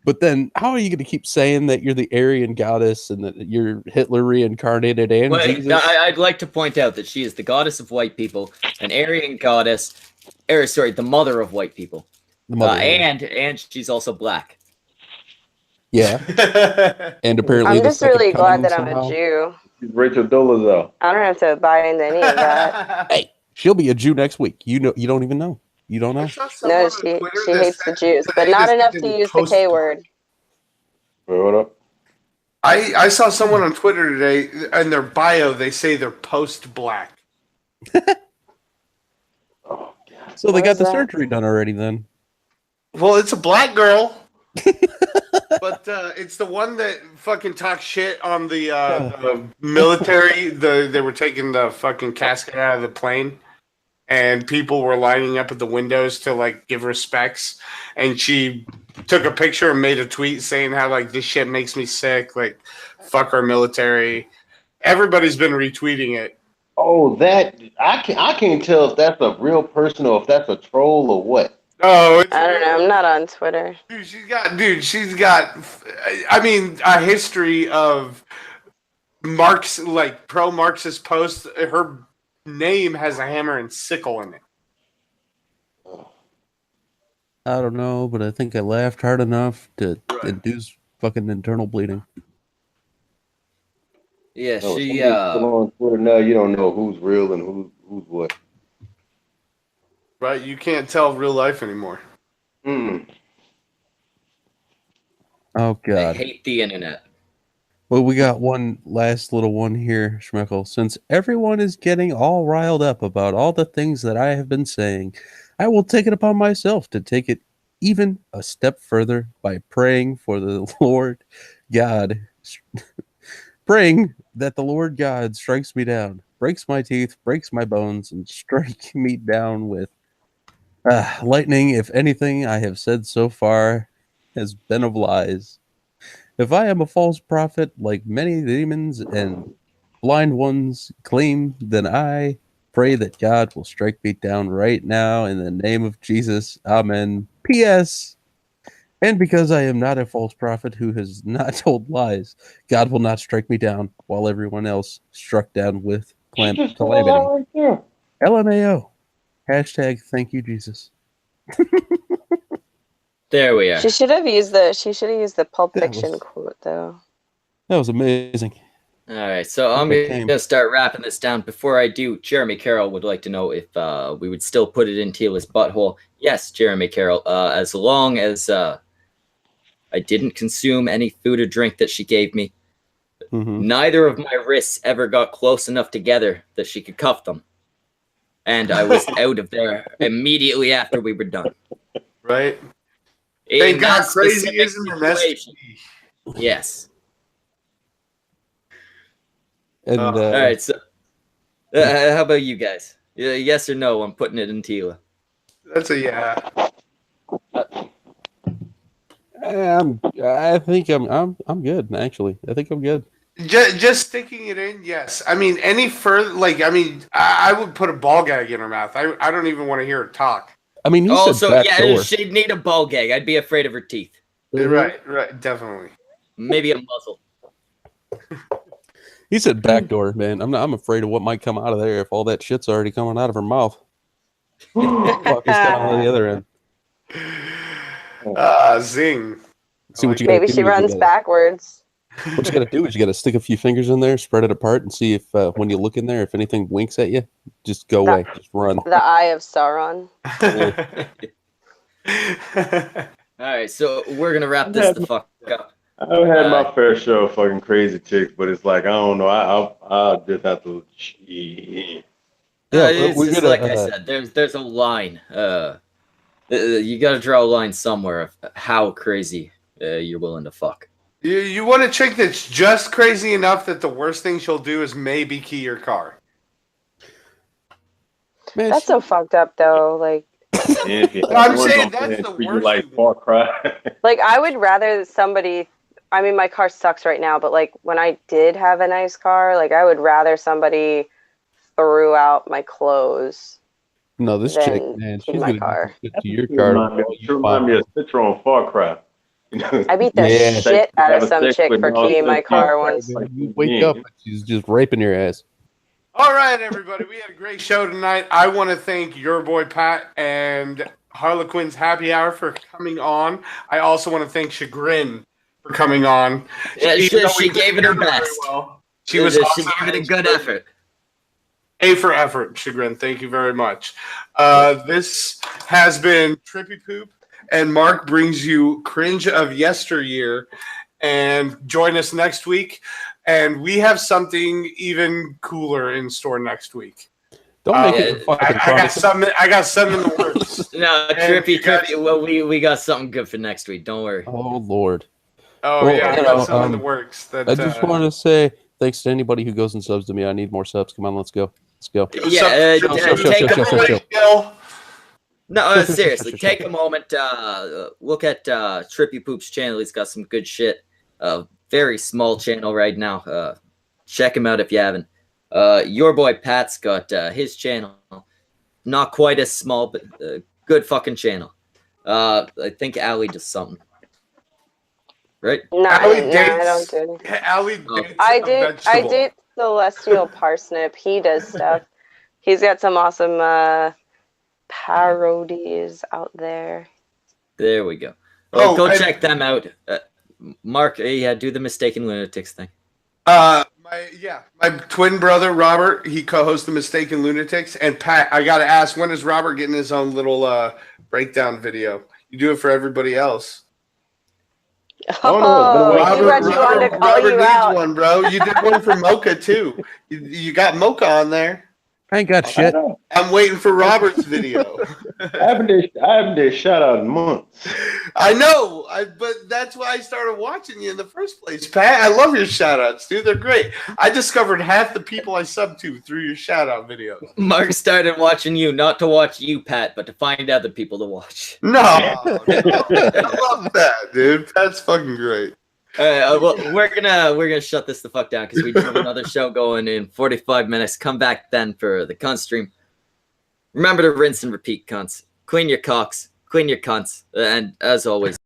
But then how are you going to keep saying that you're the Aryan goddess and that you're Hitler reincarnated and Jesus? I'd like to point out that she is the goddess of white people, an Aryan goddess, the mother of white people. The mother, and she's also black. yeah. And apparently I'm just really glad that I'm a Jew. She's Rachel Dolezal. I don't have to buy into any of that. Hey, she'll be a Jew next week. You don't even know. You don't know. No, she hates the Jews, but not enough to use the K word. Wait, what up? I saw someone on Twitter today, in their bio, they say they're post-black. Oh, God. So they What got is the that? surgery done already then. Well, it's a black girl. But it's the one that fucking talks shit on the military. They were taking the fucking casket out of the plane, and people were lining up at the windows to like give respects. And she took a picture and made a tweet saying how like this shit makes me sick. Like, fuck our military. Everybody's been retweeting it. Oh, that I can't tell if that's a real person or if that's a troll or what. Oh, it's I don't know. I'm not on Twitter. She's got. I mean, a history of Marx, like pro-Marxist posts. Her name has a hammer and sickle in it. I don't know, but I think I laughed hard enough to induce fucking internal bleeding. Yeah, No, she somebody's on Twitter now. You don't know who's real and who's what. Right? You can't tell real life anymore. Mm. Oh I God. hate the internet. Well, we got one last little one here, Schmeckle. Since everyone is getting all riled up about all the things that I have been saying, I will take it upon myself to take it even a step further by praying for the Lord God, praying that the Lord God strikes me down, breaks my teeth, breaks my bones, and strike me down with lightning if anything I have said so far has been of lies. If I am a false prophet, like many demons and blind ones claim, then I pray that God will strike me down right now in the name of Jesus. Amen. P.S. And because I am not a false prophet who has not told lies, God will not strike me down while everyone else struck down with calamity. Right there. LMAO. Hashtag thank you, Jesus. There we are. She should have used the Pulp That Fiction was- quote though. That was amazing. All right, so I'm Okay, going to start wrapping this down. Before I do, Jeremy Carroll would like to know if we would still put it in Tila's butthole. Yes, Jeremy Carroll, as long as I didn't consume any food or drink that she gave me. Mhm. Neither of my wrists ever got close enough together that she could cuff them. And I was out of there immediately after we were done. Right? In Thank God that crazy specific isn't an situation. Yes. And All All right, so how about you guys? Yes or no? I'm putting it in Tila. That's a yeah. I think I'm good actually. I think I'm good. Just sticking it in, yes. I mean, any further, like, I mean, I would put a ball gag in her mouth. I don't even want to hear her talk. I mean, you Also, said back yeah, door. she'd need a ball gag. I'd be afraid of her teeth. Mhm. Right, definitely. maybe a muzzle. He said back door, man. I'm afraid of what might come out of there if all that shit's already coming out of her mouth. Fuck is down on the other end. Zing. See what you gotta Maybe do she is you runs gotta- backwards. What you got to do is you got to stick a few fingers in there, spread it apart, and see if when you look in there, if anything winks at you, just go away, just run. The Eye of Sauron. All right, so we're gonna wrap this the fuck up. I've had my fair share of fucking crazy chicks, but it's like I don't know. I'll just have to. Yeah, It's we're just gonna, like I said. There's a line. You got to draw a line somewhere of how crazy you're willing to fuck. You want a chick that's just crazy enough that the worst thing she'll do is maybe key your car. Man, That's so fucked up, though. Like, I'm saying that's the worst. Like Far Cry. like I would rather somebody. I mean, my car sucks right now, but like when I did have a nice car, like I would rather somebody threw out my clothes. no, this chick, Then man, keep she's my gonna car. do shit to your car. You remind me of Citra on Far Cry. I beat the Yeah. shit out of Have a some sex chick with for no keying my sex. car once. You wake up, and she's just raping your ass. All right, everybody, we had a great show tonight. I want to thank your boy Pat and Harlequin's Happy Hour for coming on. I also want to thank Chagrin for coming on. Yeah, Even though she we gave couldn't it her hear very best. well. She was She awesome. gave it a good effort. A for effort, Chagrin. Thank you very much. This has been Trippy Poop, and Mark brings you Cringe of Yesteryear. And join us next week. And we have something even cooler in store next week. Don't make it fucking I got something in the works. No, And you Trippy. Well, we got something good for next week. Don't worry. Oh Lord. Oh Well, yeah, I you got know, something in the works. That I just want to say thanks to anybody who goes and subs to me. I need more subs. Come on, let's go. Let's go. Yeah, take a moment. No, Sure. seriously, take a moment. Look at Trippy Poop's channel. He's got some good shit. Very small channel right now. Check him out if you haven't. Your boy Pat's got his channel. Not quite as small, but good fucking channel. I think Allie does something. Right? No, I don't do anything. Allie dates I a did vegetable. Celestial Parsnip. He does stuff. He's got some awesome parodies out there. There we go. Well, go and- check them out. Mark, do the Mistaken Lunatics thing. My twin brother Robert, he co-hosts the Mistaken Lunatics, and Pat. I gotta ask, when is Robert getting his own little breakdown video? You do it for everybody else. Oh, he brought you on to call Robert you needs out. one, bro. You did one for Mocha too. You got Mocha on there. I ain't got shit. I'm waiting for Robert's video. I haven't did shout out in months. I know, but that's why I started watching you in the first place, Pat. I love your shout outs, dude. They're great. I discovered half the people I sub to through your shout out videos. Mark started watching you, not to watch you, Pat, but to find other people to watch. No, I love that, dude. Pat's fucking great. Well, we're gonna shut this the fuck down because we do have another show going in 45 minutes. Come back then for the cunt stream. Remember to rinse and repeat, cunts. Clean your cocks, clean your cunts, and as always.